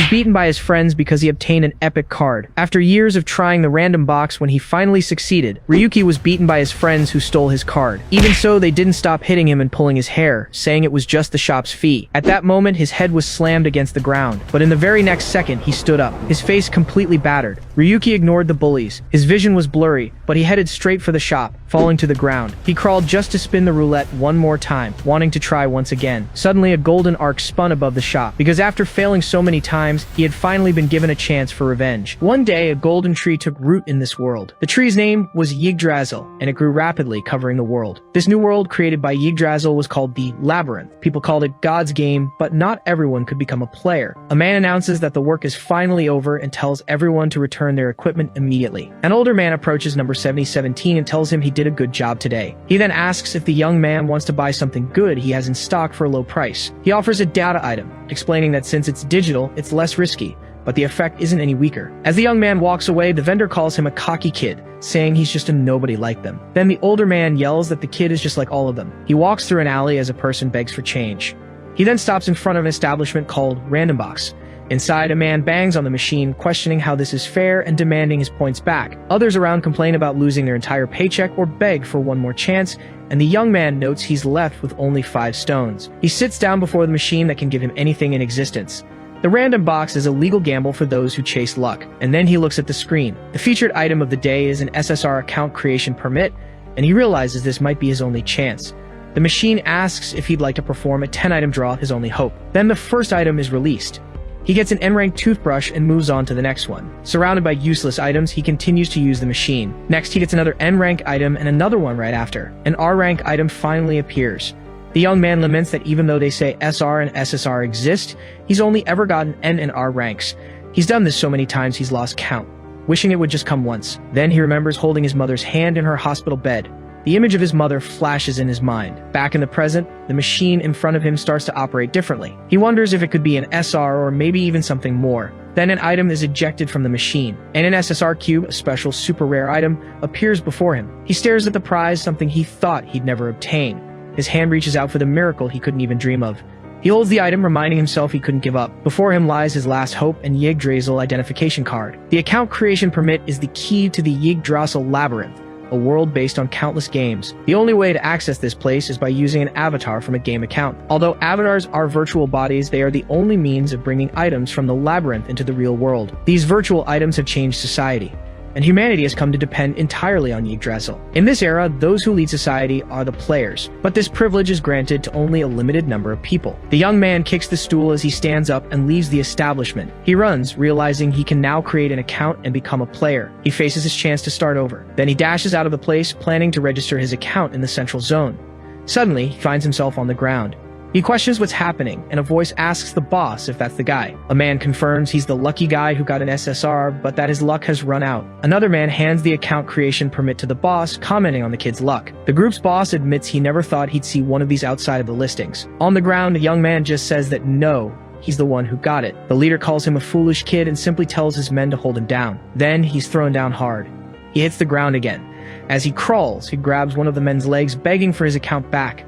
was beaten by his friends because he obtained an epic card. After years of trying the random box, when he finally succeeded, Ryuki was beaten by his friends who stole his card. Even so, they didn't stop hitting him and pulling his hair, saying it was just the shop's fee. At that moment, his head was slammed against the ground, but in the very next second, he stood up, his face completely battered. Ryuki ignored the bullies. His vision was blurry, but he headed straight for the shop, falling to the ground. He crawled just to spin the roulette one more time, wanting to try once again. Suddenly, a golden arc spun above the shop, because after failing so many times, he had finally been given a chance for revenge. One day, a golden tree took root in this world. The tree's name was Yggdrasil, and it grew rapidly, covering the world. This new world created by Yggdrasil was called the Labyrinth. People called it God's game, but not everyone could become a player. A man announces that the work is finally over and tells everyone to return their equipment immediately. An older man approaches number 7017 and tells him he did a good job today. He then asks if the young man wants to buy something good he has in stock for a low price. He offers a data item, explaining that since it's digital, it's less risky, but the effect isn't any weaker. As the young man walks away, the vendor calls him a cocky kid, saying he's just a nobody like them. Then the older man yells that the kid is just like all of them. He walks through an alley as a person begs for change. He then stops in front of an establishment called Random Box. Inside, a man bangs on the machine, questioning how this is fair and demanding his points back. Others around complain about losing their entire paycheck or beg for one more chance, and the young man notes he's left with only 5 stones. He sits down before the machine that can give him anything in existence. The random box is a legal gamble for those who chase luck, and then he looks at the screen. The featured item of the day is an SSR account creation permit, and he realizes this might be his only chance. The machine asks if he'd like to perform a 10-item draw, his only hope. Then the first item is released. He gets an N-rank toothbrush and moves on to the next one. Surrounded by useless items, he continues to use the machine. Next, he gets another N-rank item and another one right after. An R-rank item finally appears. The young man laments that even though they say SR and SSR exist, he's only ever gotten N and R ranks. He's done this so many times he's lost count, wishing it would just come once. Then he remembers holding his mother's hand in her hospital bed. The image of his mother flashes in his mind. Back in the present, the machine in front of him starts to operate differently. He wonders if it could be an SR or maybe even something more. Then an item is ejected from the machine, and an SSR cube, a special super rare item, appears before him. He stares at the prize, something he thought he'd never obtain. His hand reaches out for the miracle he couldn't even dream of. He holds the item, reminding himself he couldn't give up. Before him lies his last hope and Yggdrasil identification card. The account creation permit is the key to the Yggdrasil Labyrinth, a world based on countless games. The only way to access this place is by using an avatar from a game account. Although avatars are virtual bodies, they are the only means of bringing items from the labyrinth into the real world. These virtual items have changed society, and humanity has come to depend entirely on Yggdrasil. In this era, those who lead society are the players, but this privilege is granted to only a limited number of people. The young man kicks the stool as he stands up and leaves the establishment. He runs, realizing he can now create an account and become a player. He faces his chance to start over. Then he dashes out of the place, planning to register his account in the central zone. Suddenly, he finds himself on the ground. He questions what's happening, and a voice asks the boss if that's the guy. A man confirms he's the lucky guy who got an SSR, but that his luck has run out. Another man hands the account creation permit to the boss, commenting on the kid's luck. The group's boss admits he never thought he'd see one of these outside of the listings. On the ground, the young man just says that no, he's the one who got it. The leader calls him a foolish kid and simply tells his men to hold him down. Then he's thrown down hard. He hits the ground again. As he crawls, he grabs one of the men's legs, begging for his account back.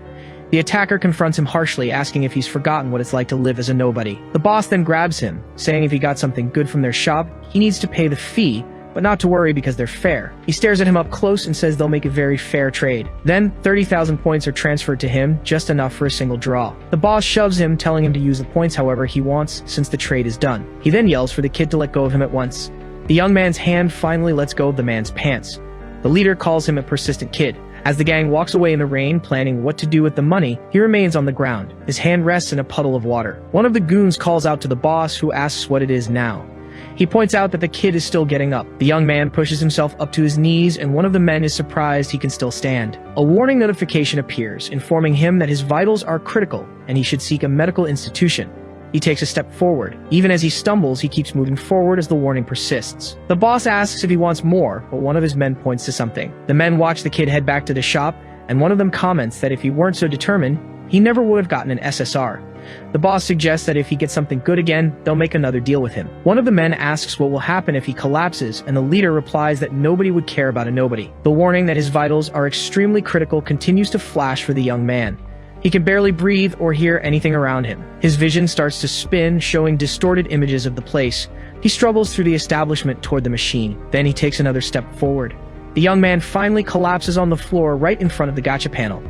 The attacker confronts him harshly, asking if he's forgotten what it's like to live as a nobody. The boss then grabs him, saying if he got something good from their shop, he needs to pay the fee, but not to worry because they're fair. He stares at him up close and says they'll make a very fair trade. Then 30,000 points are transferred to him, just enough for a single draw. The boss shoves him, telling him to use the points however he wants, since the trade is done. He then yells for the kid to let go of him at once. The young man's hand finally lets go of the man's pants. The leader calls him a persistent kid. As the gang walks away in the rain, planning what to do with the money, he remains on the ground. His hand rests in a puddle of water. One of the goons calls out to the boss, who asks what it is now. He points out that the kid is still getting up. The young man pushes himself up to his knees, and one of the men is surprised he can still stand. A warning notification appears, informing him that his vitals are critical, and he should seek a medical institution. He takes a step forward. Even as he stumbles, he keeps moving forward as the warning persists. The boss asks if he wants more, but one of his men points to something. The men watch the kid head back to the shop, and one of them comments that if he weren't so determined, he never would have gotten an SSR. The boss suggests that if he gets something good again, they'll make another deal with him. One of the men asks what will happen if he collapses, and the leader replies that nobody would care about a nobody. The warning that his vitals are extremely critical continues to flash for the young man. He can barely breathe or hear anything around him. His vision starts to spin, showing distorted images of the place. He struggles through the establishment toward the machine. Then he takes another step forward. The young man finally collapses on the floor right in front of the gacha panel.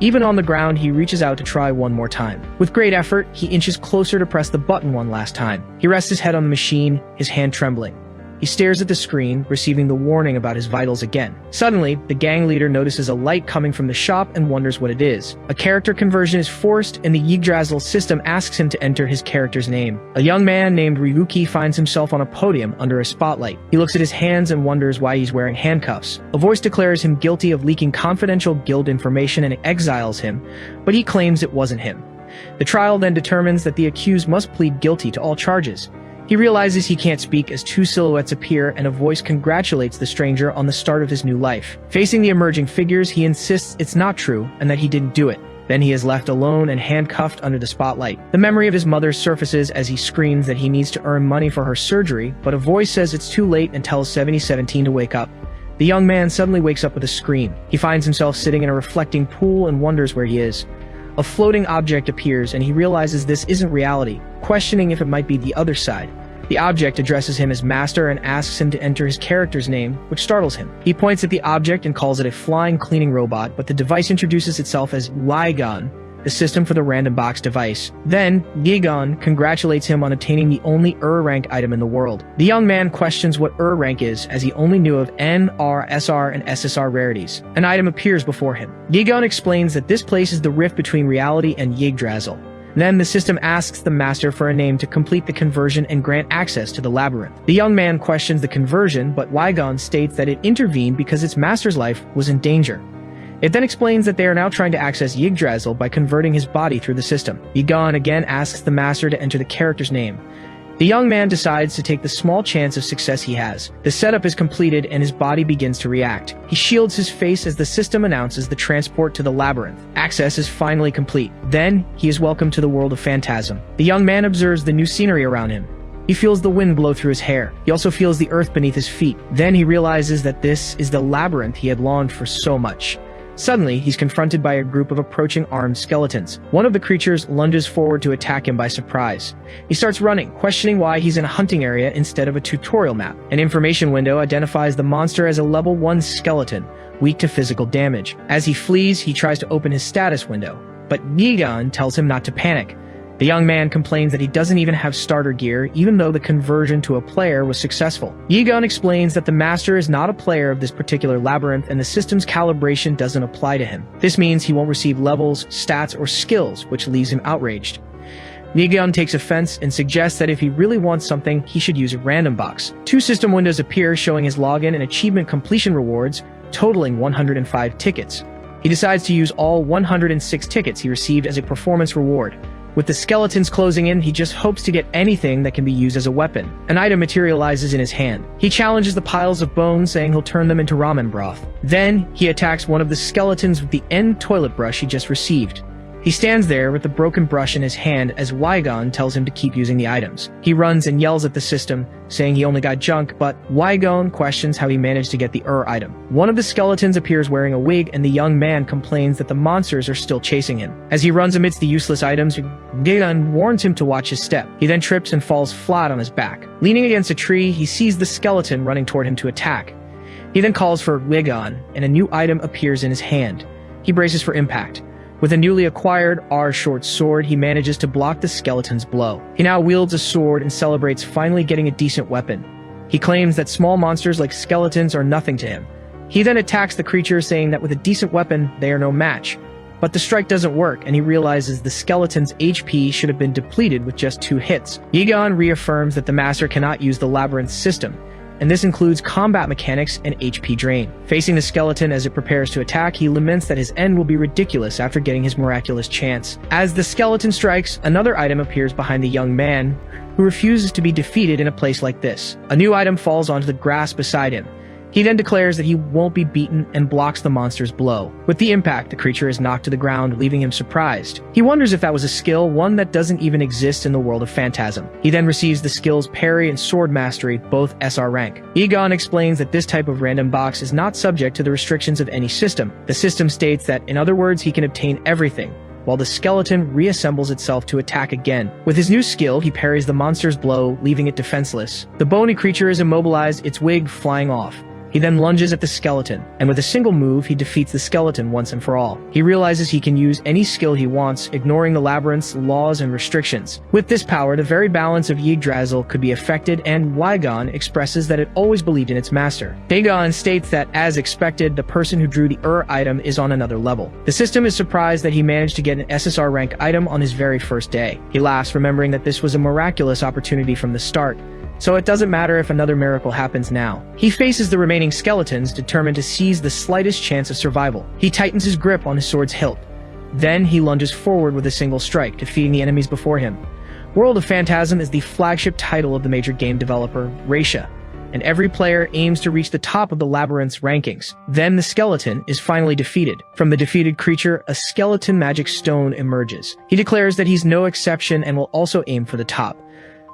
Even on the ground, he reaches out to try one more time. With great effort, he inches closer to press the button one last time. He rests his head on the machine, his hand trembling. He stares at the screen, receiving the warning about his vitals again. Suddenly, the gang leader notices a light coming from the shop and wonders what it is. A character conversion is forced, and the Yggdrasil system asks him to enter his character's name. A young man named Ryuki finds himself on a podium under a spotlight. He looks at his hands and wonders why he's wearing handcuffs. A voice declares him guilty of leaking confidential guild information and exiles him, but he claims it wasn't him. The trial then determines that the accused must plead guilty to all charges. He realizes he can't speak as two silhouettes appear and a voice congratulates the stranger on the start of his new life. Facing the emerging figures, he insists it's not true and that he didn't do it. Then he is left alone and handcuffed under the spotlight. The memory of his mother surfaces as he screams that he needs to earn money for her surgery, but a voice says it's too late and tells 7017 to wake up. The young man suddenly wakes up with a scream. He finds himself sitting in a reflecting pool and wonders where he is. A floating object appears and he realizes this isn't reality, questioning if it might be the other side. The object addresses him as master and asks him to enter his character's name, which startles him. He points at the object and calls it a flying cleaning robot, but the device introduces itself as Lygon, the system for the random box device. Then, Gigon congratulates him on obtaining the only rank item in the world. The young man questions what rank is, as he only knew of N, R, SR, and SSR rarities. An item appears before him. Gigon explains that this place is the rift between reality and Yggdrasil. Then the system asks the master for a name to complete the conversion and grant access to the labyrinth. The young man questions the conversion, but Lygon states that it intervened because its master's life was in danger. It then explains that they are now trying to access Yggdrasil by converting his body through the system. Gigon again asks the master to enter the character's name. The young man decides to take the small chance of success he has. The setup is completed and his body begins to react. He shields his face as the system announces the transport to the labyrinth. Access is finally complete. Then, he is welcomed to the world of Phantasm. The young man observes the new scenery around him. He feels the wind blow through his hair. He also feels the earth beneath his feet. Then he realizes that this is the labyrinth he had longed for so much. Suddenly, he's confronted by a group of approaching armed skeletons. One of the creatures lunges forward to attack him by surprise. He starts running, questioning why he's in a hunting area instead of a tutorial map. An information window identifies the monster as a level 1 skeleton, weak to physical damage. As he flees, he tries to open his status window, but Gigon tells him not to panic. The young man complains that he doesn't even have starter gear, even though the conversion to a player was successful. Gigon explains that the master is not a player of this particular labyrinth and the system's calibration doesn't apply to him. This means he won't receive levels, stats, or skills, which leaves him outraged. Gigon takes offense and suggests that if he really wants something, he should use a random box. 2 system windows appear showing his login and achievement completion rewards, totaling 105 tickets. He decides to use all 106 tickets he received as a performance reward. With the skeletons closing in, he just hopes to get anything that can be used as a weapon. An item materializes in his hand. He challenges the piles of bones, saying he'll turn them into ramen broth. Then, he attacks one of the skeletons with the end toilet brush he just received. He stands there with the broken brush in his hand as Wygon tells him to keep using the items. He runs and yells at the system, saying he only got junk, but Wygon questions how he managed to get the item. One of the skeletons appears wearing a wig, and the young man complains that the monsters are still chasing him. As he runs amidst the useless items, Gigon warns him to watch his step. He then trips and falls flat on his back. Leaning against a tree, he sees the skeleton running toward him to attack. He then calls for Gigon, and a new item appears in his hand. He braces for impact. With a newly acquired R-short sword, he manages to block the skeleton's blow. He now wields a sword and celebrates finally getting a decent weapon. He claims that small monsters like skeletons are nothing to him. He then attacks the creature, saying that with a decent weapon, they are no match. But the strike doesn't work, and he realizes the skeleton's HP should have been depleted with just 2 hits. Gigon reaffirms that the master cannot use the labyrinth system, and this includes combat mechanics and HP drain. Facing the skeleton as it prepares to attack, he laments that his end will be ridiculous after getting his miraculous chance. As the skeleton strikes, another item appears behind the young man, who refuses to be defeated in a place like this. A new item falls onto the grass beside him. He then declares that he won't be beaten and blocks the monster's blow. With the impact, the creature is knocked to the ground, leaving him surprised. He wonders if that was a skill, one that doesn't even exist in the world of Phantasm. He then receives the skills Parry and Sword Mastery, both SR rank. Gigon explains that this type of random box is not subject to the restrictions of any system. The system states that, in other words, he can obtain everything, while the skeleton reassembles itself to attack again. With his new skill, he parries the monster's blow, leaving it defenseless. The bony creature is immobilized, its wig flying off. He then lunges at the skeleton, and with a single move, he defeats the skeleton once and for all. He realizes he can use any skill he wants, ignoring the labyrinth's laws and restrictions. With this power, the very balance of Yggdrasil could be affected, and Wygon expresses that it always believed in its master. Dagon states that, as expected, the person who drew the item is on another level. The system is surprised that he managed to get an SSR rank item on his very first day. He laughs, remembering that this was a miraculous opportunity from the start. So it doesn't matter if another miracle happens now. He faces the remaining skeletons, determined to seize the slightest chance of survival. He tightens his grip on his sword's hilt. Then he lunges forward with a single strike, defeating the enemies before him. World of Phantasm is the flagship title of the major game developer, Gacha, and every player aims to reach the top of the labyrinth's rankings. Then the skeleton is finally defeated. From the defeated creature, a skeleton magic stone emerges. He declares that he's no exception and will also aim for the top.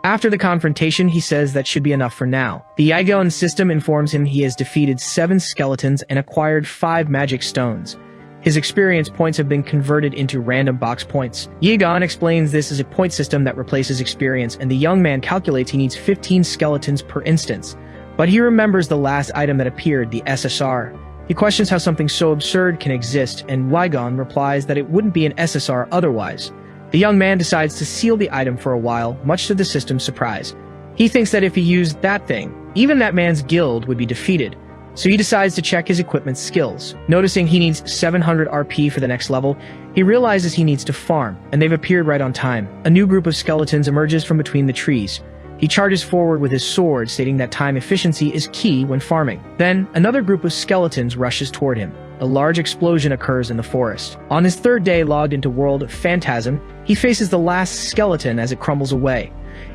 After the confrontation, he says that should be enough for now. The Yigon system informs him he has defeated 7 skeletons and acquired 5 magic stones. His experience points have been converted into random box points. Yigon explains this as a point system that replaces experience, and the young man calculates he needs 15 skeletons per instance. But he remembers the last item that appeared, the SSR. He questions how something so absurd can exist, and Yigon replies that it wouldn't be an SSR otherwise. The young man decides to seal the item for a while, much to the system's surprise. He thinks that if he used that thing, even that man's guild would be defeated. So he decides to check his equipment skills. Noticing he needs 700 RP for the next level, he realizes he needs to farm, and they've appeared right on time. A new group of skeletons emerges from between the trees. He charges forward with his sword, stating that time efficiency is key when farming. Then, another group of skeletons rushes toward him. A large explosion occurs in the forest. On his 3rd day logged into World of Phantasm, he faces the last skeleton as it crumbles away.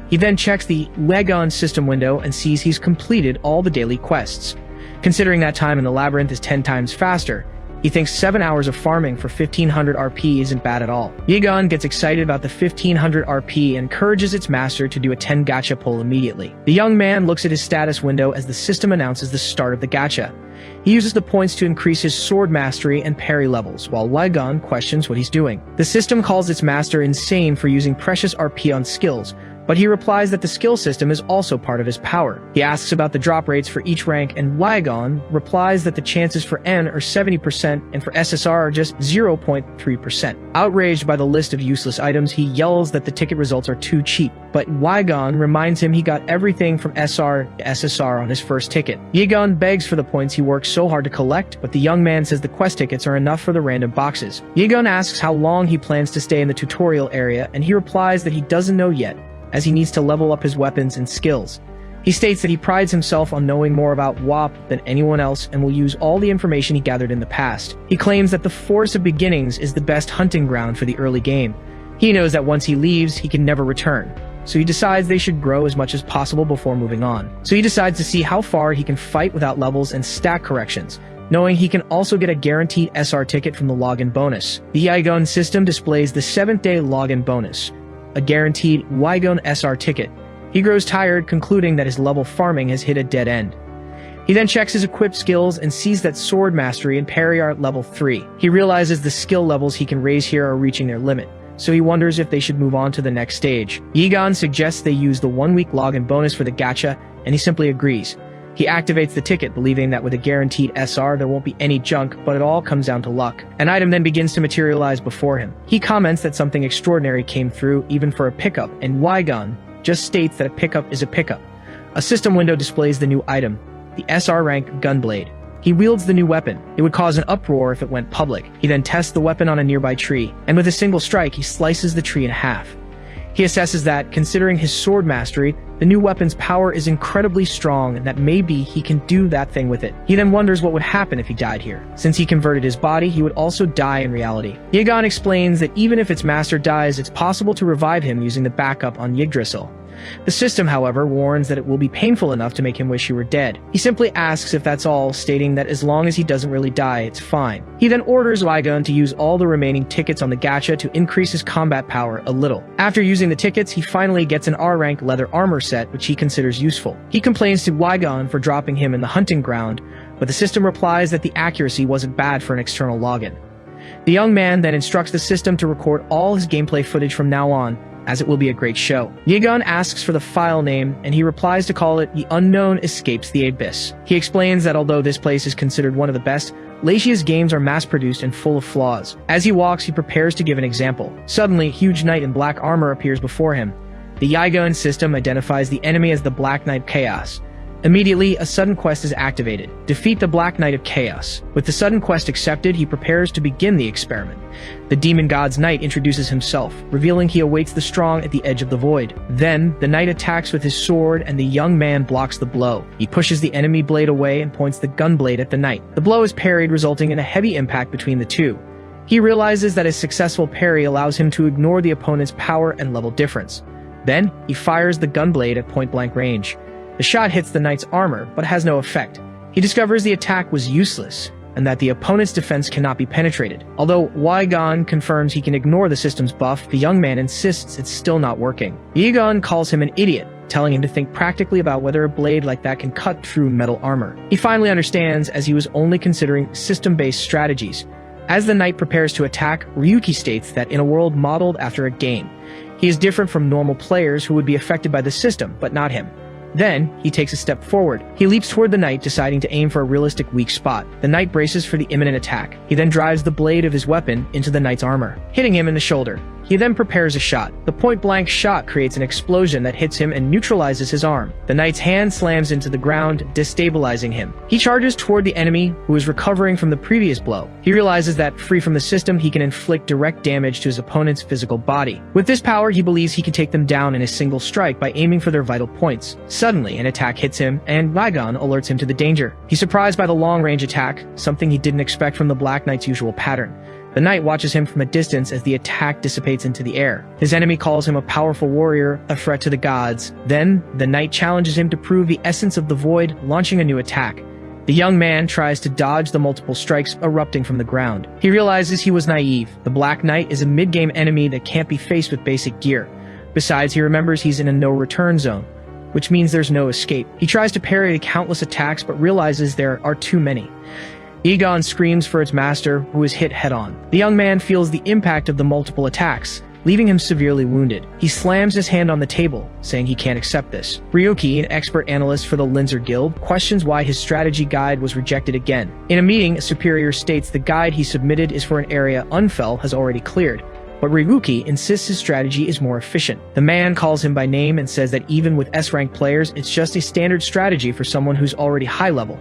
He then checks the Yigon system window and sees he's completed all the daily quests. Considering that time in the labyrinth is 10 times faster, he thinks 7 hours of farming for 1500 RP isn't bad at all. Yigon gets excited about the 1500 RP and encourages its master to do a 10 gacha pull immediately. The young man looks at his status window as the system announces the start of the gacha. He uses the points to increase his sword mastery and parry levels, while Yigon questions what he's doing. The system calls its master insane for using precious RP on skills, but he replies that the skill system is also part of his power. He asks about the drop rates for each rank, and Yigon replies that the chances for N are 70% and for SSR are just 0.3%. Outraged by the list of useless items, he yells that the ticket results are too cheap, but Yigon reminds him he got everything from SR to SSR on his first ticket. Yigon begs for the points he worked so hard to collect, but the young man says the quest tickets are enough for the random boxes. Yigon asks how long he plans to stay in the tutorial area, and he replies that he doesn't know yet, as he needs to level up his weapons and skills. He states that he prides himself on knowing more about WAP than anyone else and will use all the information he gathered in the past. He claims that the Forest of Beginnings is the best hunting ground for the early game. He knows that once he leaves, he can never return. So he decides they should grow as much as possible before moving on. So he decides to see how far he can fight without levels and stat corrections, knowing he can also get a guaranteed SR ticket from the login bonus. The Yigon system displays the 7th day login bonus, a guaranteed Yigon SR ticket. He grows tired, concluding that his level farming has hit a dead end. He then checks his equipped skills and sees that sword mastery and parry are at level 3. He realizes the skill levels he can raise here are reaching their limit, so he wonders if they should move on to the next stage. Yigon suggests they use the 1-week login bonus for the gacha, and he simply agrees. He activates the ticket, believing that with a guaranteed SR there won't be any junk, but it all comes down to luck. An item then begins to materialize before him. He comments that something extraordinary came through, even for a pickup, and Yigon just states that a pickup is a pickup. A system window displays the new item, the SR rank Gunblade. He wields the new weapon. It would cause an uproar if it went public. He then tests the weapon on a nearby tree, and with a single strike he slices the tree in half. He assesses that, considering his sword mastery, the new weapon's power is incredibly strong and that maybe he can do that thing with it. He then wonders what would happen if he died here. Since he converted his body, he would also die in reality. Yigon explains that even if its master dies, it's possible to revive him using the backup on Yggdrasil. The system, however, warns that it will be painful enough to make him wish he were dead. He simply asks if that's all, stating that as long as he doesn't really die, it's fine. He then orders Yigon to use all the remaining tickets on the gacha to increase his combat power a little. After using the tickets, he finally gets an R-rank leather armor set, which he considers useful. He complains to Yigon for dropping him in the hunting ground, but the system replies that the accuracy wasn't bad for an external login. The young man then instructs the system to record all his gameplay footage from now on, as it will be a great show. Yegon asks for the file name, and he replies to call it The Unknown Escapes the Abyss. He explains that although this place is considered one of the best, Lacia's games are mass-produced and full of flaws. As he walks, he prepares to give an example. Suddenly, a huge knight in black armor appears before him. The Yegon system identifies the enemy as the Black Knight Chaos. Immediately, a sudden quest is activated. Defeat the Black Knight of Chaos. With the sudden quest accepted, he prepares to begin the experiment. The Demon God's Knight introduces himself, revealing he awaits the strong at the edge of the void. Then, the knight attacks with his sword, and the young man blocks the blow. He pushes the enemy blade away and points the gun blade at the knight. The blow is parried, resulting in a heavy impact between the two. He realizes that his successful parry allows him to ignore the opponent's power and level difference. Then, he fires the gun blade at point-blank range. The shot hits the knight's armor, but has no effect. He discovers the attack was useless, and that the opponent's defense cannot be penetrated. Although Yegon confirms he can ignore the system's buff, the young man insists it's still not working. Yegon calls him an idiot, telling him to think practically about whether a blade like that can cut through metal armor. He finally understands, as he was only considering system-based strategies. As the knight prepares to attack, Ryuki states that in a world modeled after a game, he is different from normal players who would be affected by the system, but not him. Then, he takes a step forward. He leaps toward the knight, deciding to aim for a realistic weak spot. The knight braces for the imminent attack. He then drives the blade of his weapon into the knight's armor, hitting him in the shoulder. He then prepares a shot. The point-blank shot creates an explosion that hits him and neutralizes his arm. The knight's hand slams into the ground, destabilizing him. He charges toward the enemy, who is recovering from the previous blow. He realizes that, free from the system, he can inflict direct damage to his opponent's physical body. With this power, he believes he can take them down in a single strike by aiming for their vital points. Suddenly, an attack hits him, and Yegon alerts him to the danger. He's surprised by the long-range attack, something he didn't expect from the Black Knight's usual pattern. The knight watches him from a distance as the attack dissipates into the air. His enemy calls him a powerful warrior, a threat to the gods. Then, the knight challenges him to prove the essence of the void, launching a new attack. The young man tries to dodge the multiple strikes erupting from the ground. He realizes he was naive. The Black Knight is a mid-game enemy that can't be faced with basic gear. Besides, he remembers he's in a no-return zone, which means there's no escape. He tries to parry the countless attacks, but realizes there are too many. Yegon screams for its master, who is hit head-on. The young man feels the impact of the multiple attacks, leaving him severely wounded. He slams his hand on the table, saying he can't accept this. Ryuki, an expert analyst for the Linzer Guild, questions why his strategy guide was rejected again. In a meeting, a superior states the guide he submitted is for an area Unfell has already cleared, but Ryuki insists his strategy is more efficient. The man calls him by name and says that even with S-rank players, it's just a standard strategy for someone who's already high-level.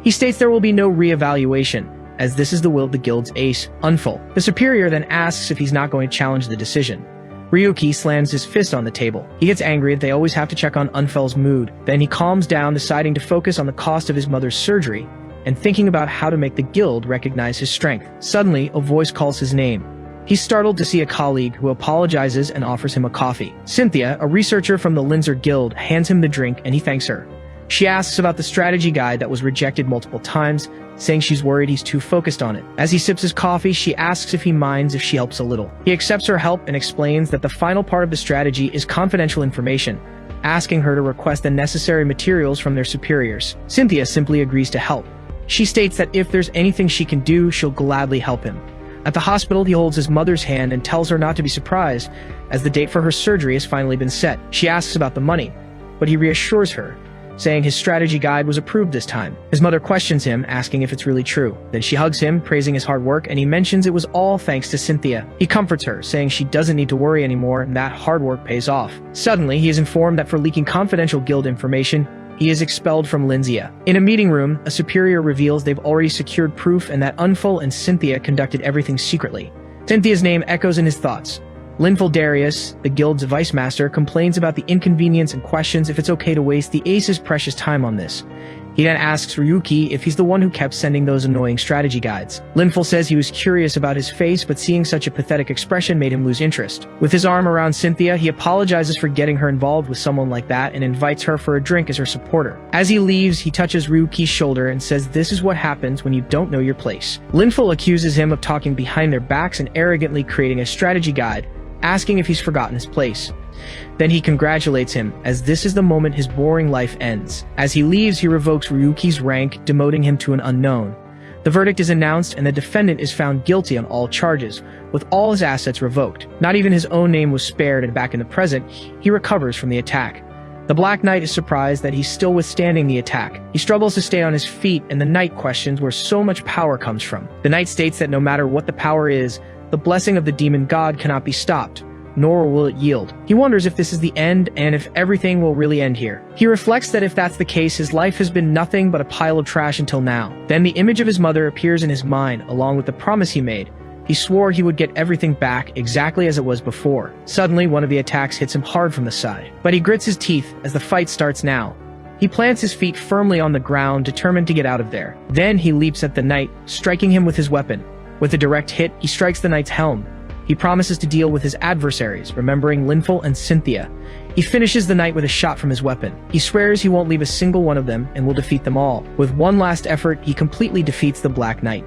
He states there will be no re-evaluation, as this is the will of the guild's ace, Unfell. The superior then asks if he's not going to challenge the decision. Ryuki slams his fist on the table. He gets angry that they always have to check on Unfell's mood. Then he calms down, deciding to focus on the cost of his mother's surgery, and thinking about how to make the guild recognize his strength. Suddenly, a voice calls his name. He's startled to see a colleague who apologizes and offers him a coffee. Cynthia, a researcher from the Linzer Guild, hands him the drink and he thanks her. She asks about the strategy guide that was rejected multiple times, saying she's worried he's too focused on it. As he sips his coffee, she asks if he minds if she helps a little. He accepts her help and explains that the final part of the strategy is confidential information, asking her to request the necessary materials from their superiors. Cynthia simply agrees to help. She states that if there's anything she can do, she'll gladly help him. At the hospital, he holds his mother's hand and tells her not to be surprised, as the date for her surgery has finally been set. She asks about the money, but he reassures her, saying his strategy guide was approved this time. His mother questions him, asking if it's really true. Then she hugs him, praising his hard work, and he mentions it was all thanks to Cynthia. He comforts her, saying she doesn't need to worry anymore and that hard work pays off. Suddenly, he is informed that for leaking confidential guild information, he is expelled from Linzia. In a meeting room, a superior reveals they've already secured proof and that Unfell and Cynthia conducted everything secretly. Cynthia's name echoes in his thoughts. Linfel Darius, the guild's vice master, complains about the inconvenience and questions if it's okay to waste the ace's precious time on this. He then asks Ryuki if he's the one who kept sending those annoying strategy guides. Linfel says he was curious about his face, but seeing such a pathetic expression made him lose interest. With his arm around Cynthia, he apologizes for getting her involved with someone like that and invites her for a drink as her supporter. As he leaves, he touches Ryuki's shoulder and says this is what happens when you don't know your place. Linfel accuses him of talking behind their backs and arrogantly creating a strategy guide, asking if he's forgotten his place. Then he congratulates him, as this is the moment his boring life ends. As he leaves, he revokes Ryuki's rank, demoting him to an unknown. The verdict is announced and the defendant is found guilty on all charges, with all his assets revoked. Not even his own name was spared, and back in the present, he recovers from the attack. The Black Knight is surprised that he's still withstanding the attack. He struggles to stay on his feet, and the Knight questions where so much power comes from. The Knight states that no matter what the power is, the blessing of the demon god cannot be stopped, nor will it yield. He wonders if this is the end and if everything will really end here. He reflects that if that's the case, his life has been nothing but a pile of trash until now. Then the image of his mother appears in his mind, along with the promise he made. He swore he would get everything back exactly as it was before. Suddenly, one of the attacks hits him hard from the side, but he grits his teeth as the fight starts now. He plants his feet firmly on the ground, determined to get out of there. Then he leaps at the Knight, striking him with his weapon. With a direct hit, he strikes the Knight's helm. He promises to deal with his adversaries, remembering Linful and Cynthia. He finishes the Knight with a shot from his weapon. He swears he won't leave a single one of them and will defeat them all. With one last effort, he completely defeats the Black Knight.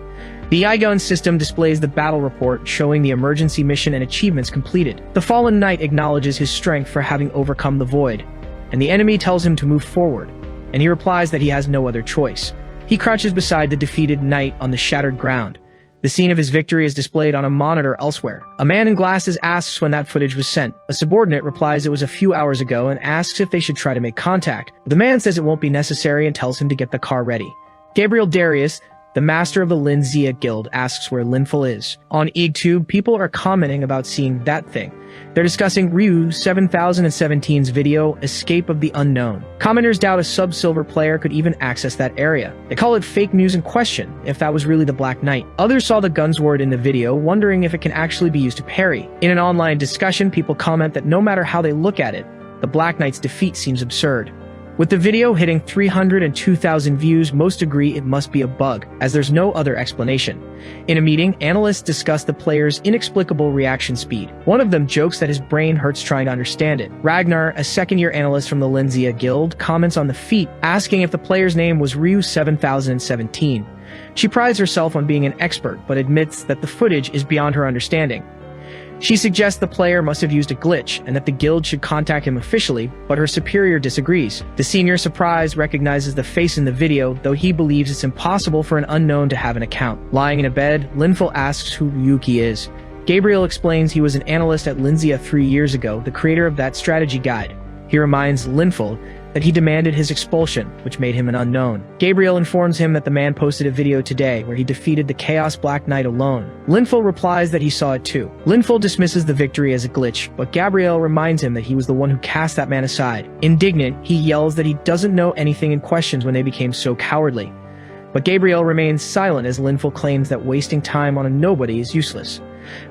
The Igon system displays the battle report showing the emergency mission and achievements completed. The fallen Knight acknowledges his strength for having overcome the void, and the enemy tells him to move forward, and he replies that he has no other choice. He crouches beside the defeated Knight on the shattered ground. The scene of his victory is displayed on a monitor elsewhere. A man in glasses asks when that footage was sent. A subordinate replies it was a few hours ago and asks if they should try to make contact. The man says it won't be necessary and tells him to get the car ready. Gabriel Darius, the master of the Linzia Guild, asks where Linful is. On EagTube, people are commenting about seeing that thing. They're discussing Ryu 7017's video, Escape of the Unknown. Commenters doubt a sub-silver player could even access that area. They call it fake news and question if that was really the Black Knight. Others saw the guns word in the video, wondering if it can actually be used to parry. In an online discussion, people comment that no matter how they look at it, the Black Knight's defeat seems absurd. With the video hitting 302,000 views, most agree it must be a bug, as there's no other explanation. In a meeting, analysts discuss the player's inexplicable reaction speed. One of them jokes that his brain hurts trying to understand it. Ragnar, a second-year analyst from the Linzia Guild, comments on the feat, asking if the player's name was Ryu 7017. She prides herself on being an expert, but admits that the footage is beyond her understanding. She suggests the player must have used a glitch and that the guild should contact him officially, but her superior disagrees. The senior, surprised, recognizes the face in the video, though he believes it's impossible for an unknown to have an account. Lying in a bed, Linful asks who Ryuki is. Gabriel explains he was an analyst at Linzia 3 years ago, the creator of that strategy guide. He reminds Linful that he demanded his expulsion, which made him an unknown. Gabriel informs him that the man posted a video today where he defeated the Chaos Black Knight alone. Linful replies that he saw it too. Linful dismisses the victory as a glitch, but Gabriel reminds him that he was the one who cast that man aside. Indignant, he yells that he doesn't know anything and questions when they became so cowardly. But Gabriel remains silent as Linful claims that wasting time on a nobody is useless.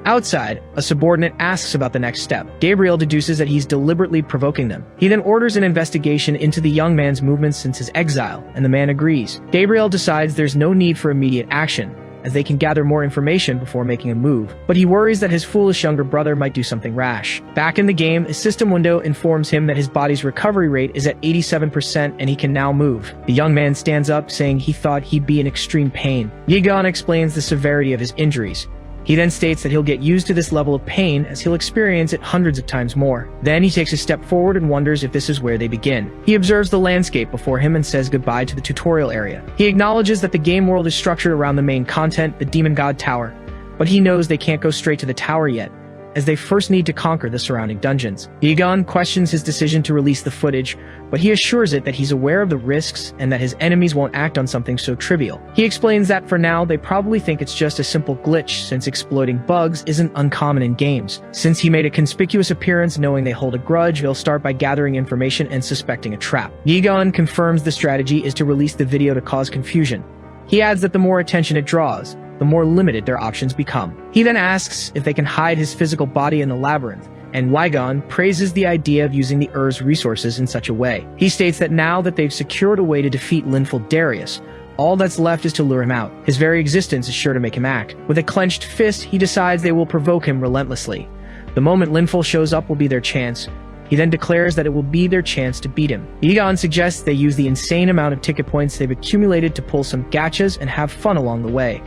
Outside, a subordinate asks about the next step. Gabriel deduces that he's deliberately provoking them. He then orders an investigation into the young man's movements since his exile, and the man agrees. Gabriel decides there's no need for immediate action, as they can gather more information before making a move, but he worries that his foolish younger brother might do something rash. Back in the game, a system window informs him that his body's recovery rate is at 87% and he can now move. The young man stands up, saying he thought he'd be in extreme pain. Yigon explains the severity of his injuries. He then states that he'll get used to this level of pain as he'll experience it hundreds of times more. Then he takes a step forward and wonders if this is where they begin. He observes the landscape before him and says goodbye to the tutorial area. He acknowledges that the game world is structured around the main content, the Demon God Tower, but he knows they can't go straight to the tower yet, as they first need to conquer the surrounding dungeons. Egon questions his decision to release the footage, but he assures it that he's aware of the risks and that his enemies won't act on something so trivial. He explains that for now, they probably think it's just a simple glitch since exploiting bugs isn't uncommon in games. Since he made a conspicuous appearance knowing they hold a grudge, he'll start by gathering information and suspecting a trap. Egon confirms the strategy is to release the video to cause confusion. He adds that the more attention it draws, the more limited their options become. He then asks if they can hide his physical body in the labyrinth, and Wygon praises the idea of using the Ur's resources in such a way. He states that now that they've secured a way to defeat Linful Darius, all that's left is to lure him out. His very existence is sure to make him act. With a clenched fist, he decides they will provoke him relentlessly. The moment Linful shows up will be their chance. He then declares that it will be their chance to beat him. Egon suggests they use the insane amount of ticket points they've accumulated to pull some gachas and have fun along the way.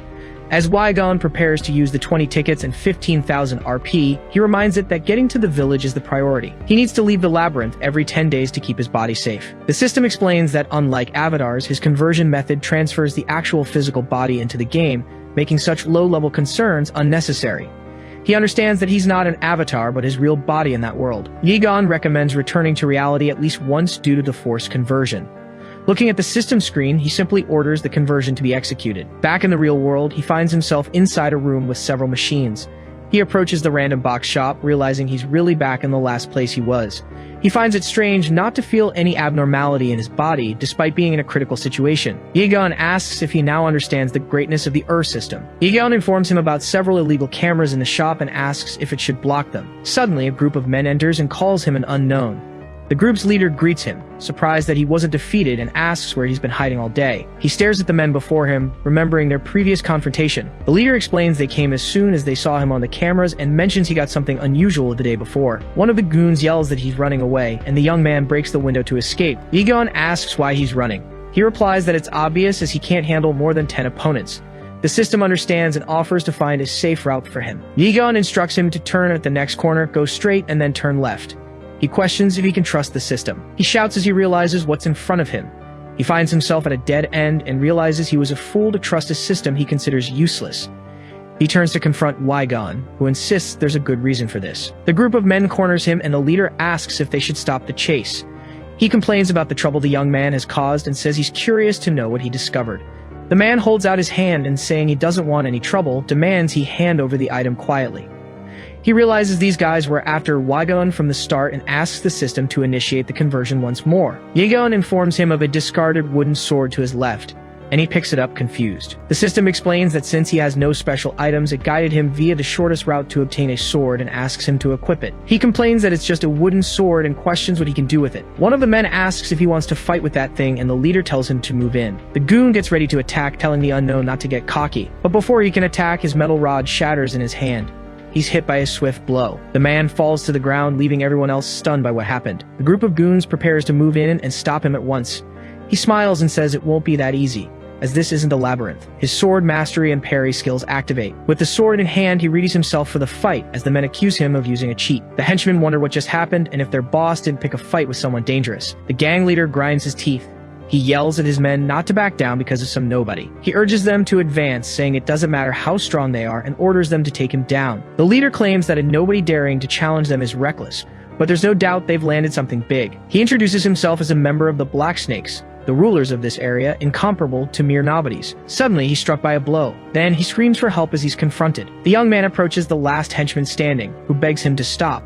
As Wygon prepares to use the 20 tickets and 15,000 RP, he reminds it that getting to the village is the priority. He needs to leave the labyrinth every 10 days to keep his body safe. The system explains that unlike avatars, his conversion method transfers the actual physical body into the game, making such low-level concerns unnecessary. He understands that he's not an avatar but his real body in that world. Yigon recommends returning to reality at least once due to the forced conversion. Looking at the system screen, he simply orders the conversion to be executed. Back in the real world, he finds himself inside a room with several machines. He approaches the random box shop, realizing he's really back in the last place he was. He finds it strange not to feel any abnormality in his body, despite being in a critical situation. Yigon asks if he now understands the greatness of the system. Yigon informs him about several illegal cameras in the shop and asks if it should block them. Suddenly, a group of men enters and calls him an unknown. The group's leader greets him, surprised that he wasn't defeated, and asks where he's been hiding all day. He stares at the men before him, remembering their previous confrontation. The leader explains they came as soon as they saw him on the cameras and mentions he got something unusual the day before. One of the goons yells that he's running away, and the young man breaks the window to escape. Yigon asks why he's running. He replies that it's obvious as he can't handle more than 10 opponents. The system understands and offers to find a safe route for him. Yigon instructs him to turn at the next corner, go straight, and then turn left. He questions if he can trust the system. He shouts as he realizes what's in front of him. He finds himself at a dead end and realizes he was a fool to trust a system he considers useless. He turns to confront Wygon, who insists there's a good reason for this. The group of men corners him and the leader asks if they should stop the chase. He complains about the trouble the young man has caused and says he's curious to know what he discovered. The man holds out his hand and, saying he doesn't want any trouble, demands he hand over the item quietly. He realizes these guys were after Wygon from the start and asks the system to initiate the conversion once more. Yigon informs him of a discarded wooden sword to his left, and he picks it up confused. The system explains that since he has no special items, it guided him via the shortest route to obtain a sword and asks him to equip it. He complains that it's just a wooden sword and questions what he can do with it. One of the men asks if he wants to fight with that thing, and the leader tells him to move in. The goon gets ready to attack, telling the unknown not to get cocky, but before he can attack, his metal rod shatters in his hand. He's hit by a swift blow. The man falls to the ground, leaving everyone else stunned by what happened. The group of goons prepares to move in and stop him at once. He smiles and says it won't be that easy, as this isn't a labyrinth. His sword mastery and parry skills activate. With the sword in hand, he readies himself for the fight, as the men accuse him of using a cheat. The henchmen wonder what just happened and if their boss didn't pick a fight with someone dangerous. The gang leader grinds his teeth. He yells at his men not to back down because of some nobody. He urges them to advance, saying it doesn't matter how strong they are, and orders them to take him down. The leader claims that a nobody daring to challenge them is reckless, but there's no doubt they've landed something big. He introduces himself as a member of the Black Snakes, the rulers of this area, incomparable to mere nobodies. Suddenly, he's struck by a blow. Then, he screams for help as he's confronted. The young man approaches the last henchman standing, who begs him to stop.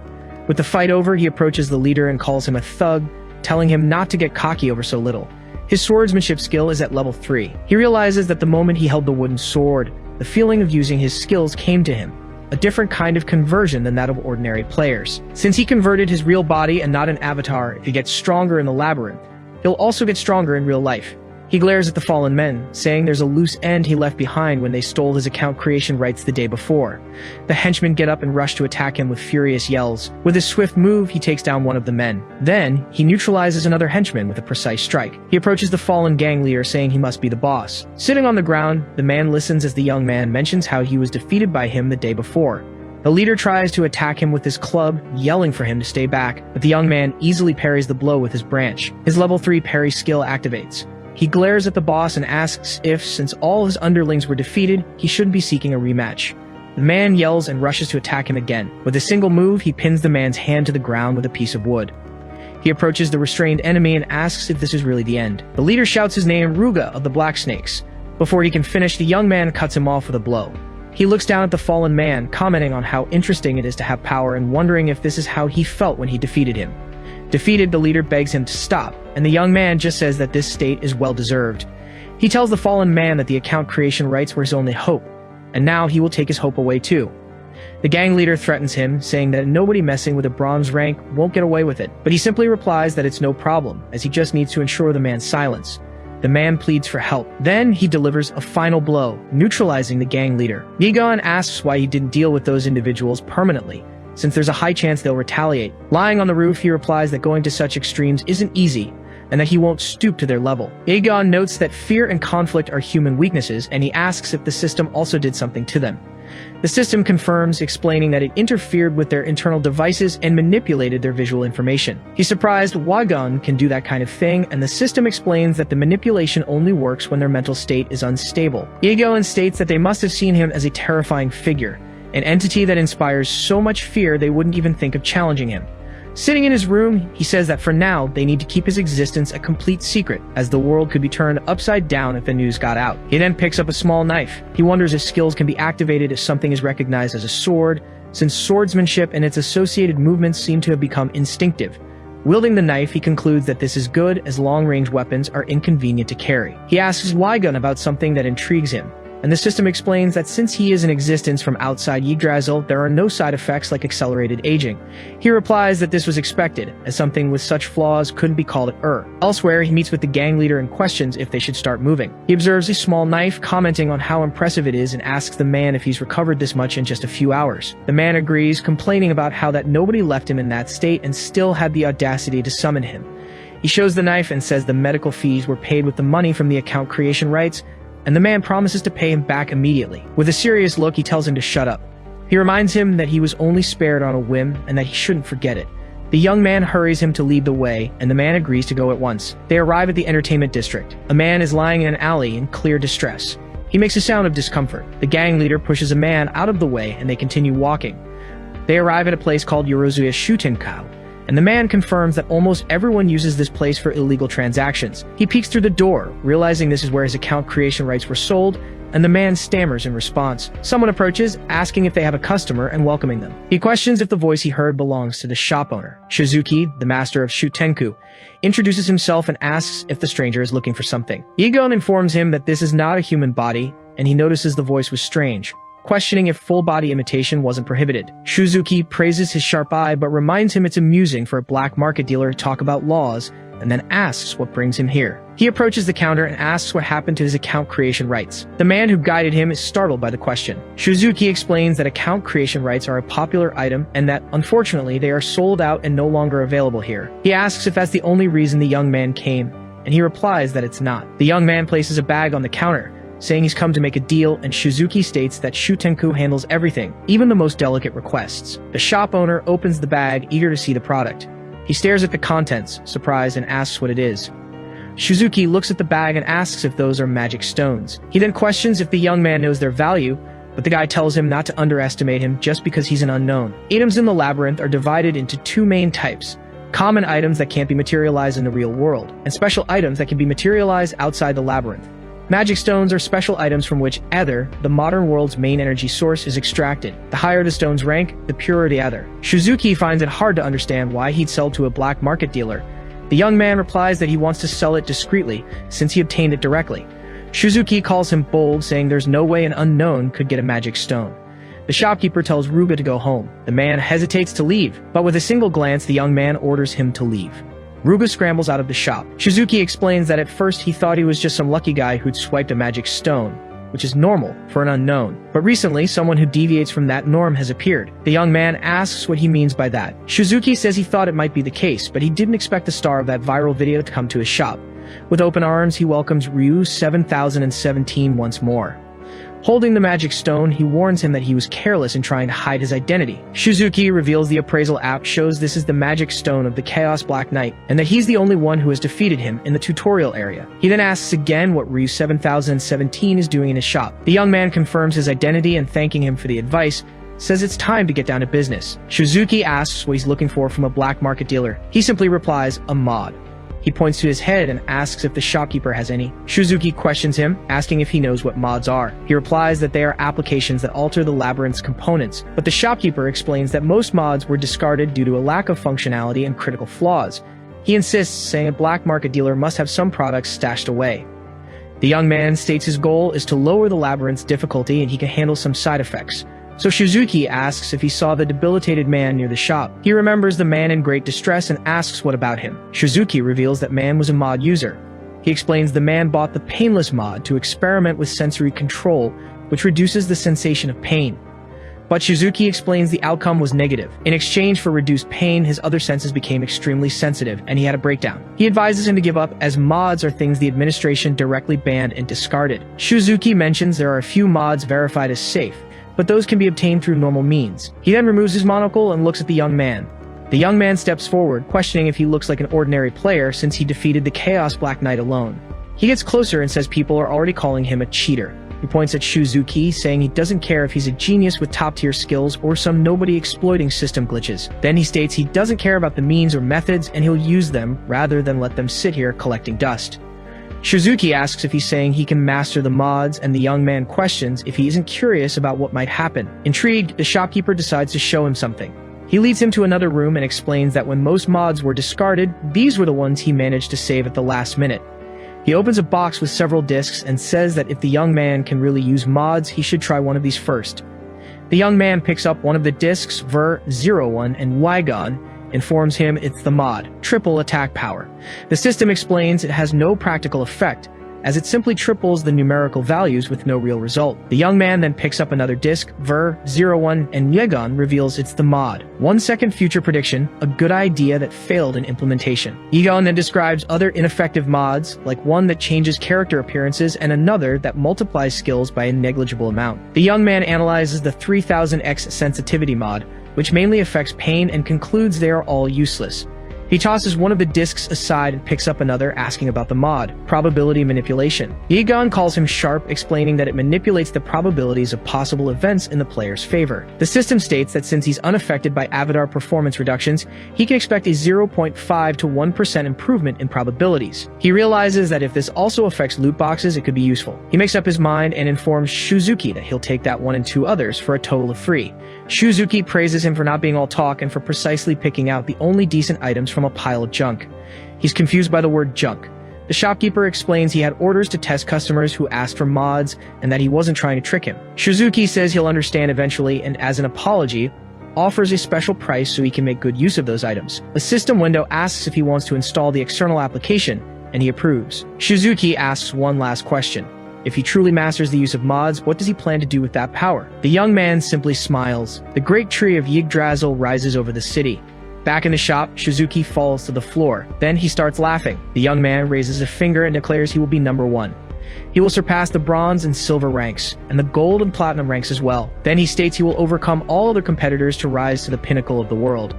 With the fight over, he approaches the leader and calls him a thug, telling him not to get cocky over so little. His swordsmanship skill is at level 3. He realizes that the moment he held the wooden sword, the feeling of using his skills came to him, a different kind of conversion than that of ordinary players. Since he converted his real body and not an avatar, if he gets stronger in the labyrinth, he'll also get stronger in real life. He glares at the fallen men, saying there's a loose end he left behind when they stole his account creation rights the day before. The henchmen get up and rush to attack him with furious yells. With his swift move, he takes down one of the men. Then, he neutralizes another henchman with a precise strike. He approaches the fallen gang leader, saying he must be the boss. Sitting on the ground, the man listens as the young man mentions how he was defeated by him the day before. The leader tries to attack him with his club, yelling for him to stay back, but the young man easily parries the blow with his branch. His level 3 parry skill activates. He glares at the boss and asks if, since all his underlings were defeated, he shouldn't be seeking a rematch. The man yells and rushes to attack him again. With a single move, he pins the man's hand to the ground with a piece of wood. He approaches the restrained enemy and asks if this is really the end. The leader shouts his name, Ruga of the Black Snakes. Before he can finish, the young man cuts him off with a blow. He looks down at the fallen man, commenting on how interesting it is to have power and wondering if this is how he felt when he defeated him. Defeated, the leader begs him to stop, and the young man just says that this state is well-deserved. He tells the fallen man that the account creation rights were his only hope, and now he will take his hope away too. The gang leader threatens him, saying that nobody messing with a bronze rank won't get away with it, but he simply replies that it's no problem, as he just needs to ensure the man's silence. The man pleads for help. Then he delivers a final blow, neutralizing the gang leader. Yigon asks why he didn't deal with those individuals permanently, since there's a high chance they'll retaliate. Lying on the roof, he replies that going to such extremes isn't easy, and that he won't stoop to their level. Aegon notes that fear and conflict are human weaknesses, and he asks if the system also did something to them. The system confirms, explaining that it interfered with their internal devices and manipulated their visual information. He's surprised Aegon can do that kind of thing, and the system explains that the manipulation only works when their mental state is unstable. Aegon states that they must have seen him as a terrifying figure, an entity that inspires so much fear they wouldn't even think of challenging him. Sitting in his room, he says that for now, they need to keep his existence a complete secret, as the world could be turned upside down if the news got out. He then picks up a small knife. He wonders if skills can be activated if something is recognized as a sword, since swordsmanship and its associated movements seem to have become instinctive. Wielding the knife, he concludes that this is good as long-range weapons are inconvenient to carry. He asks Aegon about something that intrigues him, and the system explains that since he is in existence from outside Yggdrasil, there are no side effects like accelerated aging. He replies that this was expected, as something with such flaws couldn't be called Elsewhere, he meets with the gang leader and questions if they should start moving. He observes a small knife, commenting on how impressive it is, and asks the man if he's recovered this much in just a few hours. The man agrees, complaining about how that nobody left him in that state and still had the audacity to summon him. He shows the knife and says the medical fees were paid with the money from the account creation rights, and the man promises to pay him back immediately. With a serious look, he tells him to shut up. He reminds him that he was only spared on a whim and that he shouldn't forget it. The young man hurries him to lead the way, and the man agrees to go at once. They arrive at the entertainment district. A man is lying in an alley in clear distress. He makes a sound of discomfort. The gang leader pushes a man out of the way, and they continue walking. They arrive at a place called Yorozuya Shutenkau, and the man confirms that almost everyone uses this place for illegal transactions. He peeks through the door, realizing this is where his account creation rights were sold, and the man stammers in response. Someone approaches, asking if they have a customer and welcoming them. He questions if the voice he heard belongs to the shop owner. Shizuki, the master of Shutenku, introduces himself and asks if the stranger is looking for something. Aegon informs him that this is not a human body, and he notices the voice was strange, questioning if full-body imitation wasn't prohibited. Shizuki praises his sharp eye but reminds him it's amusing for a black market dealer to talk about laws, and then asks what brings him here. He approaches the counter and asks what happened to his account creation rights. The man who guided him is startled by the question. Shizuki explains that account creation rights are a popular item and that, unfortunately, they are sold out and no longer available here. He asks if that's the only reason the young man came, and he replies that it's not. The young man places a bag on the counter, saying he's come to make a deal, and Shizuki states that Shutenku handles everything, even the most delicate requests. The shop owner opens the bag, eager to see the product. He stares at the contents, surprised, and asks what it is. Shizuki looks at the bag and asks if those are magic stones. He then questions if the young man knows their value, but the guy tells him not to underestimate him just because he's an unknown. Items in the labyrinth are divided into two main types: common items that can't be materialized in the real world, and special items that can be materialized outside the labyrinth. Magic stones are special items from which Ether, the modern world's main energy source, is extracted. The higher the stone's rank, the purer the Ether. Shizuki finds it hard to understand why he'd sell to a black market dealer. The young man replies that he wants to sell it discreetly, since he obtained it directly. Shizuki calls him bold, saying there's no way an unknown could get a magic stone. The shopkeeper tells Ruga to go home. The man hesitates to leave, but with a single glance, the young man orders him to leave. Ruga scrambles out of the shop. Shizuki explains that at first he thought he was just some lucky guy who'd swiped a magic stone, which is normal for an unknown. But recently, someone who deviates from that norm has appeared. The young man asks what he means by that. Shizuki says he thought it might be the case, but he didn't expect the star of that viral video to come to his shop. With open arms, he welcomes Ryu 7017 once more. Holding the magic stone, he warns him that he was careless in trying to hide his identity. Shizuki reveals the appraisal app shows this is the magic stone of the Chaos Black Knight, and that he's the only one who has defeated him in the tutorial area. He then asks again what Ryu 7017 is doing in his shop. The young man confirms his identity and, thanking him for the advice, says it's time to get down to business. Shizuki asks what he's looking for from a black market dealer. He simply replies, a mod. He points to his head and asks if the shopkeeper has any. Shizuki questions him, asking if he knows what mods are. He replies that they are applications that alter the labyrinth's components, but the shopkeeper explains that most mods were discarded due to a lack of functionality and critical flaws. He insists, saying a black market dealer must have some products stashed away. The young man states his goal is to lower the labyrinth's difficulty and he can handle some side effects. So Shizuki asks if he saw the debilitated man near the shop. He remembers the man in great distress and asks what about him. Shizuki reveals that man was a mod user. He explains the man bought the painless mod to experiment with sensory control, which reduces the sensation of pain. But Shizuki explains the outcome was negative. In exchange for reduced pain, his other senses became extremely sensitive, and he had a breakdown. He advises him to give up, as mods are things the administration directly banned and discarded. Shizuki mentions there are a few mods verified as safe, but those can be obtained through normal means. He then removes his monocle and looks at the young man. The young man steps forward, questioning if he looks like an ordinary player since he defeated the Chaos Black Knight alone. He gets closer and says people are already calling him a cheater. He points at Shizuki, saying he doesn't care if he's a genius with top-tier skills or some nobody exploiting system glitches. Then he states he doesn't care about the means or methods and he'll use them rather than let them sit here collecting dust. Shizuki asks if he's saying he can master the mods, and the young man questions if he isn't curious about what might happen. Intrigued, the shopkeeper decides to show him something. He leads him to another room and explains that when most mods were discarded, these were the ones he managed to save at the last minute. He opens a box with several discs and says that if the young man can really use mods, he should try one of these first. The young man picks up one of the discs, Ver-01, and Wygon informs him it's the mod, triple attack power. The system explains it has no practical effect, as it simply triples the numerical values with no real result. The young man then picks up another disc, Ver-01, and Yegon reveals it's the mod. 1 second future prediction, a good idea that failed in implementation. Yegon then describes other ineffective mods, like one that changes character appearances and another that multiplies skills by a negligible amount. The young man analyzes the 3000x sensitivity mod, which mainly affects pain, and concludes they are all useless. He tosses one of the discs aside and picks up another, asking about the mod, probability manipulation. Yegon calls him sharp, explaining that it manipulates the probabilities of possible events in the player's favor. The system states that since he's unaffected by avatar performance reductions, he can expect a 0.5 to 1% improvement in probabilities. He realizes that if this also affects loot boxes, it could be useful. He makes up his mind and informs Shizuki that he'll take that one and 2 others for a total of 3. Shizuki praises him for not being all talk and for precisely picking out the only decent items from a pile of junk. He's confused by the word junk. The shopkeeper explains he had orders to test customers who asked for mods and that he wasn't trying to trick him. Shizuki says he'll understand eventually, and as an apology, offers a special price so he can make good use of those items. The system window asks if he wants to install the external application, and he approves. Shizuki asks one last question. If he truly masters the use of mods, what does he plan to do with that power? The young man simply smiles. The great tree of Yggdrasil rises over the city. Back in the shop, Shizuki falls to the floor. Then he starts laughing. The young man raises a finger and declares he will be number 1. He will surpass the bronze and silver ranks, and the gold and platinum ranks as well. Then he states he will overcome all other competitors to rise to the pinnacle of the world.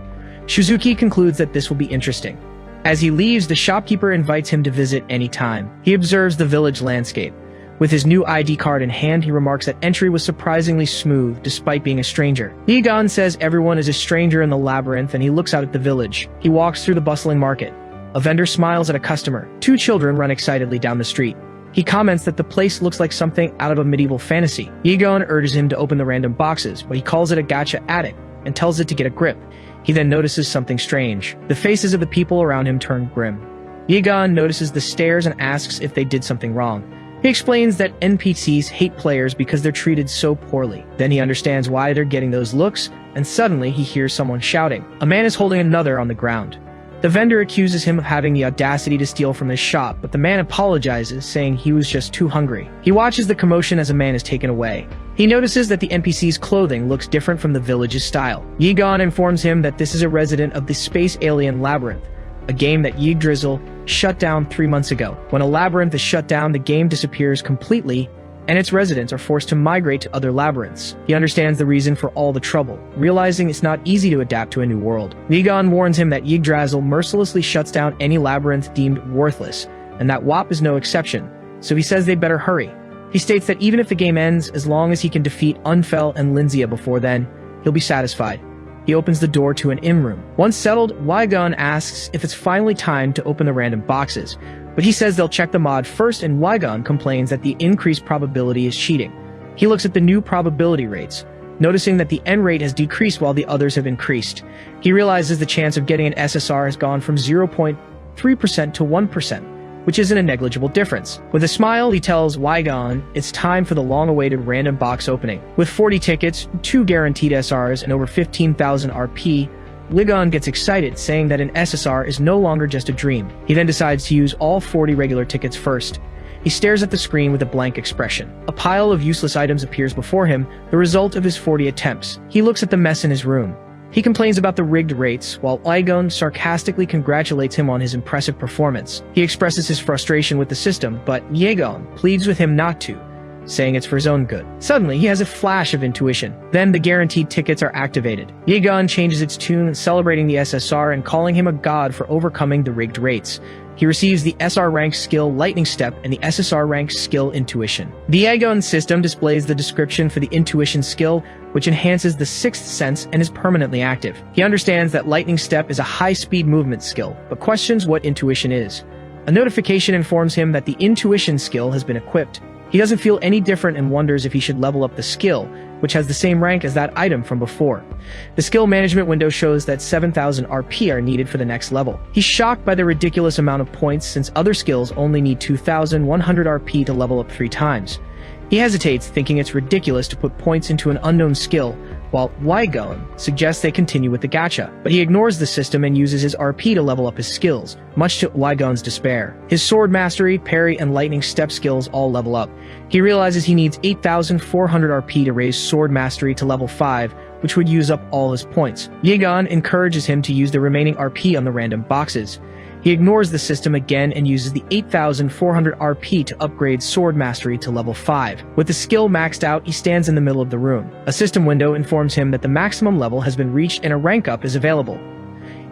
Shizuki concludes that this will be interesting. As he leaves, the shopkeeper invites him to visit any time. He observes the village landscape. With his new ID card in hand, he remarks that entry was surprisingly smooth, despite being a stranger. Yegon says everyone is a stranger in the labyrinth, and he looks out at the village. He walks through the bustling market. A vendor smiles at a customer. 2 children run excitedly down the street. He comments that the place looks like something out of a medieval fantasy. Yegon urges him to open the random boxes, but he calls it a gacha attic, and tells it to get a grip. He then notices something strange. The faces of the people around him turn grim. Yegon notices the stares and asks if they did something wrong. He explains that NPCs hate players because they're treated so poorly. Then he understands why they're getting those looks, and suddenly he hears someone shouting. A man is holding another on the ground. The vendor accuses him of having the audacity to steal from his shop, but the man apologizes, saying he was just too hungry. He watches the commotion as a man is taken away. He notices that the NPC's clothing looks different from the village's style. Yegon informs him that this is a resident of the Space Alien Labyrinth, a game that Yggdrasil shut down 3 months ago. When a labyrinth is shut down, the game disappears completely, and its residents are forced to migrate to other labyrinths. He understands the reason for all the trouble, realizing it's not easy to adapt to a new world. Yegon warns him that Yggdrasil mercilessly shuts down any labyrinth deemed worthless, and that WAP is no exception, so he says they'd better hurry. He states that even if the game ends, as long as he can defeat Unfell and Lynzia before then, he'll be satisfied. He opens the door to an inn room. Once settled, Wygon asks if it's finally time to open the random boxes, but he says they'll check the mod first, and Wygon complains that the increased probability is cheating. He looks at the new probability rates, noticing that the N rate has decreased while the others have increased. He realizes the chance of getting an SSR has gone from 0.3% to 1%, which isn't a negligible difference. With a smile, he tells Wygon it's time for the long-awaited random box opening. With 40 tickets, 2 guaranteed SRs, and over 15,000 RP, Ligon gets excited, saying that an SSR is no longer just a dream. He then decides to use all 40 regular tickets first. He stares at the screen with a blank expression. A pile of useless items appears before him, the result of his 40 attempts. He looks at the mess in his room. He complains about the rigged rates, while Ligon sarcastically congratulates him on his impressive performance. He expresses his frustration with the system, but Ligon pleads with him not to, saying it's for his own good. Suddenly, he has a flash of intuition. Then the guaranteed tickets are activated. Ligon changes its tune, celebrating the SSR and calling him a god for overcoming the rigged rates. He receives the SR rank skill Lightning Step and the SSR rank skill Intuition. The Aegon system displays the description for the Intuition skill, which enhances the sixth sense and is permanently active. He understands that Lightning Step is a high-speed movement skill, but questions what Intuition is. A notification informs him that the Intuition skill has been equipped. He doesn't feel any different and wonders if he should level up the skill, which has the same rank as that item from before. The skill management window shows that 7,000 RP are needed for the next level. He's shocked by the ridiculous amount of points since other skills only need 2,100 RP to level up 3 times. He hesitates, thinking it's ridiculous to put points into an unknown skill, while Ligon suggests they continue with the gacha, but he ignores the system and uses his RP to level up his skills, much to Ligon's despair. His sword mastery, parry, and lightning step skills all level up. He realizes he needs 8,400 RP to raise sword mastery to level 5, which would use up all his points. Ligon encourages him to use the remaining RP on the random boxes. He ignores the system again and uses the 8,400 RP to upgrade Sword Mastery to level 5. With the skill maxed out, he stands in the middle of the room. A system window informs him that the maximum level has been reached and a rank up is available.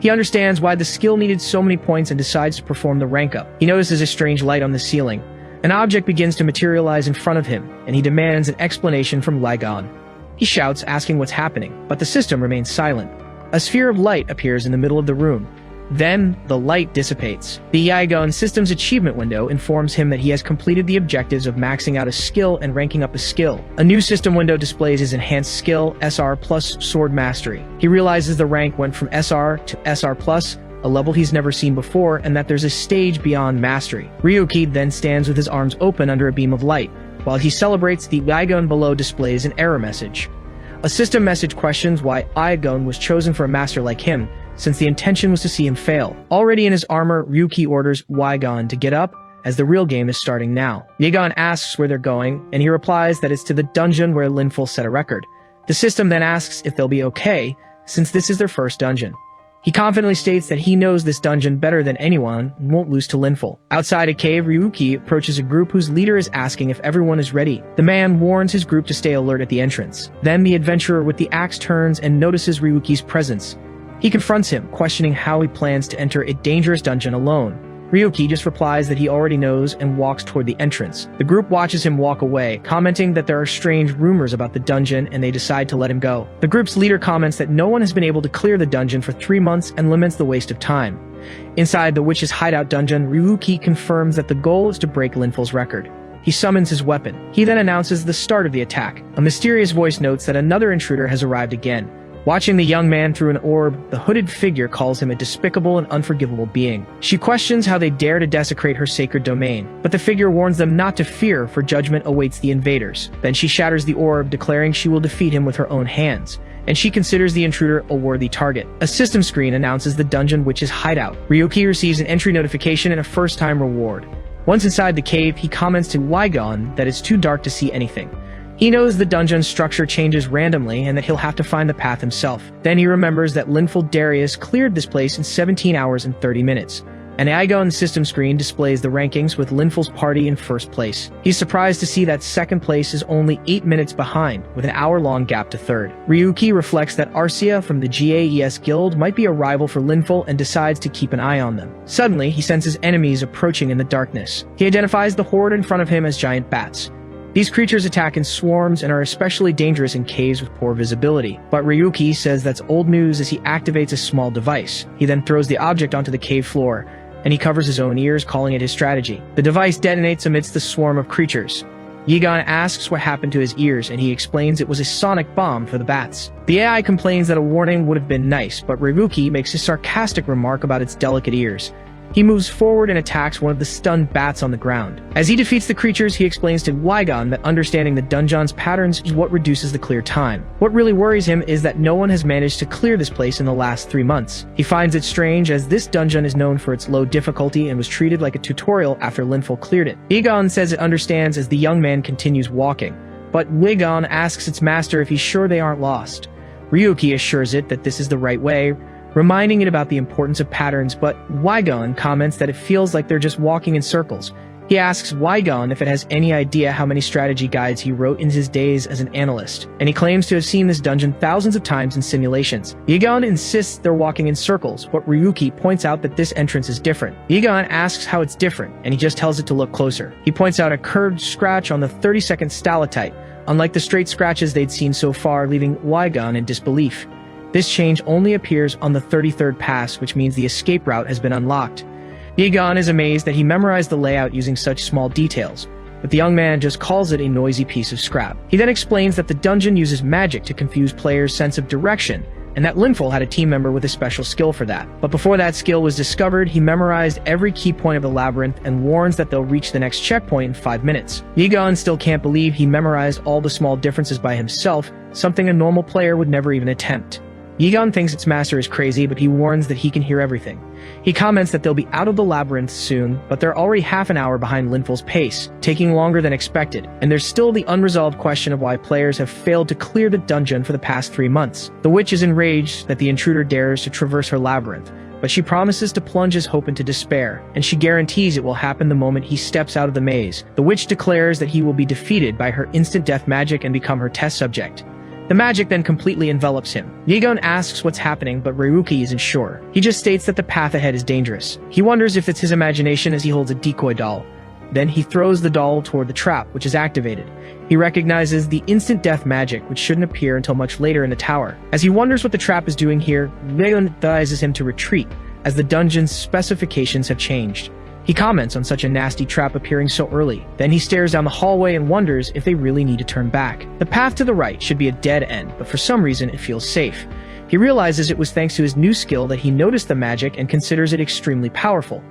He understands why the skill needed so many points and decides to perform the rank up. He notices a strange light on the ceiling. An object begins to materialize in front of him, and he demands an explanation from Ligon. He shouts, asking what's happening, but the system remains silent. A sphere of light appears in the middle of the room. Then, the light dissipates. The Yagon System's achievement window informs him that he has completed the objectives of maxing out a skill and ranking up a skill. A new system window displays his enhanced skill, SR plus Sword Mastery. He realizes the rank went from SR to SR plus, a level he's never seen before, and that there's a stage beyond Mastery. Ryuki then stands with his arms open under a beam of light. While he celebrates, the Yagon below displays an error message. A system message questions why Yagon was chosen for a master like him, since the intention was to see him fail. Already in his armor, Ryuki orders Ligon to get up, as the real game is starting now. Ligon asks where they're going, and he replies that it's to the dungeon where Linful set a record. The system then asks if they'll be okay, since this is their first dungeon. He confidently states that he knows this dungeon better than anyone and won't lose to Linful. Outside a cave, Ryuki approaches a group whose leader is asking if everyone is ready. The man warns his group to stay alert at the entrance. Then the adventurer with the axe turns and notices Ryuki's presence. He confronts him, questioning how he plans to enter a dangerous dungeon alone. Ryuki just replies that he already knows and walks toward the entrance. The group watches him walk away, commenting that there are strange rumors about the dungeon and they decide to let him go. The group's leader comments that no one has been able to clear the dungeon for 3 months and laments the waste of time. Inside the witch's hideout dungeon, Ryuki confirms that the goal is to break Linful's record. He summons his weapon. He then announces the start of the attack. A mysterious voice notes that another intruder has arrived again. Watching the young man through an orb, the hooded figure calls him a despicable and unforgivable being. She questions how they dare to desecrate her sacred domain, but the figure warns them not to fear, for judgment awaits the invaders. Then she shatters the orb, declaring she will defeat him with her own hands, and she considers the intruder a worthy target. A system screen announces the dungeon witch's hideout. Ryuki receives an entry notification and a first-time reward. Once inside the cave, he comments to Ligon that it's too dark to see anything. He knows the dungeon structure changes randomly and that he'll have to find the path himself. Then he remembers that Linful Darius cleared this place in 17 hours and 30 minutes. An Aegon system screen displays the rankings with Linful's party in first place. He's surprised to see that second place is only 8 minutes behind, with an hour-long gap to third. Ryuki reflects that Arcia from the GAES Guild might be a rival for Linful and decides to keep an eye on them. Suddenly, he senses enemies approaching in the darkness. He identifies the horde in front of him as giant bats. These creatures attack in swarms and are especially dangerous in caves with poor visibility. But Ryuki says that's old news as he activates a small device. He then throws the object onto the cave floor, and he covers his own ears, calling it his strategy. The device detonates amidst the swarm of creatures. Yigon asks what happened to his ears, and he explains it was a sonic bomb for the bats. The AI complains that a warning would have been nice, but Ryuki makes a sarcastic remark about its delicate ears. He moves forward and attacks one of the stunned bats on the ground. As he defeats the creatures, he explains to Wygon that understanding the dungeon's patterns is what reduces the clear time. What really worries him is that no one has managed to clear this place in the last 3 months. He finds it strange as this dungeon is known for its low difficulty and was treated like a tutorial after Linful cleared it. Wygon says it understands as the young man continues walking, but Wygon asks its master if he's sure they aren't lost. Ryuki assures it that this is the right way, reminding it about the importance of patterns, but Wygon comments that it feels like they're just walking in circles. He asks Wygon if it has any idea how many strategy guides he wrote in his days as an analyst, and he claims to have seen this dungeon thousands of times in simulations. Wygon insists they're walking in circles, but Ryuki points out that this entrance is different. Wygon asks how it's different, and he just tells it to look closer. He points out a curved scratch on the 32nd stalactite, unlike the straight scratches they'd seen so far, leaving Wygon in disbelief. This change only appears on the 33rd pass, which means the escape route has been unlocked. Wygon is amazed that he memorized the layout using such small details, but the young man just calls it a noisy piece of scrap. He then explains that the dungeon uses magic to confuse players' sense of direction, and that Linful had a team member with a special skill for that. But before that skill was discovered, he memorized every key point of the labyrinth and warns that they'll reach the next checkpoint in 5 minutes. Wygon still can't believe he memorized all the small differences by himself, something a normal player would never even attempt. Wygon thinks its master is crazy, but he warns that he can hear everything. He comments that they'll be out of the labyrinth soon, but they're already half an hour behind Linful's pace, taking longer than expected, and there's still the unresolved question of why players have failed to clear the dungeon for the past 3 months. The witch is enraged that the intruder dares to traverse her labyrinth, but she promises to plunge his hope into despair, and she guarantees it will happen the moment he steps out of the maze. The witch declares that he will be defeated by her instant death magic and become her test subject. The magic then completely envelops him. Wygon asks what's happening, but Ryuki isn't sure. He just states that the path ahead is dangerous. He wonders if it's his imagination as he holds a decoy doll. Then he throws the doll toward the trap, which is activated. He recognizes the instant death magic, which shouldn't appear until much later in the tower. As he wonders what the trap is doing here, Wygon advises him to retreat, as the dungeon's specifications have changed. He comments on such a nasty trap appearing so early. Then he stares down the hallway and wonders if they really need to turn back. The path to the right should be a dead end, but for some reason it feels safe. He realizes it was thanks to his new skill that he noticed the magic and considers it extremely powerful.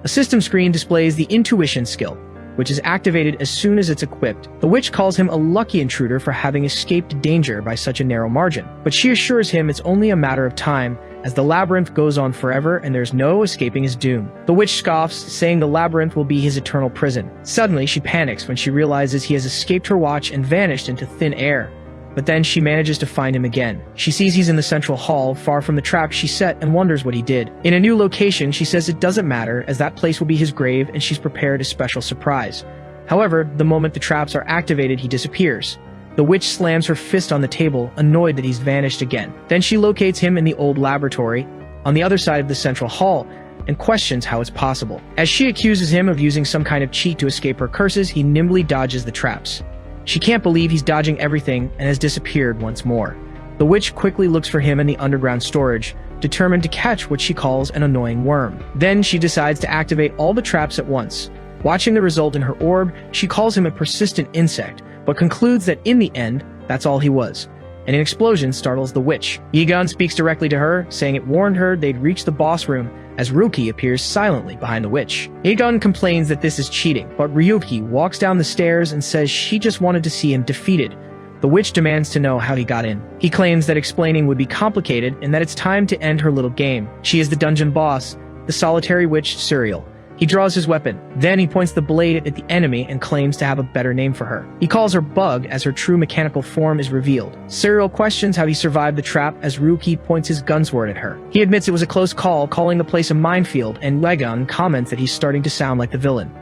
A system screen displays the intuition skill, which is activated as soon as it's equipped. The witch calls him a lucky intruder for having escaped danger by such a narrow margin, but she assures him it's only a matter of time, as the labyrinth goes on forever and there's no escaping his doom. The witch scoffs, saying the labyrinth will be his eternal prison. Suddenly, she panics when she realizes he has escaped her watch and vanished into thin air. But then she manages to find him again. She sees he's in the central hall, far from the trap she set, and wonders what he did. In a new location, she says it doesn't matter, as that place will be his grave and she's prepared a special surprise. However, the moment the traps are activated, he disappears. The witch slams her fist on the table, annoyed that he's vanished again. Then she locates him in the old laboratory, on the other side of the central hall, and questions how it's possible. As she accuses him of using some kind of cheat to escape her curses, he nimbly dodges the traps. She can't believe he's dodging everything and has disappeared once more. The witch quickly looks for him in the underground storage, determined to catch what she calls an annoying worm. Then she decides to activate all the traps at once. Watching the result in her orb, she calls him a persistent insect, but concludes that in the end, that's all he was. And an explosion startles the witch. Wygon speaks directly to her, saying it warned her they'd reach the boss room, as Ryuki appears silently behind the witch. Wygon complains that this is cheating, but Ryuki walks down the stairs and says she just wanted to see him defeated. The witch demands to know how he got in. He claims that explaining would be complicated and that it's time to end her little game. She is the dungeon boss, the solitary witch Serial. He draws his weapon. Then he points the blade at the enemy and claims to have a better name for her. He calls her Bug as her true mechanical form is revealed. Serial questions how he survived the trap as Ryuki points his gunsword at her. He admits it was a close call, calling the place a minefield, and Wygon comments that he's starting to sound like the villain.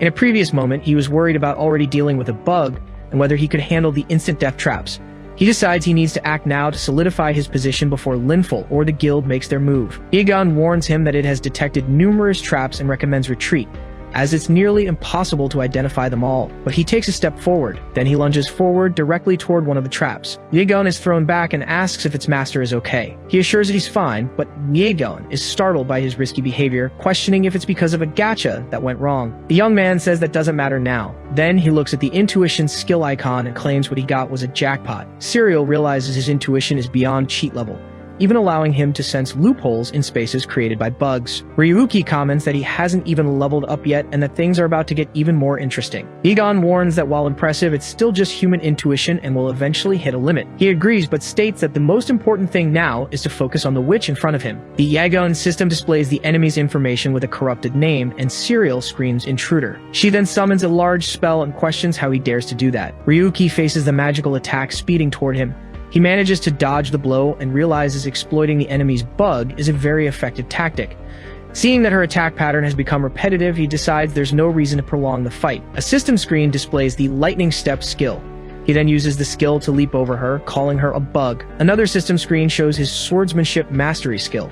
In a previous moment, he was worried about already dealing with a bug and whether he could handle the instant death traps. He decides he needs to act now to solidify his position before Linful or the guild makes their move. Wygon warns him that it has detected numerous traps and recommends retreat, as it's nearly impossible to identify them all. But he takes a step forward. Then he lunges forward directly toward one of the traps. Wygon is thrown back and asks if its master is okay. He assures that he's fine, but Wygon is startled by his risky behavior, questioning if it's because of a gacha that went wrong. The young man says that doesn't matter now. Then he looks at the intuition skill icon and claims what he got was a jackpot. Serial realizes his intuition is beyond cheat level, even allowing him to sense loopholes in spaces created by bugs. Ryuki comments that he hasn't even leveled up yet and that things are about to get even more interesting. Egon warns that while impressive, it's still just human intuition and will eventually hit a limit. He agrees but states that the most important thing now is to focus on the witch in front of him. The Yagon system displays the enemy's information with a corrupted name, and Serial screams intruder. She then summons a large spell and questions how he dares to do that. Ryuki faces the magical attack speeding toward him. He manages to dodge the blow and realizes exploiting the enemy's bug is a very effective tactic. Seeing that her attack pattern has become repetitive, he decides there's no reason to prolong the fight. A system screen displays the lightning step skill. He then uses the skill to leap over her, calling her a bug. Another system screen shows his swordsmanship mastery skill.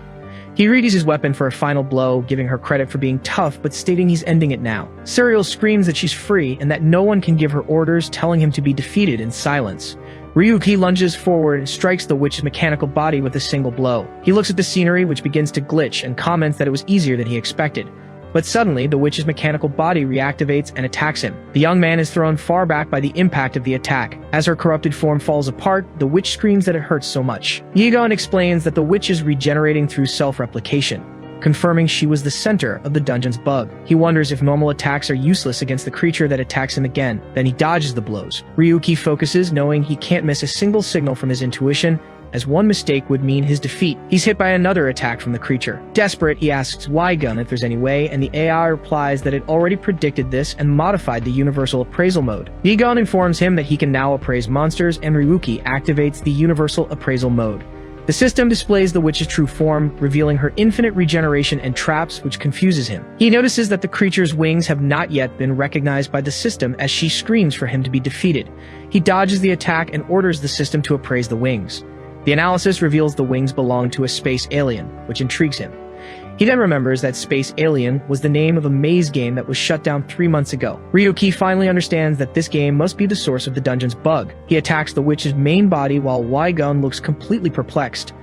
He readies his weapon for a final blow, giving her credit for being tough but stating he's ending it now. Serial screams that she's free and that no one can give her orders, telling him to be defeated in silence. Ryuki lunges forward and strikes the witch's mechanical body with a single blow. He looks at the scenery, which begins to glitch, and comments that it was easier than he expected. But suddenly, the witch's mechanical body reactivates and attacks him. The young man is thrown far back by the impact of the attack. As her corrupted form falls apart, the witch screams that it hurts so much. Egon explains that the witch is regenerating through self-replication, confirming she was the center of the dungeon's bug. He wonders if normal attacks are useless against the creature that attacks him again. Then he dodges the blows. Ryuki focuses, knowing he can't miss a single signal from his intuition, as one mistake would mean his defeat. He's hit by another attack from the creature. Desperate, he asks Gun if there's any way, and the AI replies that it already predicted this and modified the universal appraisal mode. Egon informs him that he can now appraise monsters, and Ryuki activates the universal appraisal mode. The system displays the witch's true form, revealing her infinite regeneration and traps, which confuses him. He notices that the creature's wings have not yet been recognized by the system as she screams for him to be defeated. He dodges the attack and orders the system to appraise the wings. The analysis reveals the wings belong to a space alien, which intrigues him. He then remembers that Space Alien was the name of a maze game that was shut down 3 months ago. Ryuki finally understands that this game must be the source of the dungeon's bug. He attacks the witch's main body while Gun looks completely perplexed.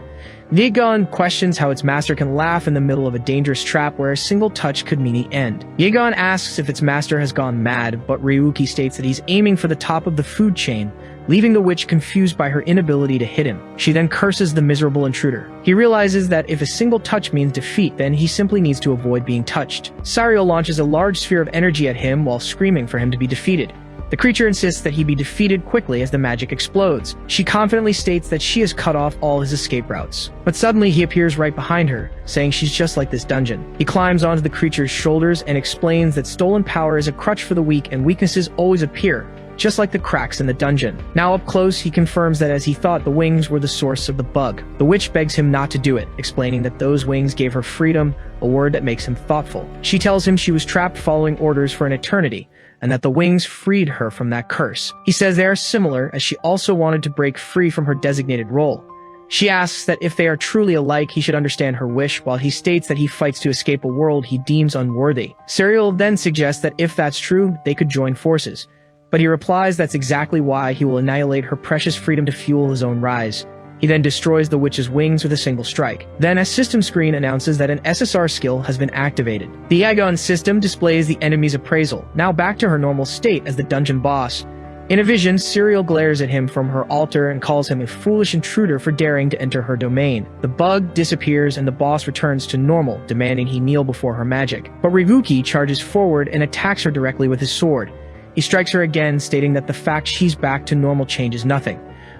Yegon questions how its master can laugh in the middle of a dangerous trap where a single touch could mean the end. Yegon asks if its master has gone mad, but Ryuki states that he's aiming for the top of the food chain, leaving the witch confused by her inability to hit him. She then curses the miserable intruder. He realizes that if a single touch means defeat, then he simply needs to avoid being touched. Serial launches a large sphere of energy at him while screaming for him to be defeated. The creature insists that he be defeated quickly as the magic explodes. She confidently states that she has cut off all his escape routes. But suddenly he appears right behind her, saying she's just like this dungeon. He climbs onto the creature's shoulders and explains that stolen power is a crutch for the weak and weaknesses always appear, just like the cracks in the dungeon. Now up close, he confirms that as he thought, the wings were the source of the bug. The witch begs him not to do it, explaining that those wings gave her freedom, a word that makes him thoughtful. She tells him she was trapped following orders for an eternity, and that the wings freed her from that curse. He says they are similar, as she also wanted to break free from her designated role. She asks that if they are truly alike, he should understand her wish, while he states that he fights to escape a world he deems unworthy. Serial then suggests that if that's true, they could join forces. But he replies that's exactly why he will annihilate her precious freedom to fuel his own rise. He then destroys the witch's wings with a single strike. Then a system screen announces that an SSR skill has been activated. The Yagon system displays the enemy's appraisal, now back to her normal state as the dungeon boss. In a vision, Serial glares at him from her altar and calls him a foolish intruder for daring to enter her domain. The bug disappears and the boss returns to normal, demanding he kneel before her magic. But Ryuki charges forward and attacks her directly with his sword. He strikes her again, stating that the fact she's back to normal changes nothing.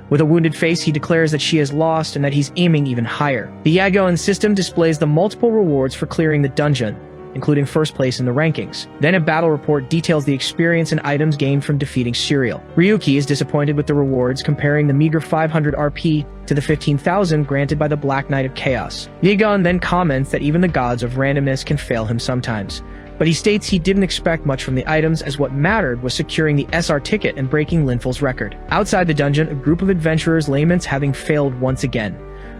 With a wounded face, he declares that she has lost and that he's aiming even higher. The Yagon system displays the multiple rewards for clearing the dungeon, including first place in the rankings. Then a battle report details the experience and items gained from defeating Serial. Ryuki is disappointed with the rewards, comparing the meager 500 RP to the 15,000 granted by the Black Knight of Chaos. Yagon then comments that even the gods of randomness can fail him sometimes. But he states he didn't expect much from the items, as what mattered was securing the SR ticket and breaking Linful's record. Outside the dungeon, a group of adventurers laments having failed once again.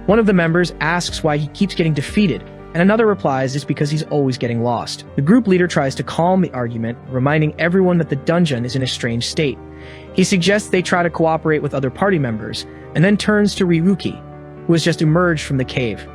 One of the members asks why he keeps getting defeated, and another replies it's because he's always getting lost. The group leader tries to calm the argument, reminding everyone that the dungeon is in a strange state. He suggests they try to cooperate with other party members, and then turns to Ryuki, who has just emerged from the cave.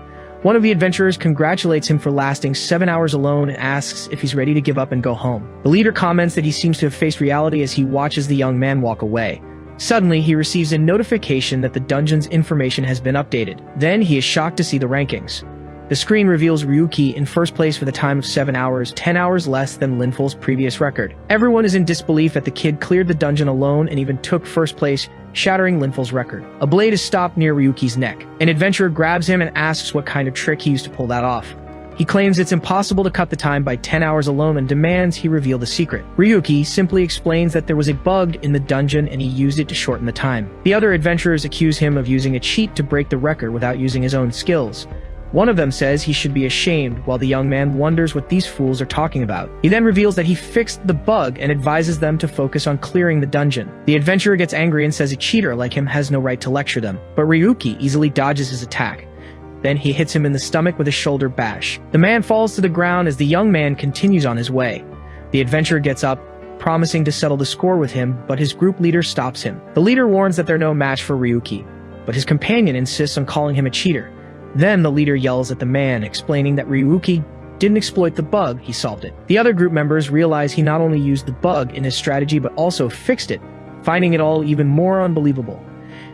One of the adventurers congratulates him for lasting 7 hours alone and asks if he's ready to give up and go home. The leader comments that he seems to have faced reality as he watches the young man walk away. Suddenly, he receives a notification that the dungeon's information has been updated. Then, he is shocked to see the rankings. The screen reveals Ryuki in first place for the time of 7 hours, 10 hours less than Linful's previous record. Everyone is in disbelief that the kid cleared the dungeon alone and even took first place, shattering Linful's record. A blade is stopped near Ryuki's neck. An adventurer grabs him and asks what kind of trick he used to pull that off. He claims it's impossible to cut the time by 10 hours alone and demands he reveal the secret. Ryuki simply explains that there was a bug in the dungeon and he used it to shorten the time. The other adventurers accuse him of using a cheat to break the record without using his own skills. One of them says he should be ashamed, while the young man wonders what these fools are talking about. He then reveals that he fixed the bug and advises them to focus on clearing the dungeon. The adventurer gets angry and says a cheater like him has no right to lecture them, but Ryuki easily dodges his attack. Then he hits him in the stomach with a shoulder bash. The man falls to the ground as the young man continues on his way. The adventurer gets up, promising to settle the score with him, but his group leader stops him. The leader warns that they're no match for Ryuki, but his companion insists on calling him a cheater. Then the leader yells at the man, explaining that Ryuki didn't exploit the bug, he solved it. The other group members realize he not only used the bug in his strategy but also fixed it, finding it all even more unbelievable.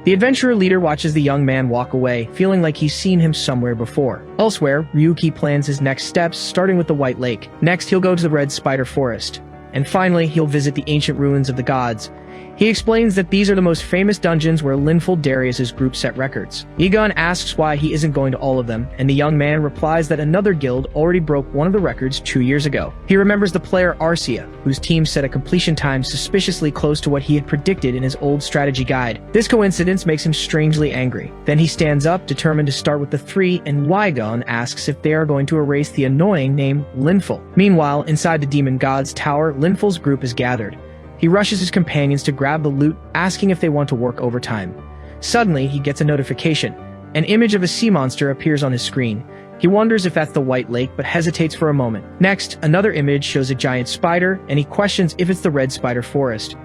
The adventurer leader watches the young man walk away, feeling like he's seen him somewhere before. Elsewhere, Ryuki plans his next steps, starting with the White Lake. Next, he'll go to the Red Spider Forest. And finally, he'll visit the ancient ruins of the gods. He explains that these are the most famous dungeons where Linful Darius's group set records. Egon asks why he isn't going to all of them, and the young man replies that another guild already broke one of the records 2 years ago. He remembers the player Arcia, whose team set a completion time suspiciously close to what he had predicted in his old strategy guide. This coincidence makes him strangely angry. Then he stands up, determined to start with the three, and Wygon asks if they are going to erase the annoying name Linful. Meanwhile, inside the demon god's tower, Linful's group is gathered. He rushes his companions to grab the loot, asking if they want to work overtime. Suddenly, he gets a notification. An image of a sea monster appears on his screen. He wonders if that's the White Lake, but hesitates for a moment. Next, another image shows a giant spider, and he questions if it's the Red Spider Forest.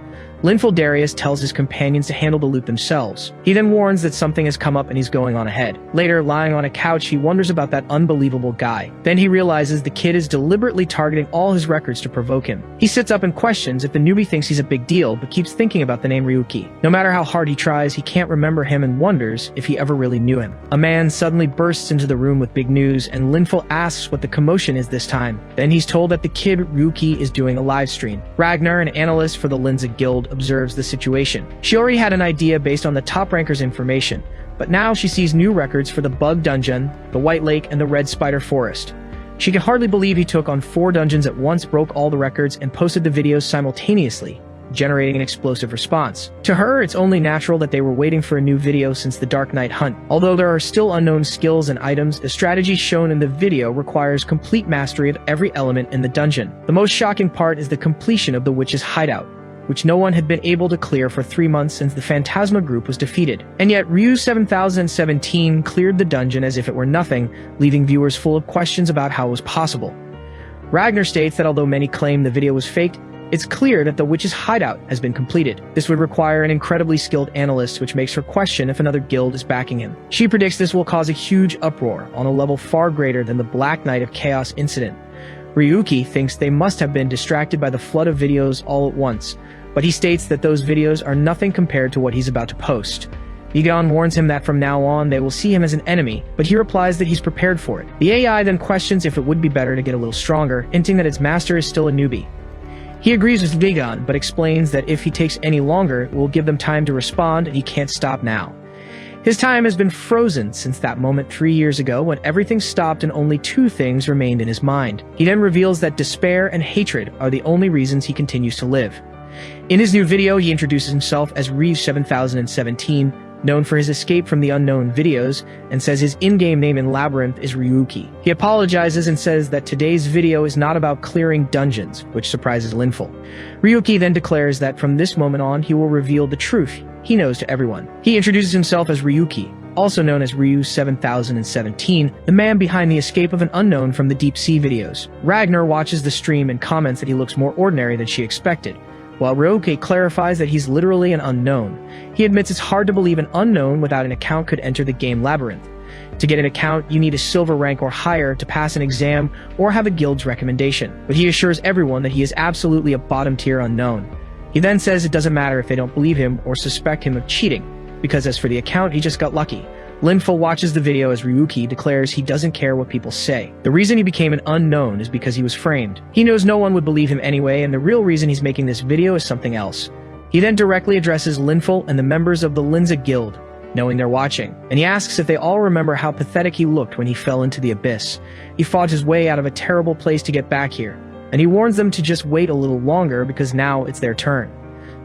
Linful Darius tells his companions to handle the loot themselves. He then warns that something has come up and he's going on ahead. Later, lying on a couch, he wonders about that unbelievable guy. Then he realizes the kid is deliberately targeting all his records to provoke him. He sits up and questions if the newbie thinks he's a big deal, but keeps thinking about the name Ryuki. No matter how hard he tries, he can't remember him and wonders if he ever really knew him. A man suddenly bursts into the room with big news, and Linful asks what the commotion is this time. Then he's told that the kid Ryuki is doing a live stream. Ragnar, an analyst for the Linza Guild, observes the situation. She already had an idea based on the top ranker's information, but now she sees new records for the Bug Dungeon, the White Lake, and the Red Spider Forest. She can hardly believe he took on 4 dungeons at once, broke all the records, and posted the videos simultaneously, generating an explosive response. To her, it's only natural that they were waiting for a new video since the Dark Knight hunt. Although there are still unknown skills and items, the strategy shown in the video requires complete mastery of every element in the dungeon. The most shocking part is the completion of the witch's hideout, which no one had been able to clear for 3 months since the Phantasma group was defeated. And yet, Ryu 7017 cleared the dungeon as if it were nothing, leaving viewers full of questions about how it was possible. Ragnar states that although many claim the video was faked, it's clear that the witch's hideout has been completed. This would require an incredibly skilled analyst, which makes her question if another guild is backing him. She predicts this will cause a huge uproar on a level far greater than the Black Knight of Chaos incident. Ryuki thinks they must have been distracted by the flood of videos all at once, but he states that those videos are nothing compared to what he's about to post. Egon warns him that from now on they will see him as an enemy, but he replies that he's prepared for it. The AI then questions if it would be better to get a little stronger, hinting that its master is still a newbie. He agrees with Egon, but explains that if he takes any longer, it will give them time to respond and he can't stop now. His time has been frozen since that moment 3 years ago when everything stopped and only 2 things remained in his mind. He then reveals that despair and hatred are the only reasons he continues to live. In his new video, he introduces himself as Ryu 7017, known for his escape from the unknown videos, and says his in-game name in Labyrinth is Ryuki. He apologizes and says that today's video is not about clearing dungeons, which surprises Linful. Ryuki then declares that from this moment on, he will reveal the truth he knows to everyone. He introduces himself as Ryuki, also known as Ryu 7017, the man behind the escape of an unknown from the Deep Sea videos. Ragnar watches the stream and comments that he looks more ordinary than she expected, while Ryuki clarifies that he's literally an unknown. He admits it's hard to believe an unknown without an account could enter the game Labyrinth. To get an account, you need a silver rank or higher to pass an exam or have a guild's recommendation, but he assures everyone that he is absolutely a bottom-tier unknown. He then says it doesn't matter if they don't believe him or suspect him of cheating, because as for the account, he just got lucky. Linful watches the video as Ryuki declares he doesn't care what people say. The reason he became an unknown is because he was framed. He knows no one would believe him anyway, and the real reason he's making this video is something else. He then directly addresses Linful and the members of the Linza Guild, knowing they're watching, and he asks if they all remember how pathetic he looked when he fell into the abyss. He fought his way out of a terrible place to get back here, and he warns them to just wait a little longer because now it's their turn.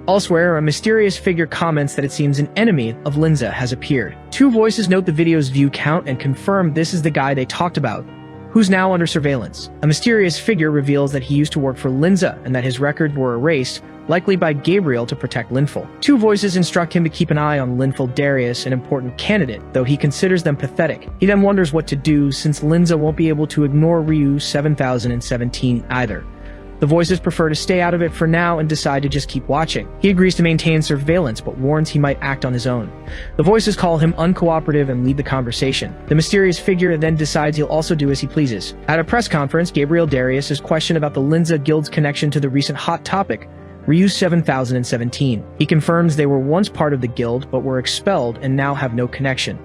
Elsewhere, a mysterious figure comments that it seems an enemy of Linza has appeared. Two voices note the video's view count and confirm this is the guy they talked about, who's now under surveillance. A mysterious figure reveals that he used to work for Linza and that his records were erased, likely by Gabriel to protect Linful. Two voices instruct him to keep an eye on Linful Darius, an important candidate, though he considers them pathetic. He then wonders what to do since Linza won't be able to ignore Ryu 7017 either. The voices prefer to stay out of it for now and decide to just keep watching. He agrees to maintain surveillance, but warns he might act on his own. The voices call him uncooperative and lead the conversation. The mysterious figure then decides he'll also do as he pleases. At a press conference, Gabriel Darius is questioned about the Linza Guild's connection to the recent hot topic, Ryu 7017. He confirms they were once part of the guild, but were expelled and now have no connection.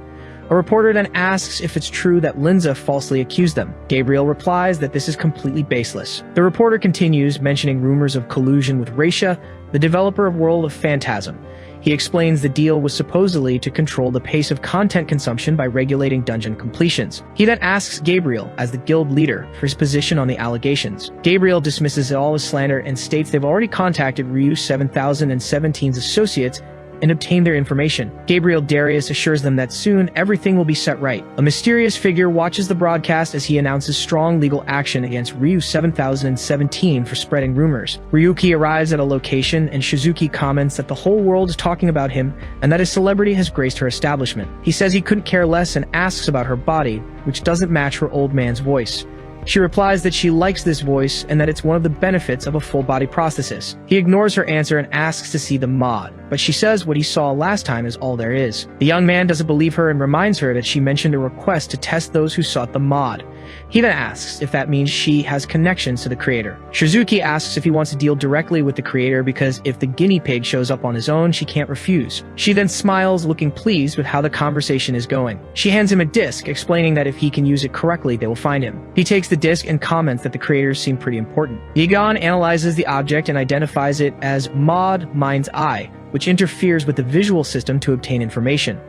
A reporter then asks if it's true that Linza falsely accused them. Gabriel replies that this is completely baseless. The reporter continues, mentioning rumors of collusion with Raisha, the developer of World of Phantasm. He explains the deal was supposedly to control the pace of content consumption by regulating dungeon completions. He then asks Gabriel, as the guild leader, for his position on the allegations. Gabriel dismisses it all as slander and states they've already contacted Ryu 7017's associates and obtain their information. Gabriel Darius assures them that soon everything will be set right. A mysterious figure watches the broadcast as he announces strong legal action against Ryu 7017 for spreading rumors. Ryuki arrives at a location and Shizuki comments that the whole world is talking about him and that his celebrity has graced her establishment. He says he couldn't care less and asks about her body, which doesn't match her old man's voice. She replies that she likes this voice and that it's one of the benefits of a full-body prosthesis. He ignores her answer and asks to see the mod, but she says what he saw last time is all there is. The young man doesn't believe her and reminds her that she mentioned a request to test those who sought the mod. He then asks if that means she has connections to the creator. Shizuki asks if he wants to deal directly with the creator because if the guinea pig shows up on his own, she can't refuse. She then smiles, looking pleased with how the conversation is going. She hands him a disc, explaining that if he can use it correctly, they will find him. He takes the disc and comments that the creators seem pretty important. Yegon analyzes the object and identifies it as Mod Mind's Eye, which interferes with the visual system to obtain information.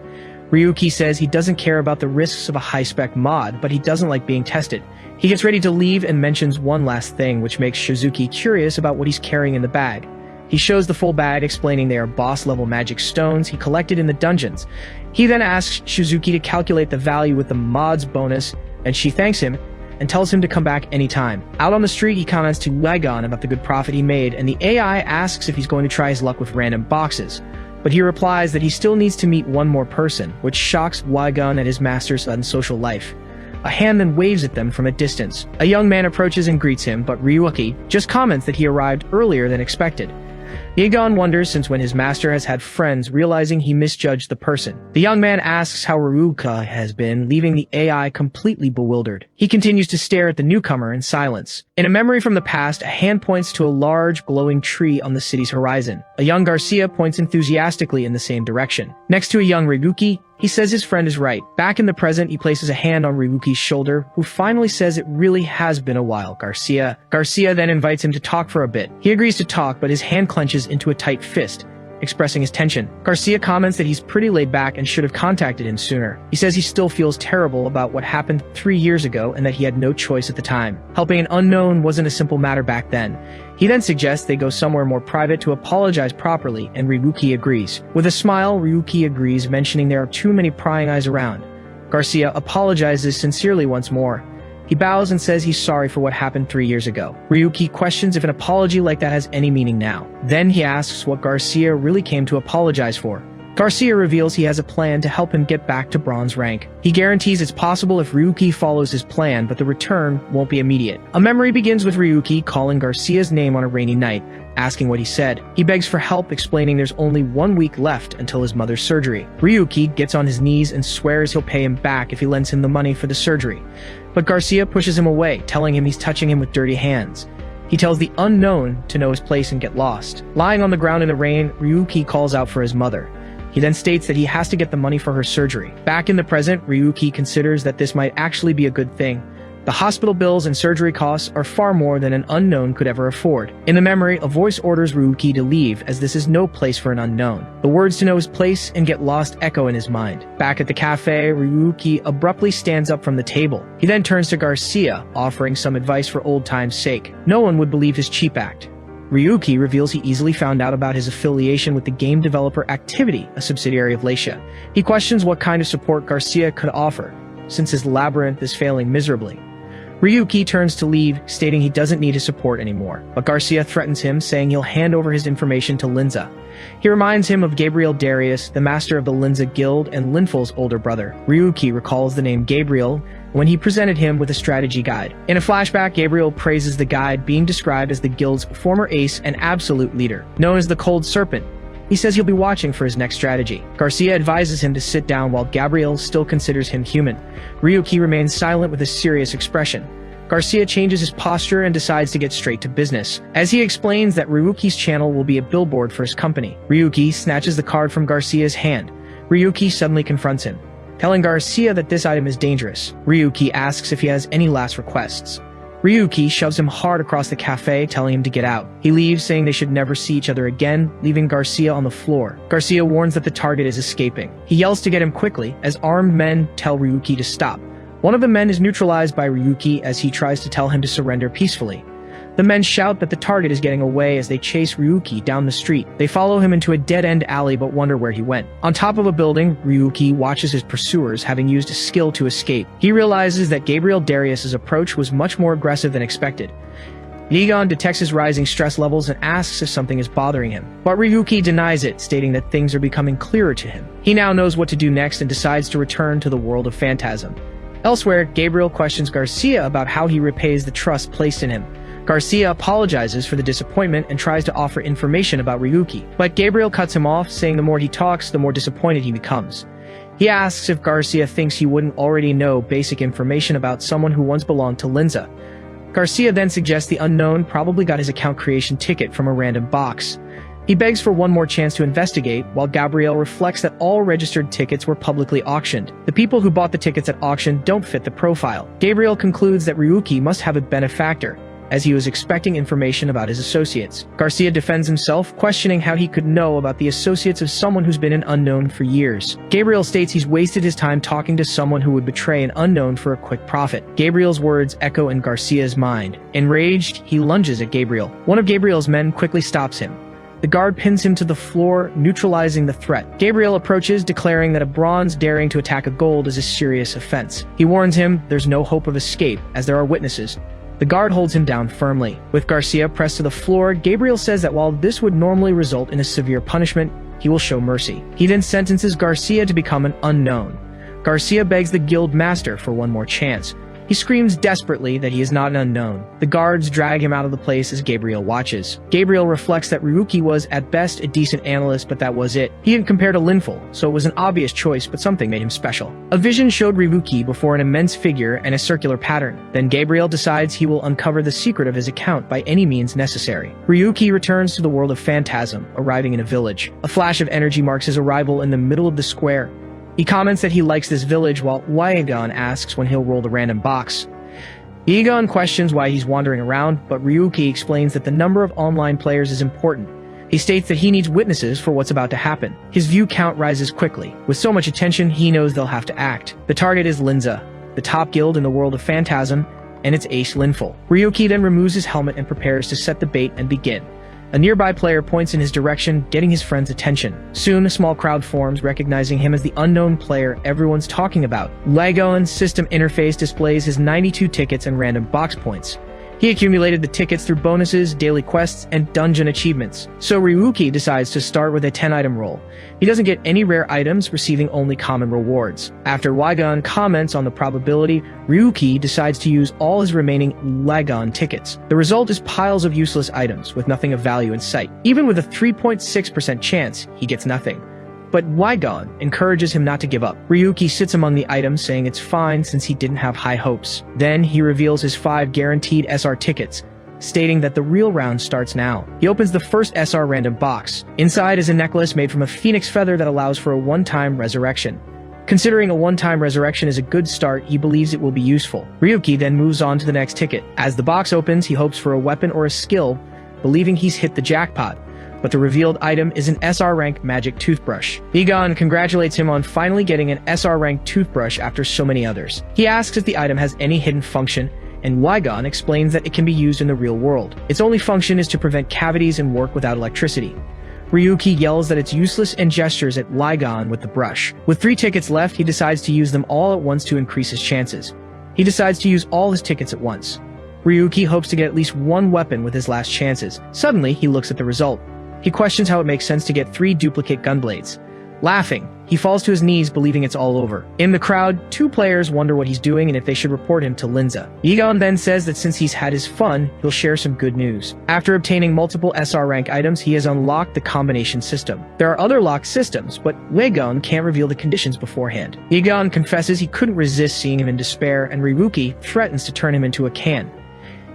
Ryuki says he doesn't care about the risks of a high-spec mod, but he doesn't like being tested. He gets ready to leave and mentions one last thing, which makes Shizuki curious about what he's carrying in the bag. He shows the full bag, explaining they are boss-level magic stones he collected in the dungeons. He then asks Shizuki to calculate the value with the mod's bonus, and she thanks him and tells him to come back anytime. Out on the street, he comments to Yegon about the good profit he made, and the AI asks if he's going to try his luck with random boxes. But he replies that he still needs to meet one more person, which shocks Yegon at his master's unsocial life. A hand then waves at them from a distance. A young man approaches and greets him, but Ryuki just comments that he arrived earlier than expected. Yegon wonders since when his master has had friends, realizing he misjudged the person. The young man asks how Ryuka has been, leaving the AI completely bewildered. He continues to stare at the newcomer in silence. In a memory from the past, a hand points to a large, glowing tree on the city's horizon. A young Garcia points enthusiastically in the same direction. Next to a young Ryuki, he says his friend is right. Back in the present, he places a hand on Ryuki's shoulder, who finally says it really has been a while, Garcia. Garcia then invites him to talk for a bit. He agrees to talk, but his hand clenches into a tight fist, expressing his tension. Garcia comments that he's pretty laid back and should have contacted him sooner. He says he still feels terrible about what happened 3 years ago and that he had no choice at the time. Helping an unknown wasn't a simple matter back then. He then suggests they go somewhere more private to apologize properly, and Ryuki agrees. With a smile, Ryuki agrees, mentioning there are too many prying eyes around. Garcia apologizes sincerely once more. He bows and says he's sorry for what happened 3 years ago. Ryuki questions if an apology like that has any meaning now. Then he asks what Garcia really came to apologize for. Garcia reveals he has a plan to help him get back to bronze rank. He guarantees it's possible if Ryuki follows his plan, but the return won't be immediate. A memory begins with Ryuki calling Garcia's name on a rainy night, asking what he said. He begs for help, explaining there's only 1 week left until his mother's surgery. Ryuki gets on his knees and swears he'll pay him back if he lends him the money for the surgery. But Garcia pushes him away, telling him he's touching him with dirty hands. He tells the unknown to know his place and get lost. Lying on the ground in the rain, Ryuki calls out for his mother. He then states that he has to get the money for her surgery. Back in the present, Ryuki considers that this might actually be a good thing. The hospital bills and surgery costs are far more than an unknown could ever afford. In the memory, a voice orders Ryuki to leave, as this is no place for an unknown. The words to know his place and get lost echo in his mind. Back at the cafe, Ryuki abruptly stands up from the table. He then turns to Garcia, offering some advice for old time's sake. No one would believe his cheap act. Ryuki reveals he easily found out about his affiliation with the game developer Activity, a subsidiary of Lacia. He questions what kind of support Garcia could offer, since his labyrinth is failing miserably. Ryuki turns to leave, stating he doesn't need his support anymore, but Garcia threatens him, saying he'll hand over his information to Linza. He reminds him of Gabriel Darius, the master of the Linza Guild and Linful's older brother. Ryuki recalls the name Gabriel when he presented him with a strategy guide. In a flashback, Gabriel praises the guide, being described as the guild's former ace and absolute leader, known as the Cold Serpent. He says he'll be watching for his next strategy. Garcia advises him to sit down while Gabriel still considers him human. Ryuki remains silent with a serious expression. Garcia changes his posture and decides to get straight to business, as he explains that Ryuki's channel will be a billboard for his company. Ryuki snatches the card from Garcia's hand. Ryuki suddenly confronts him, telling Garcia that this item is dangerous. Ryuki asks if he has any last requests. Ryuki shoves him hard across the cafe, telling him to get out. He leaves, saying they should never see each other again, leaving Garcia on the floor. Garcia warns that the target is escaping. He yells to get him quickly, as armed men tell Ryuki to stop. One of the men is neutralized by Ryuki as he tries to tell him to surrender peacefully. The men shout that the target is getting away as they chase Ryuki down the street. They follow him into a dead-end alley but wonder where he went. On top of a building, Ryuki watches his pursuers, having used a skill to escape. He realizes that Gabriel Darius's approach was much more aggressive than expected. Egon detects his rising stress levels and asks if something is bothering him, but Ryuki denies it, stating that things are becoming clearer to him. He now knows what to do next and decides to return to the world of Phantasm. Elsewhere, Gabriel questions Garcia about how he repays the trust placed in him. Garcia apologizes for the disappointment and tries to offer information about Ryuki, but Gabriel cuts him off, saying the more he talks, the more disappointed he becomes. He asks if Garcia thinks he wouldn't already know basic information about someone who once belonged to Linza. Garcia then suggests the unknown probably got his account creation ticket from a random box. He begs for one more chance to investigate, while Gabriel reflects that all registered tickets were publicly auctioned. The people who bought the tickets at auction don't fit the profile. Gabriel concludes that Ryuki must have a benefactor, as he was expecting information about his associates. Garcia defends himself, questioning how he could know about the associates of someone who's been an unknown for years. Gabriel states he's wasted his time talking to someone who would betray an unknown for a quick profit. Gabriel's words echo in Garcia's mind. Enraged, he lunges at Gabriel. One of Gabriel's men quickly stops him. The guard pins him to the floor, neutralizing the threat. Gabriel approaches, declaring that a bronze daring to attack a gold is a serious offense. He warns him there's no hope of escape, as there are witnesses. The guard holds him down firmly. With Garcia pressed to the floor, Gabriel says that while this would normally result in a severe punishment, he will show mercy. He then sentences Garcia to become an unknown. Garcia begs the guild master for one more chance. He screams desperately that he is not an unknown. The guards drag him out of the place as Gabriel watches. Gabriel reflects that Ryuki was, at best, a decent analyst, but that was it. He didn't compare to Linful, so it was an obvious choice, but something made him special. A vision showed Ryuki before an immense figure and a circular pattern. Then Gabriel decides he will uncover the secret of his account by any means necessary. Ryuki returns to the world of Phantasm, arriving in a village. A flash of energy marks his arrival in the middle of the square. He comments that he likes this village, while Egon asks when he'll roll the random box. Egon questions why he's wandering around, but Ryuki explains that the number of online players is important. He states that he needs witnesses for what's about to happen. His view count rises quickly. With so much attention, he knows they'll have to act. The target is Linza, the top guild in the world of Phantasm, and its ace Linful. Ryuki then removes his helmet and prepares to set the bait and begin. A nearby player points in his direction, getting his friend's attention. Soon, a small crowd forms, recognizing him as the unknown player everyone's talking about. Lego's system interface displays his 92 tickets and random box points. He accumulated the tickets through bonuses, daily quests, and dungeon achievements. So Ryuki decides to start with a 10-item roll. He doesn't get any rare items, receiving only common rewards. After Wagon comments on the probability, Ryuki decides to use all his remaining Lagon tickets. The result is piles of useless items, with nothing of value in sight. Even with a 3.6% chance, he gets nothing. But Wagon encourages him not to give up. Ryuki sits among the items, saying it's fine since he didn't have high hopes. Then he reveals his 5 guaranteed SR tickets, stating that the real round starts now. He opens the first SR random box. Inside is a necklace made from a phoenix feather that allows for a one-time resurrection. Considering a one-time resurrection is a good start, he believes it will be useful. Ryuki then moves on to the next ticket. As the box opens, he hopes for a weapon or a skill, believing he's hit the jackpot. But the revealed item is an SR rank magic toothbrush. Egon congratulates him on finally getting an SR rank toothbrush after so many others. He asks if the item has any hidden function, and Wygon explains that it can be used in the real world. Its only function is to prevent cavities and work without electricity. Ryuki yells that it's useless and gestures at Wygon with the brush. With 3 tickets left, he decides to use them all at once to increase his chances. He decides to use all his tickets at once. Ryuki hopes to get at least 1 weapon with his last chances. Suddenly, he looks at the result. He questions how it makes sense to get 3 duplicate gunblades. Laughing, he falls to his knees believing it's all over. In the crowd, 2 players wonder what he's doing and if they should report him to Linza. Egon then says that since he's had his fun, he'll share some good news. After obtaining multiple SR rank items, he has unlocked the combination system. There are other locked systems, but Egon can't reveal the conditions beforehand. Egon confesses he couldn't resist seeing him in despair, and Ryuki threatens to turn him into a can.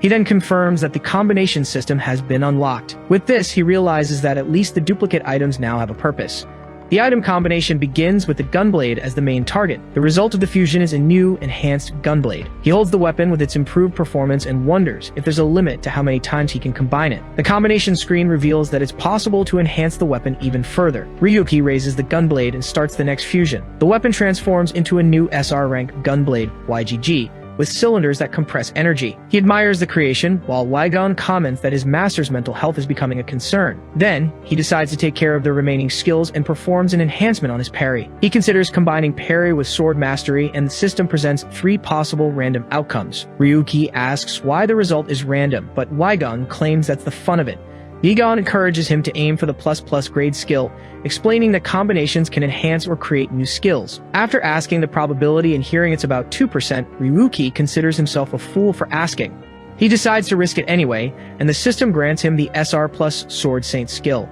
He then confirms that the combination system has been unlocked. With this, he realizes that at least the duplicate items now have a purpose. The item combination begins with the gunblade as the main target. The result of the fusion is a new, enhanced gunblade. He holds the weapon with its improved performance and wonders if there's a limit to how many times he can combine it. The combination screen reveals that it's possible to enhance the weapon even further. Ryuki raises the gunblade and starts the next fusion. The weapon transforms into a new SR rank gunblade, YGG, with cylinders that compress energy. He admires the creation, while Wygon comments that his master's mental health is becoming a concern. Then, he decides to take care of the remaining skills and performs an enhancement on his parry. He considers combining parry with sword mastery, and the system presents 3 possible random outcomes. Ryuki asks why the result is random, but Wygon claims that's the fun of it. Egon encourages him to aim for the ++ grade skill, explaining that combinations can enhance or create new skills. After asking the probability and hearing it's about 2%, Ryuki considers himself a fool for asking. He decides to risk it anyway, and the system grants him the SR plus Sword Saint skill.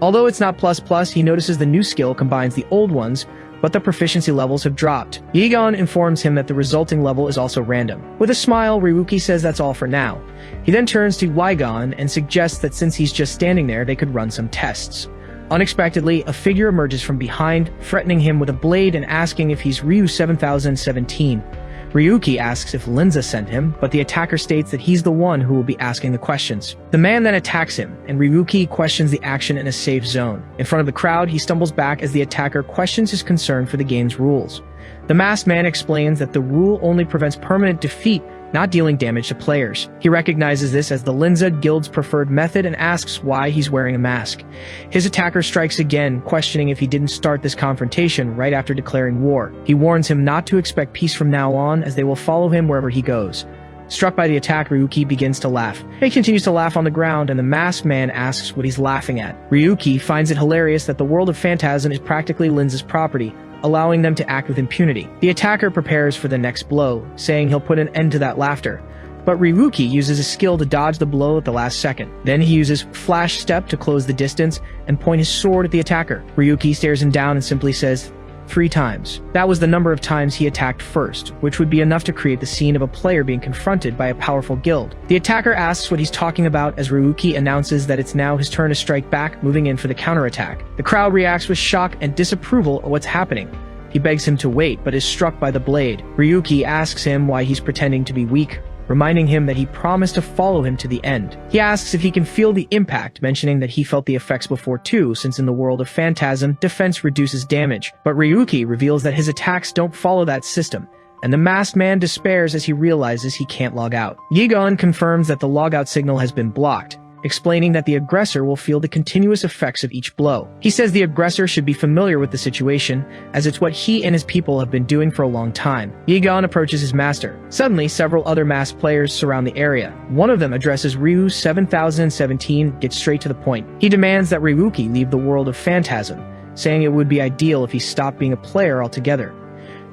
Although it's not ++, he notices the new skill combines the old ones, but the proficiency levels have dropped. Egon informs him that the resulting level is also random. With a smile, Ryuki says that's all for now. He then turns to Wygon and suggests that since he's just standing there, they could run some tests. Unexpectedly, a figure emerges from behind, threatening him with a blade and asking if he's Ryu 7017. Ryuki asks if Linza sent him, but the attacker states that he's the one who will be asking the questions. The man then attacks him, and Ryuki questions the action in a safe zone. In front of the crowd, he stumbles back as the attacker questions his concern for the game's rules. The masked man explains that the rule only prevents permanent defeat, not dealing damage to players. He recognizes this as the Linza Guild's preferred method and asks why he's wearing a mask. His attacker strikes again, questioning if he didn't start this confrontation right after declaring war. He warns him not to expect peace from now on, as they will follow him wherever he goes. Struck by the attack, Ryuki begins to laugh. He continues to laugh on the ground, and the masked man asks what he's laughing at. Ryuki finds it hilarious that the world of Phantasm is practically Linza's property, allowing them to act with impunity. The attacker prepares for the next blow, saying he'll put an end to that laughter. But Ryuki uses a skill to dodge the blow at the last second. Then he uses Flash Step to close the distance and point his sword at the attacker. Ryuki stares him down and simply says, 3 times. That was the number of times he attacked first, which would be enough to create the scene of a player being confronted by a powerful guild. The attacker asks what he's talking about as Ryuki announces that it's now his turn to strike back, moving in for the counterattack. The crowd reacts with shock and disapproval at what's happening. He begs him to wait, but is struck by the blade. Ryuki asks him why he's pretending to be weak, reminding him that he promised to follow him to the end. He asks if he can feel the impact, mentioning that he felt the effects before too, since in the world of Phantasm, defense reduces damage. But Ryuki reveals that his attacks don't follow that system, and the masked man despairs as he realizes he can't log out. Egon confirms that the logout signal has been blocked, explaining that the aggressor will feel the continuous effects of each blow. He says the aggressor should be familiar with the situation, as it's what he and his people have been doing for a long time. Egon approaches his master. Suddenly, several other masked players surround the area. One of them addresses Ryu 7017, gets straight to the point. He demands that Ryuki leave the world of Phantasm, saying it would be ideal if he stopped being a player altogether.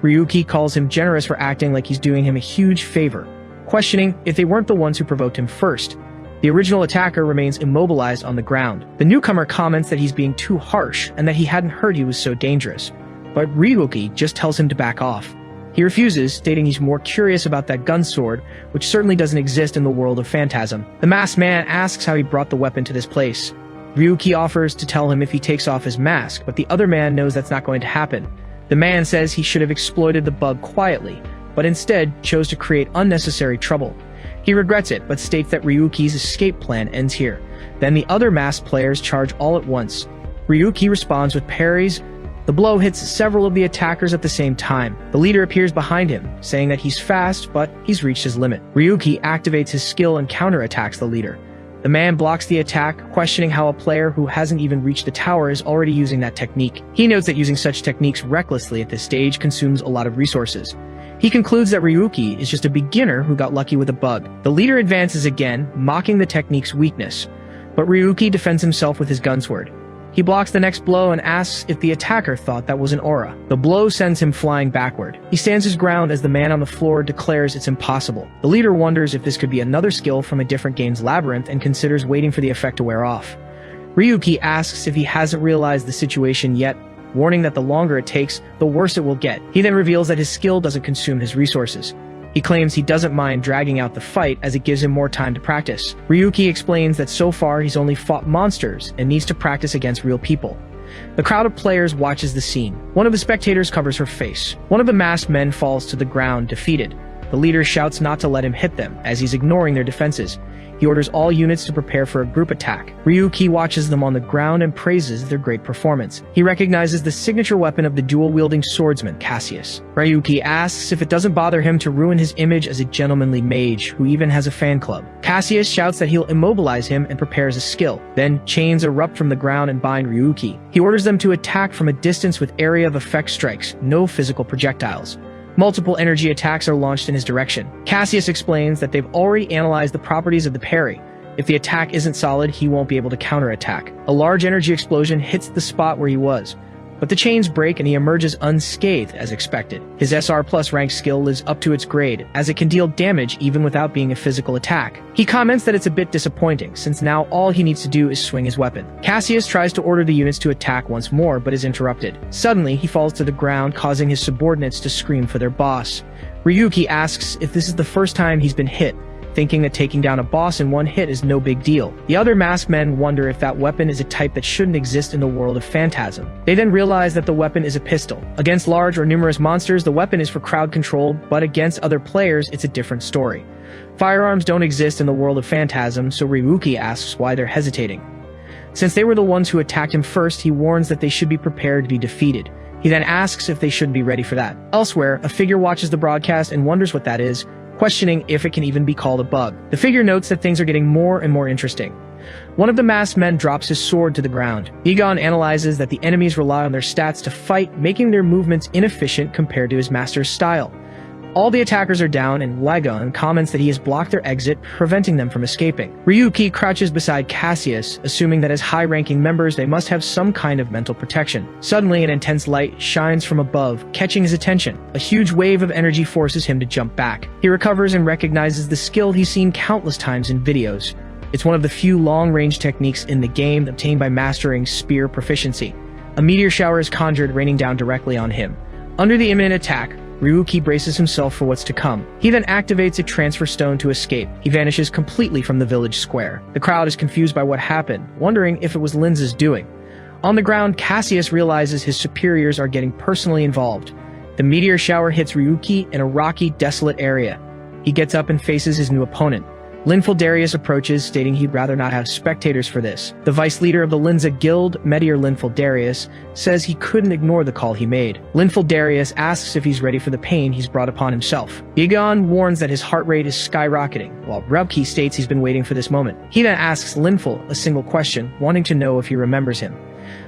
Ryuki calls him generous for acting like he's doing him a huge favor, questioning if they weren't the ones who provoked him first. The original attacker remains immobilized on the ground. The newcomer comments that he's being too harsh and that he hadn't heard he was so dangerous, but Ryuki just tells him to back off. He refuses, stating he's more curious about that gun sword, which certainly doesn't exist in the world of Phantasm. The masked man asks how he brought the weapon to this place. Ryuki offers to tell him if he takes off his mask, but the other man knows that's not going to happen. The man says he should have exploited the bug quietly, but instead chose to create unnecessary trouble. He regrets it, but states that Ryuki's escape plan ends here. Then the other masked players charge all at once. Ryuki responds with parries. The blow hits several of the attackers at the same time. The leader appears behind him, saying that he's fast, but he's reached his limit. Ryuki activates his skill and counterattacks the leader. The man blocks the attack, questioning how a player who hasn't even reached the tower is already using that technique. He notes that using such techniques recklessly at this stage consumes a lot of resources. He concludes that Ryuki is just a beginner who got lucky with a bug. The leader advances again, mocking the technique's weakness. But Ryuki defends himself with his gunsword. He blocks the next blow and asks if the attacker thought that was an aura. The blow sends him flying backward. He stands his ground as the man on the floor declares it's impossible. The leader wonders if this could be another skill from a different game's labyrinth and considers waiting for the effect to wear off. Ryuki asks if he hasn't realized the situation yet, warning that the longer it takes, the worse it will get. He then reveals that his skill doesn't consume his resources. He claims he doesn't mind dragging out the fight as it gives him more time to practice. Ryuki explains that so far he's only fought monsters and needs to practice against real people. The crowd of players watches the scene. One of the spectators covers her face. One of the masked men falls to the ground, defeated. The leader shouts not to let him hit them, as he's ignoring their defenses. He orders all units to prepare for a group attack. Ryuki watches them on the ground and praises their great performance. He recognizes the signature weapon of the dual-wielding swordsman, Cassius. Ryuki asks if it doesn't bother him to ruin his image as a gentlemanly mage, who even has a fan club. Cassius shouts that he'll immobilize him and prepares a skill. Then chains erupt from the ground and bind Ryuki. He orders them to attack from a distance with area of effect strikes, no physical projectiles. Multiple energy attacks are launched in his direction. Cassius explains that they've already analyzed the properties of the parry. If the attack isn't solid, he won't be able to counterattack. A large energy explosion hits the spot where he was, but the chains break and he emerges unscathed as expected. His SR Plus rank skill lives up to its grade, as it can deal damage even without being a physical attack. He comments that it's a bit disappointing, since now all he needs to do is swing his weapon. Cassius tries to order the units to attack once more, but is interrupted. Suddenly, he falls to the ground, causing his subordinates to scream for their boss. Ryuki asks if this is the first time he's been hit, thinking that taking down a boss in one hit is no big deal. The other masked men wonder if that weapon is a type that shouldn't exist in the world of Phantasm. They then realize that the weapon is a pistol. Against large or numerous monsters, the weapon is for crowd control, but against other players, it's a different story. Firearms don't exist in the world of Phantasm, so Ryuki asks why they're hesitating. Since they were the ones who attacked him first, he warns that they should be prepared to be defeated. He then asks if they should be ready for that. Elsewhere, a figure watches the broadcast and wonders what that is, questioning if it can even be called a bug. The figure notes that things are getting more and more interesting. One of the masked men drops his sword to the ground. Egon analyzes that the enemies rely on their stats to fight, making their movements inefficient compared to his master's style. All the attackers are down, and Lagon comments that he has blocked their exit, preventing them from escaping. Ryuki crouches beside Cassius, assuming that as high-ranking members they must have some kind of mental protection. Suddenly, an intense light shines from above, catching his attention. A huge wave of energy forces him to jump back. He recovers and recognizes the skill he's seen countless times in videos. It's one of the few long-range techniques in the game obtained by mastering spear proficiency. A meteor shower is conjured, raining down directly on him. Under the imminent attack, Ryuki braces himself for what's to come. He then activates a transfer stone to escape. He vanishes completely from the village square. The crowd is confused by what happened, wondering if it was Linz's doing. On the ground, Cassius realizes his superiors are getting personally involved. The meteor shower hits Ryuki in a rocky, desolate area. He gets up and faces his new opponent. Linfildarius approaches, stating he'd rather not have spectators for this. The vice leader of the Linza Guild, Meteor Linfildarius, says he couldn't ignore the call he made. Linfildarius asks if he's ready for the pain he's brought upon himself. Egon warns that his heart rate is skyrocketing, while Rebke states he's been waiting for this moment. He then asks Linfil a single question, wanting to know if he remembers him.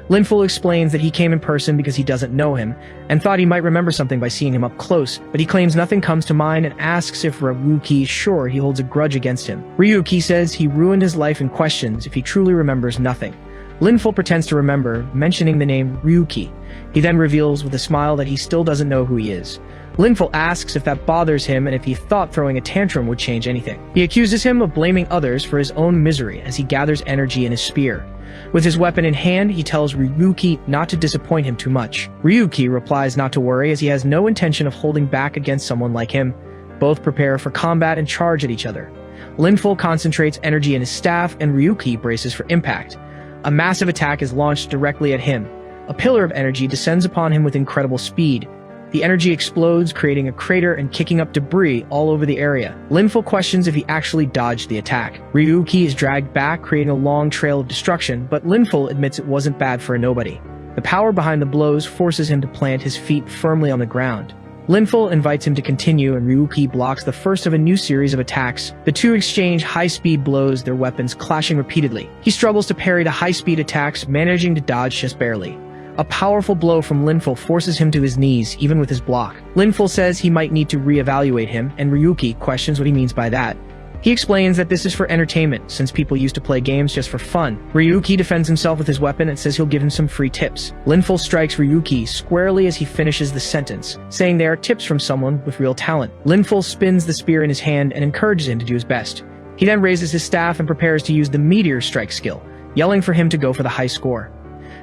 Linfil explains that he came in person because he doesn't know him, and thought he might remember something by seeing him up close, but he claims nothing comes to mind and asks if Ryuki is sure he holds a grudge against him. Ryuki says he ruined his life and questions if he truly remembers nothing. Linfil pretends to remember, mentioning the name Ryuki. He then reveals with a smile that he still doesn't know who he is. Linful asks if that bothers him and if he thought throwing a tantrum would change anything. He accuses him of blaming others for his own misery as he gathers energy in his spear. With his weapon in hand, he tells Ryuki not to disappoint him too much. Ryuki replies not to worry as he has no intention of holding back against someone like him. Both prepare for combat and charge at each other. Linful concentrates energy in his staff and Ryuki braces for impact. A massive attack is launched directly at him. A pillar of energy descends upon him with incredible speed. The energy explodes, creating a crater and kicking up debris all over the area. Linful questions if he actually dodged the attack. Ryuki is dragged back, creating a long trail of destruction, but Linful admits it wasn't bad for a nobody. The power behind the blows forces him to plant his feet firmly on the ground. Linful invites him to continue, and Ryuki blocks the first of a new series of attacks. The two exchange high-speed blows, their weapons clashing repeatedly. He struggles to parry the high-speed attacks, managing to dodge just barely. A powerful blow from Linful forces him to his knees, even with his block. Linful says he might need to re-evaluate him, and Ryuki questions what he means by that. He explains that this is for entertainment, since people used to play games just for fun. Ryuki defends himself with his weapon and says he'll give him some free tips. Linful strikes Ryuki squarely as he finishes the sentence, saying they are tips from someone with real talent. Linful spins the spear in his hand and encourages him to do his best. He then raises his staff and prepares to use the meteor strike skill, yelling for him to go for the high score.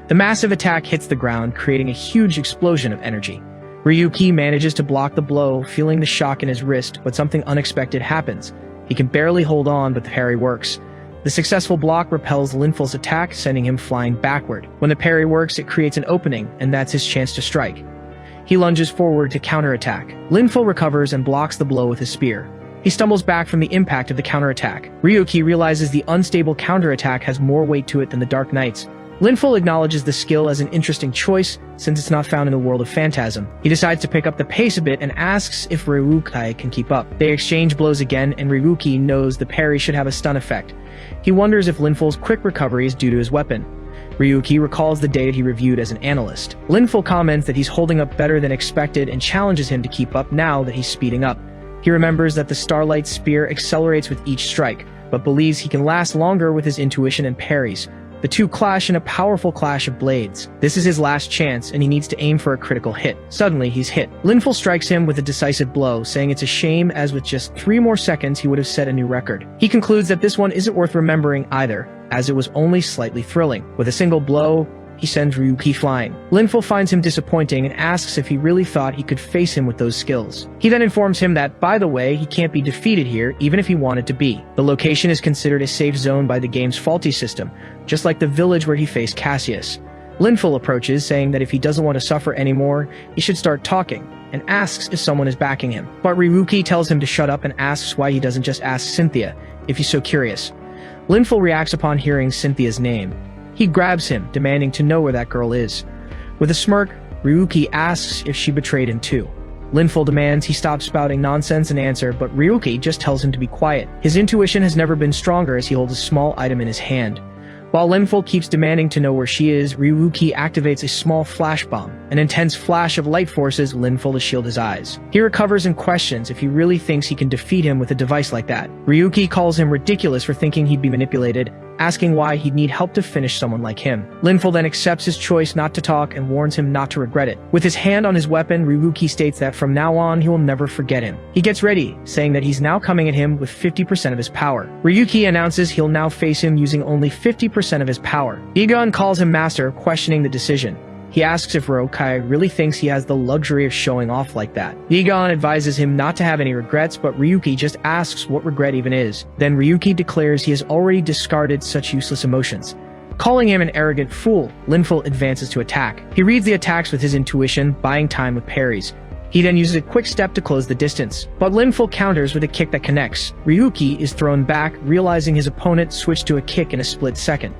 The massive attack hits the ground, creating a huge explosion of energy. Ryuki manages to block the blow, feeling the shock in his wrist, but something unexpected happens. He can barely hold on, but the parry works. The successful block repels Linful's attack, sending him flying backward. When the parry works, it creates an opening, and that's his chance to strike. He lunges forward to counterattack. Linful recovers and blocks the blow with his spear. He stumbles back from the impact of the counterattack. Ryuki realizes the unstable counterattack has more weight to it than the Dark Knight's. Linful acknowledges the skill as an interesting choice, since it's not found in the world of Phantasm. He decides to pick up the pace a bit and asks if Ryuki can keep up. They exchange blows again, and Ryuki knows the parry should have a stun effect. He wonders if Linful's quick recovery is due to his weapon. Ryuki recalls the day he reviewed as an analyst. Linful comments that he's holding up better than expected and challenges him to keep up now that he's speeding up. He remembers that the Starlight Spear accelerates with each strike, but believes he can last longer with his intuition and parries. The two clash in a powerful clash of blades. This is his last chance, and he needs to aim for a critical hit. Suddenly, he's hit. Linful strikes him with a decisive blow, saying it's a shame as with just 3 more seconds he would have set a new record. He concludes that this one isn't worth remembering either, as it was only slightly thrilling. With a single blow, he sends Ryuki flying. Linful finds him disappointing and asks if he really thought he could face him with those skills. He then informs him that, by the way, he can't be defeated here even if he wanted to be. The location is considered a safe zone by the game's faulty system, just like the village where he faced Cassius. Linful approaches, saying that if he doesn't want to suffer anymore, he should start talking, and asks if someone is backing him. But Ryuki tells him to shut up and asks why he doesn't just ask Cynthia, if he's so curious. Linful reacts upon hearing Cynthia's name. He grabs him, demanding to know where that girl is. With a smirk, Ryuki asks if she betrayed him too. Linful demands he stop spouting nonsense and answer, but Ryuki just tells him to be quiet. His intuition has never been stronger as he holds a small item in his hand. While Linful keeps demanding to know where she is, Ryuki activates a small flash bomb. An intense flash of light forces Linful to shield his eyes. He recovers and questions if he really thinks he can defeat him with a device like that. Ryuki calls him ridiculous for thinking he'd be manipulated, asking why he'd need help to finish someone like him. Linful then accepts his choice not to talk and warns him not to regret it. With his hand on his weapon, Ryuki states that from now on he will never forget him. He gets ready, saying that he's now coming at him with 50% of his power. Ryuki announces he'll now face him using only 50% of his power. Egon calls him master, questioning the decision. He asks if Ryuki really thinks he has the luxury of showing off like that. Egon advises him not to have any regrets, but Ryuki just asks what regret even is. Then Ryuki declares he has already discarded such useless emotions. Calling him an arrogant fool, Linful advances to attack. He reads the attacks with his intuition, buying time with parries. He then uses a quick step to close the distance, but Linful counters with a kick that connects. Ryuki is thrown back, realizing his opponent switched to a kick in a split second.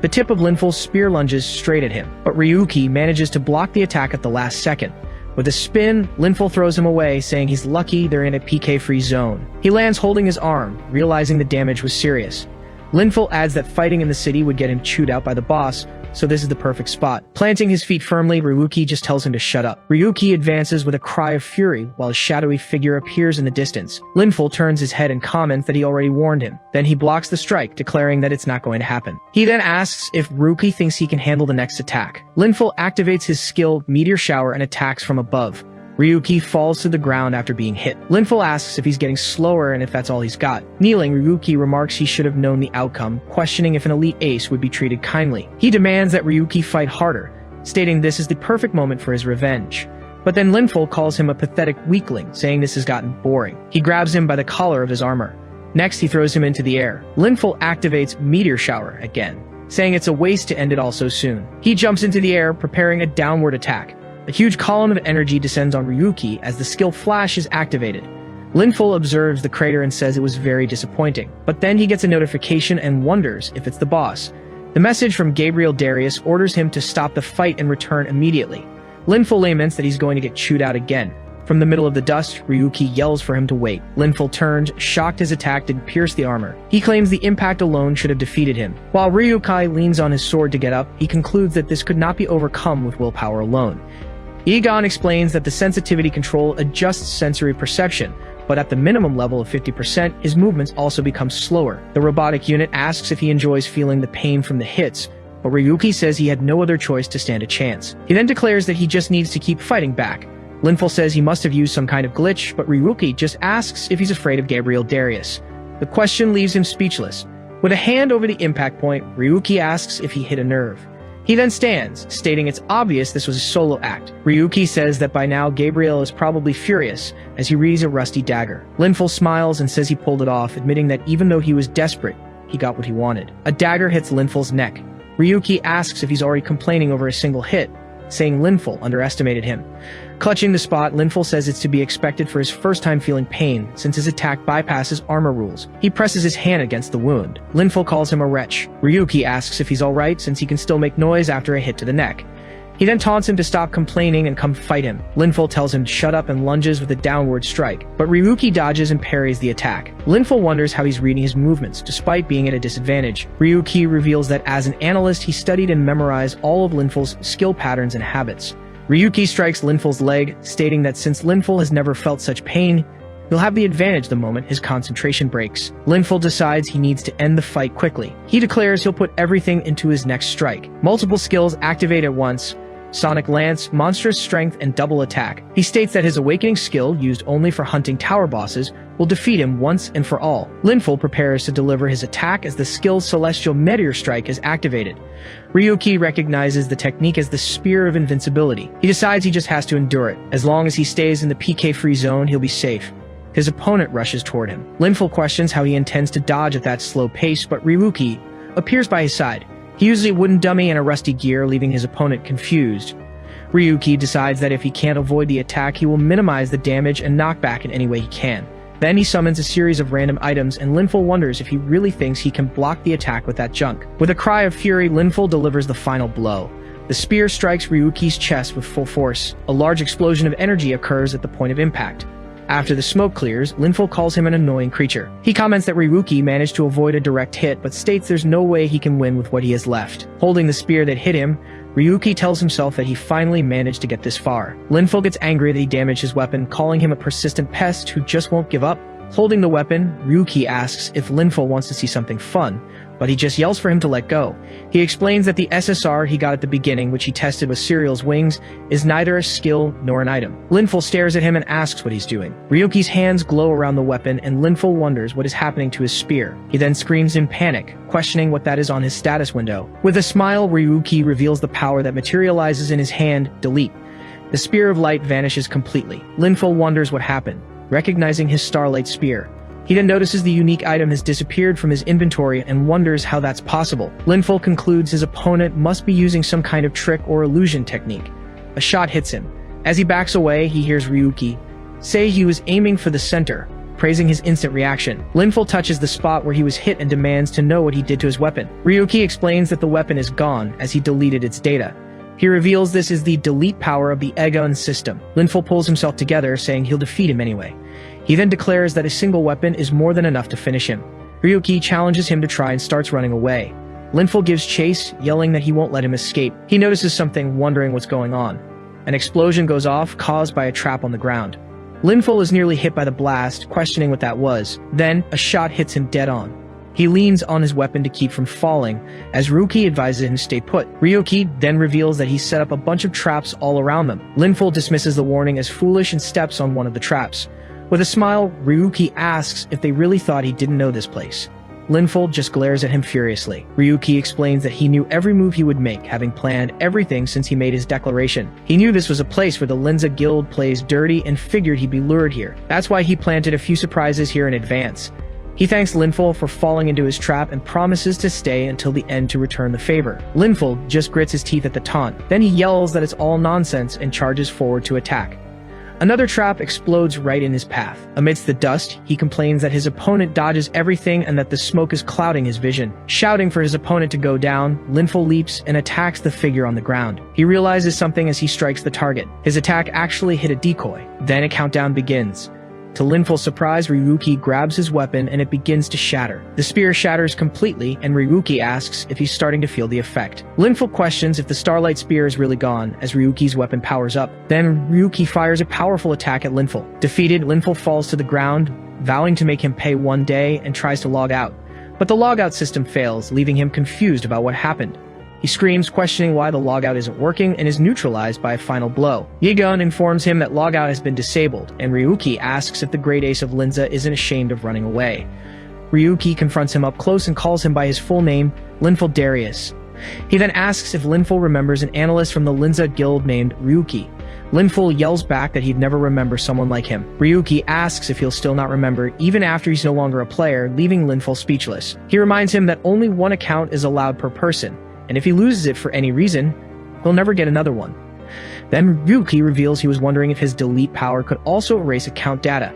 The tip of Linful's spear lunges straight at him, but Ryuki manages to block the attack at the last second. With a spin, Linful throws him away, saying he's lucky they're in a PK-free zone. He lands holding his arm, realizing the damage was serious. Linful adds that fighting in the city would get him chewed out by the boss, so this is the perfect spot. Planting his feet firmly, Ryuki just tells him to shut up. Ryuki advances with a cry of fury while a shadowy figure appears in the distance. Linful turns his head and comments that he already warned him. Then he blocks the strike, declaring that it's not going to happen. He then asks if Ryuki thinks he can handle the next attack. Linful activates his skill Meteor Shower and attacks from above. Ryuki falls to the ground after being hit. Linful asks if he's getting slower and if that's all he's got. Kneeling, Ryuki remarks he should have known the outcome, questioning if an elite ace would be treated kindly. He demands that Ryuki fight harder, stating this is the perfect moment for his revenge. But then Linful calls him a pathetic weakling, saying this has gotten boring. He grabs him by the collar of his armor. Next, he throws him into the air. Linful activates Meteor Shower again, saying it's a waste to end it all so soon. He jumps into the air, preparing a downward attack. A huge column of energy descends on Ryuki as the skill Flash is activated. Linful observes the crater and says it was very disappointing. But then he gets a notification and wonders if it's the boss. The message from Gabriel Darius orders him to stop the fight and return immediately. Linful laments that he's going to get chewed out again. From the middle of the dust, Ryuki yells for him to wait. Linful turns, shocked his attack didn't pierce the armor. He claims the impact alone should have defeated him. While Ryuki leans on his sword to get up, he concludes that this could not be overcome with willpower alone. Egon explains that the sensitivity control adjusts sensory perception, but at the minimum level of 50%, his movements also become slower. The robotic unit asks if he enjoys feeling the pain from the hits, but Ryuki says he had no other choice to stand a chance. He then declares that he just needs to keep fighting back. Linful says he must have used some kind of glitch, but Ryuki just asks if he's afraid of Gabriel Darius. The question leaves him speechless. With a hand over the impact point, Ryuki asks if he hit a nerve. He then stands, stating it's obvious this was a solo act. Ryuki says that by now Gabriel is probably furious as he reads a rusty dagger. Linful smiles and says he pulled it off, admitting that even though he was desperate, he got what he wanted. A dagger hits Linful's neck. Ryuki asks if he's already complaining over a single hit, saying Linful underestimated him. Clutching the spot, Linful says it's to be expected for his first time feeling pain, since his attack bypasses armor rules. He presses his hand against the wound. Linful calls him a wretch. Ryuki asks if he's alright since he can still make noise after a hit to the neck. He then taunts him to stop complaining and come fight him. Linful tells him to shut up and lunges with a downward strike, but Ryuki dodges and parries the attack. Linful wonders how he's reading his movements, despite being at a disadvantage. Ryuki reveals that as an analyst, he studied and memorized all of Linful's skill patterns and habits. Ryuki strikes Linful's leg, stating that since Linful has never felt such pain, he'll have the advantage the moment his concentration breaks. Linful decides he needs to end the fight quickly. He declares he'll put everything into his next strike. Multiple skills activate at once: Sonic Lance, Monstrous Strength, and Double Attack. He states that his Awakening skill, used only for hunting tower bosses, will defeat him once and for all. Linful prepares to deliver his attack as the skill's Celestial Meteor Strike is activated. Ryuki recognizes the technique as the Spear of Invincibility. He decides he just has to endure it. As long as he stays in the PK-free zone, he'll be safe. His opponent rushes toward him. Linful questions how he intends to dodge at that slow pace, but Ryuki appears by his side. He uses a wooden dummy and a rusty gear, leaving his opponent confused. Ryuki decides that if he can't avoid the attack, he will minimize the damage and knockback in any way he can. Then he summons a series of random items, and Linful wonders if he really thinks he can block the attack with that junk. With a cry of fury, Linful delivers the final blow. The spear strikes Ryuki's chest with full force. A large explosion of energy occurs at the point of impact. After the smoke clears, Linful calls him an annoying creature. He comments that Ryuki managed to avoid a direct hit, but states there's no way he can win with what he has left. Holding the spear that hit him, Ryuki tells himself that he finally managed to get this far. Linful gets angry that he damaged his weapon, calling him a persistent pest who just won't give up. Holding the weapon, Ryuki asks if Linful wants to see something fun, but he just yells for him to let go. He explains that the SSR he got at the beginning, which he tested with Serial's wings, is neither a skill nor an item. Linful stares at him and asks what he's doing. Ryuki's hands glow around the weapon, and Linful wonders what is happening to his spear. He then screams in panic, questioning what that is on his status window. With a smile, Ryuki reveals the power that materializes in his hand, Delete. The Spear of Light vanishes completely. Linful wonders what happened, recognizing his Starlight Spear. He then notices the unique item has disappeared from his inventory and wonders how that's possible. Linful concludes his opponent must be using some kind of trick or illusion technique. A shot hits him. As he backs away, he hears Ryuki say he was aiming for the center, praising his instant reaction. Linful touches the spot where he was hit and demands to know what he did to his weapon. Ryuki explains that the weapon is gone as he deleted its data. He reveals this is the delete power of the Egon system. Linful pulls himself together, saying he'll defeat him anyway. He then declares that a single weapon is more than enough to finish him. Ryuki challenges him to try and starts running away. Linful gives chase, yelling that he won't let him escape. He notices something, wondering what's going on. An explosion goes off, caused by a trap on the ground. Linful is nearly hit by the blast, questioning what that was. Then, a shot hits him dead on. He leans on his weapon to keep from falling, as Ryuki advises him to stay put. Ryuki then reveals that he's set up a bunch of traps all around them. Linful dismisses the warning as foolish and steps on one of the traps. With a smile, Ryuki asks if they really thought he didn't know this place. Linful just glares at him furiously. Ryuki explains that he knew every move he would make, having planned everything since he made his declaration. He knew this was a place where the Linza Guild plays dirty and figured he'd be lured here. That's why he planted a few surprises here in advance. He thanks Linful for falling into his trap and promises to stay until the end to return the favor. Linful just grits his teeth at the taunt. Then he yells that it's all nonsense and charges forward to attack. Another trap explodes right in his path. Amidst the dust, he complains that his opponent dodges everything and that the smoke is clouding his vision. Shouting for his opponent to go down, Linful leaps and attacks the figure on the ground. He realizes something as he strikes the target. His attack actually hit a decoy. Then a countdown begins. To Linful's surprise, Ryuki grabs his weapon and it begins to shatter. The spear shatters completely, and Ryuki asks if he's starting to feel the effect. Linful questions if the Starlight Spear is really gone as Ryuki's weapon powers up. Then Ryuki fires a powerful attack at Linful. Defeated, Linful falls to the ground, vowing to make him pay one day, and tries to log out. But the logout system fails, leaving him confused about what happened. He screams, questioning why the logout isn't working, and is neutralized by a final blow. Yigon informs him that logout has been disabled, and Ryuki asks if the Great Ace of Linza isn't ashamed of running away. Ryuki confronts him up close and calls him by his full name, Linful Darius. He then asks if Linful remembers an analyst from the Linza Guild named Ryuki. Linful yells back that he'd never remember someone like him. Ryuki asks if he'll still not remember, even after he's no longer a player, leaving Linful speechless. He reminds him that only one account is allowed per person, and if he loses it for any reason, he'll never get another one. Then Ryuki reveals he was wondering if his delete power could also erase account data.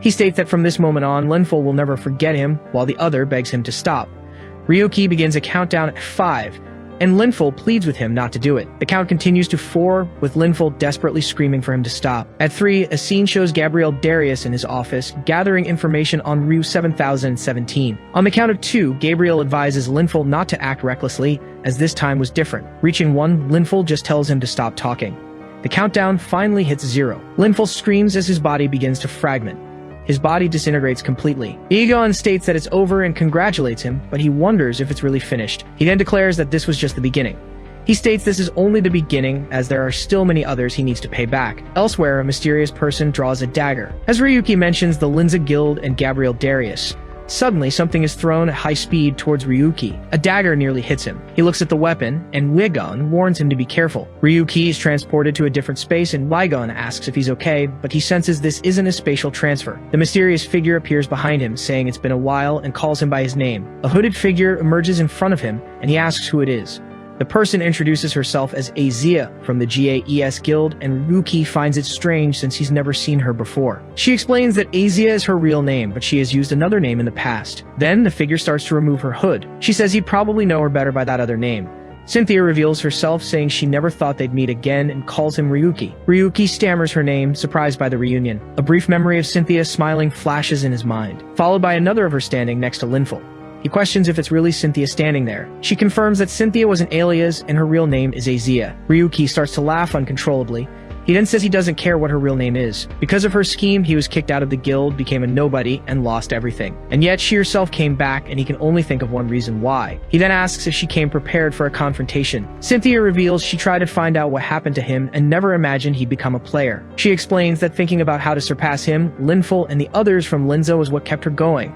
He states that from this moment on, Linful will never forget him, while the other begs him to stop. Ryuki begins a countdown at 5, and Linful pleads with him not to do it. The count continues to 4, with Linful desperately screaming for him to stop. At 3, a scene shows Gabriel Darius in his office, gathering information on Rue 7017. On the count of 2, Gabriel advises Linful not to act recklessly, as this time was different. Reaching 1, Linful just tells him to stop talking. The countdown finally hits 0. Linful screams as his body begins to fragment. His body disintegrates completely. Egon states that it's over and congratulates him, but he wonders if it's really finished. He then declares that this was just the beginning. He states this is only the beginning, as there are still many others he needs to pay back. Elsewhere, a mysterious person draws a dagger. As Ryuki mentions the Linza Guild and Gabriel Darius, suddenly something is thrown at high speed towards Ryuki. A dagger nearly hits him. He looks at the weapon, and Wigon warns him to be careful. Ryuki is transported to a different space, and Wigon asks if he's okay, but he senses this isn't a spatial transfer. The mysterious figure appears behind him, saying it's been a while, and calls him by his name. A hooded figure emerges in front of him, and he asks who it is. The person introduces herself as Azia from the GAES Guild, and Ryuki finds it strange since he's never seen her before. She explains that Azia is her real name, but she has used another name in the past. Then the figure starts to remove her hood. She says he'd probably know her better by that other name. Cynthia reveals herself, saying she never thought they'd meet again, and calls him Ryuki. Ryuki stammers her name, surprised by the reunion. A brief memory of Cynthia smiling flashes in his mind, followed by another of her standing next to Linful. He questions if it's really Cynthia standing there. She confirms that Cynthia was an alias and her real name is Azia. Ryuki starts to laugh uncontrollably. He then says he doesn't care what her real name is. Because of her scheme, he was kicked out of the guild, became a nobody, and lost everything. And yet she herself came back, and he can only think of one reason why. He then asks if she came prepared for a confrontation. Cynthia reveals she tried to find out what happened to him and never imagined he'd become a player. She explains that thinking about how to surpass him, Linful, and the others from Linza was what kept her going.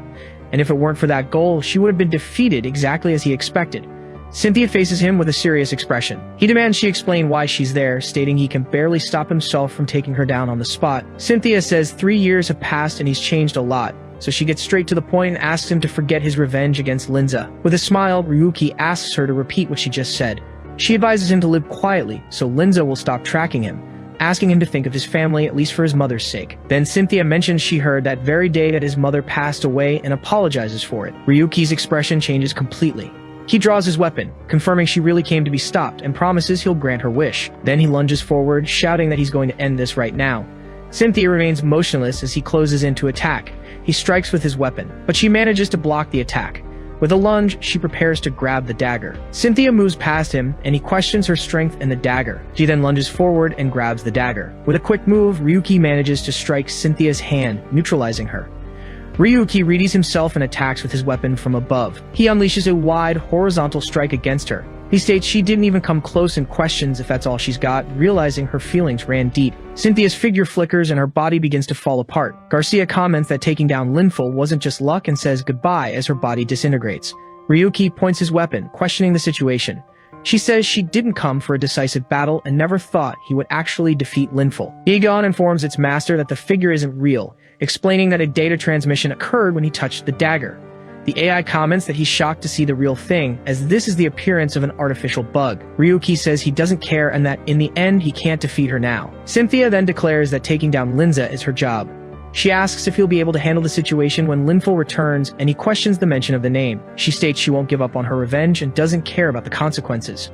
And if it weren't for that goal, she would have been defeated exactly as he expected. Cynthia faces him with a serious expression. He demands she explain why she's there, stating he can barely stop himself from taking her down on the spot. Cynthia says 3 years have passed and he's changed a lot, so she gets straight to the point and asks him to forget his revenge against Linza. With a smile, Ryuki asks her to repeat what she just said. She advises him to live quietly, so Linza will stop tracking him, asking him to think of his family, at least for his mother's sake. Then Cynthia mentions she heard that very day that his mother passed away and apologizes for it. Ryuki's expression changes completely. He draws his weapon, confirming she really came to be stopped, and promises he'll grant her wish. Then he lunges forward, shouting that he's going to end this right now. Cynthia remains motionless as he closes in to attack. He strikes with his weapon, but she manages to block the attack. With a lunge, she prepares to grab the dagger. Cynthia moves past him, and he questions her strength and the dagger. She then lunges forward and grabs the dagger. With a quick move, Ryuki manages to strike Cynthia's hand, neutralizing her. Ryuki readies himself and attacks with his weapon from above. He unleashes a wide, horizontal strike against her. He states she didn't even come close and questions if that's all she's got, realizing her feelings ran deep. Cynthia's figure flickers and her body begins to fall apart. Garcia comments that taking down Linful wasn't just luck and says goodbye as her body disintegrates. Ryuki points his weapon, questioning the situation. She says she didn't come for a decisive battle and never thought he would actually defeat Linful. Egon informs its master that the figure isn't real, explaining that a data transmission occurred when he touched the dagger. The AI comments that he's shocked to see the real thing, as this is the appearance of an artificial bug. Ryuki says he doesn't care and that in the end he can't defeat her now. Cynthia then declares that taking down Linza is her job. She asks if he'll be able to handle the situation when Linful returns, and he questions the mention of the name. She states she won't give up on her revenge and doesn't care about the consequences.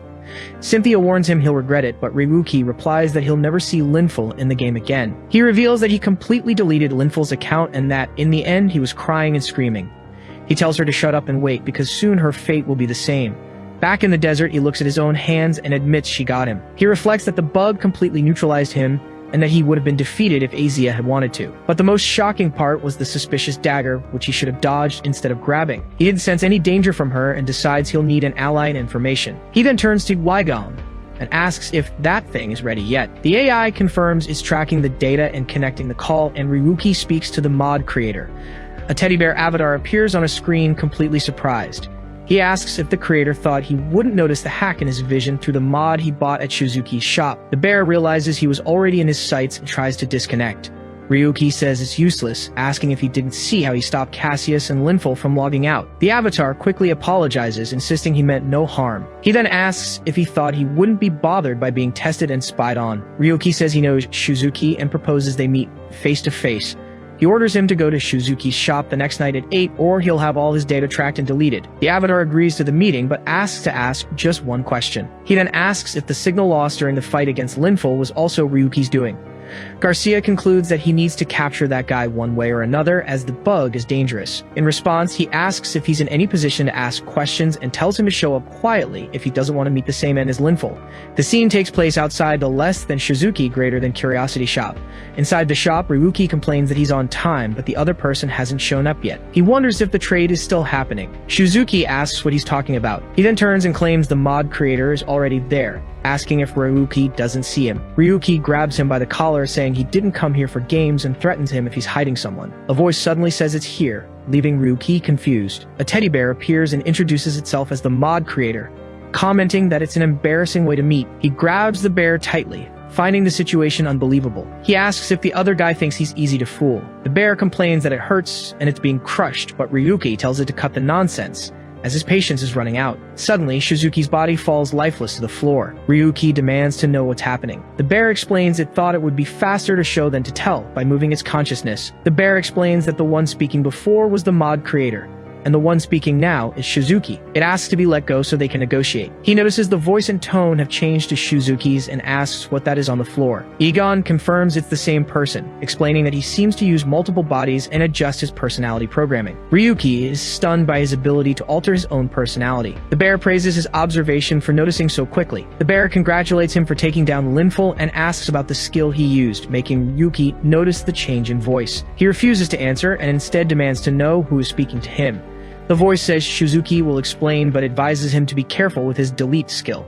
Cynthia warns him he'll regret it, but Ryuki replies that he'll never see Linful in the game again. He reveals that he completely deleted Linful's account and that, in the end, he was crying and screaming. He tells her to shut up and wait because soon her fate will be the same. Back in the desert, he looks at his own hands and admits she got him. He reflects that the bug completely neutralized him and that he would have been defeated if Azia had wanted to. But the most shocking part was the suspicious dagger, which he should have dodged instead of grabbing. He didn't sense any danger from her and decides he'll need an ally in information. He then turns to Weigon and asks if that thing is ready yet. The AI confirms it's tracking the data and connecting the call, and Ryuki speaks to the mod creator. A teddy bear avatar appears on a screen, completely surprised. He asks if the creator thought he wouldn't notice the hack in his vision through the mod he bought at Shizuki's shop. The bear realizes he was already in his sights and tries to disconnect. Ryuki says it's useless, asking if he didn't see how he stopped Cassius and Linful from logging out. The avatar quickly apologizes, insisting he meant no harm. He then asks if he thought he wouldn't be bothered by being tested and spied on. Ryuki says he knows Shizuki and proposes they meet face to face. He orders him to go to Shizuki's shop the next night at 8, or he'll have all his data tracked and deleted. The avatar agrees to the meeting, but asks to ask just one question. He then asks if the signal lost during the fight against Linful was also Ryuki's doing. Garcia concludes that he needs to capture that guy one way or another, as the bug is dangerous. In response, he asks if he's in any position to ask questions and tells him to show up quietly if he doesn't want to meet the same end as Linful. The scene takes place outside the less than Shizuki greater than curiosity shop. Inside the shop, Ryuki complains that he's on time, but the other person hasn't shown up yet. He wonders if the trade is still happening. Shizuki asks what he's talking about. He then turns and claims the mod creator is already there, asking if Ryuki doesn't see him. Ryuki grabs him by the collar, saying he didn't come here for games, and threatens him if he's hiding someone. A voice suddenly says it's here, leaving Ryuki confused. A teddy bear appears and introduces itself as the mod creator, commenting that it's an embarrassing way to meet. He grabs the bear tightly, finding the situation unbelievable. He asks if the other guy thinks he's easy to fool. The bear complains that it hurts and it's being crushed, but Ryuki tells it to cut the nonsense, as his patience is running out. Suddenly, Shizuki's body falls lifeless to the floor. Ryuki demands to know what's happening. The bear explains it thought it would be faster to show than to tell by moving its consciousness. The bear explains that the one speaking before was the mod creator, and the one speaking now is Shizuki. It asks to be let go so they can negotiate. He notices the voice and tone have changed to Shizuki's and asks what that is on the floor. Egon confirms it's the same person, explaining that he seems to use multiple bodies and adjust his personality programming. Ryuki is stunned by his ability to alter his own personality. The bear praises his observation for noticing so quickly. The bear congratulates him for taking down Linful and asks about the skill he used, making Ryuki notice the change in voice. He refuses to answer and instead demands to know who is speaking to him. The voice says Shizuki will explain, but advises him to be careful with his delete skill.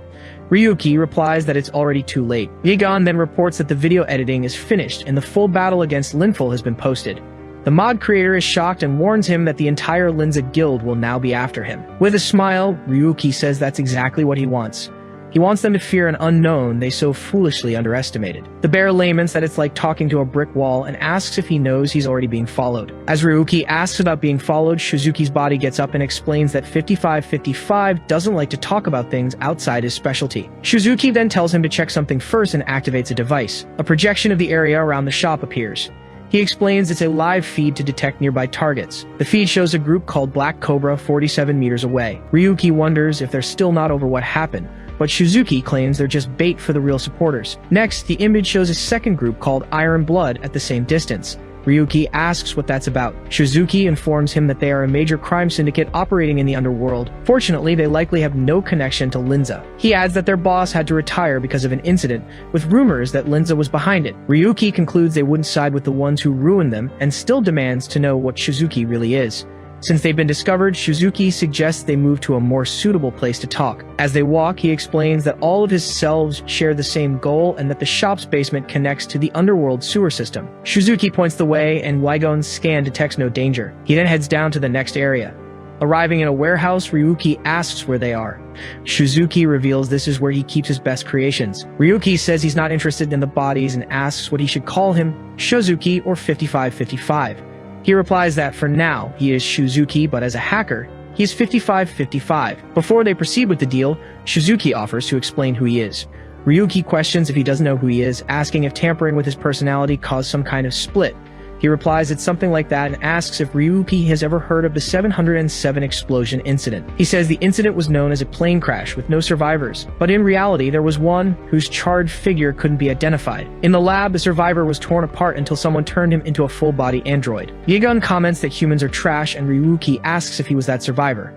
Ryuki replies that it's already too late. Egon then reports that the video editing is finished and the full battle against Linful has been posted. The mod creator is shocked and warns him that the entire Linza guild will now be after him. With a smile, Ryuki says that's exactly what he wants. He wants them to fear an unknown they so foolishly underestimated. The bear laments that it's like talking to a brick wall and asks if he knows he's already being followed. As Ryuki asks about being followed, Shizuki's body gets up and explains that 5555 doesn't like to talk about things outside his specialty. Shizuki then tells him to check something first and activates a device. A projection of the area around the shop appears. He explains it's a live feed to detect nearby targets. The feed shows a group called Black Cobra 47 meters away. Ryuki wonders if they're still not over what happened, but Shizuki claims they're just bait for the real supporters. Next, the image shows a second group called Iron Blood at the same distance. Ryuki asks what that's about. Shizuki informs him that they are a major crime syndicate operating in the underworld. Fortunately, they likely have no connection to Linza. He adds that their boss had to retire because of an incident, with rumors that Linza was behind it. Ryuki concludes they wouldn't side with the ones who ruined them, and still demands to know what Shizuki really is. Since they've been discovered, Shizuki suggests they move to a more suitable place to talk. As they walk, he explains that all of his selves share the same goal and that the shop's basement connects to the underworld sewer system. Shizuki points the way, and Wygon's scan detects no danger. He then heads down to the next area. Arriving in a warehouse, Ryuki asks where they are. Shizuki reveals this is where he keeps his best creations. Ryuki says he's not interested in the bodies and asks what he should call him, Shizuki or 5555. He replies that for now, he is Shizuki, but as a hacker, he is 5555. Before they proceed with the deal, Shizuki offers to explain who he is. Ryuki questions if he doesn't know who he is, asking if tampering with his personality caused some kind of split. He replies it's something like that and asks if Ryuki has ever heard of the 707 explosion incident. He says the incident was known as a plane crash with no survivors, but in reality there was one whose charred figure couldn't be identified. In the lab, the survivor was torn apart until someone turned him into a full-body android. Yegun comments that humans are trash, and Ryuki asks if he was that survivor.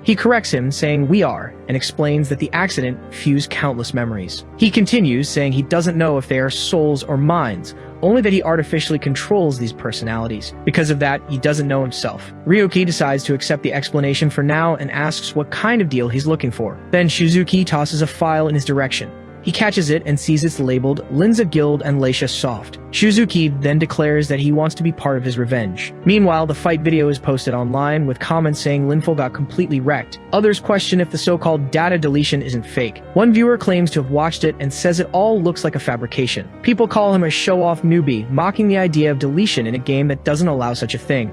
He corrects him, saying we are, and explains that the accident fused countless memories. He continues, saying he doesn't know if they are souls or minds, only that he artificially controls these personalities. Because of that, he doesn't know himself. Ryuki decides to accept the explanation for now and asks what kind of deal he's looking for. Then Shizuki tosses a file in his direction. He catches it and sees it's labeled Linza Guild and Leisha Soft. Shizuki then declares that he wants to be part of his revenge. Meanwhile, the fight video is posted online with comments saying Linful got completely wrecked. Others question if the so-called data deletion isn't fake. One viewer claims to have watched it and says it all looks like a fabrication. People call him a show-off newbie, mocking the idea of deletion in a game that doesn't allow such a thing.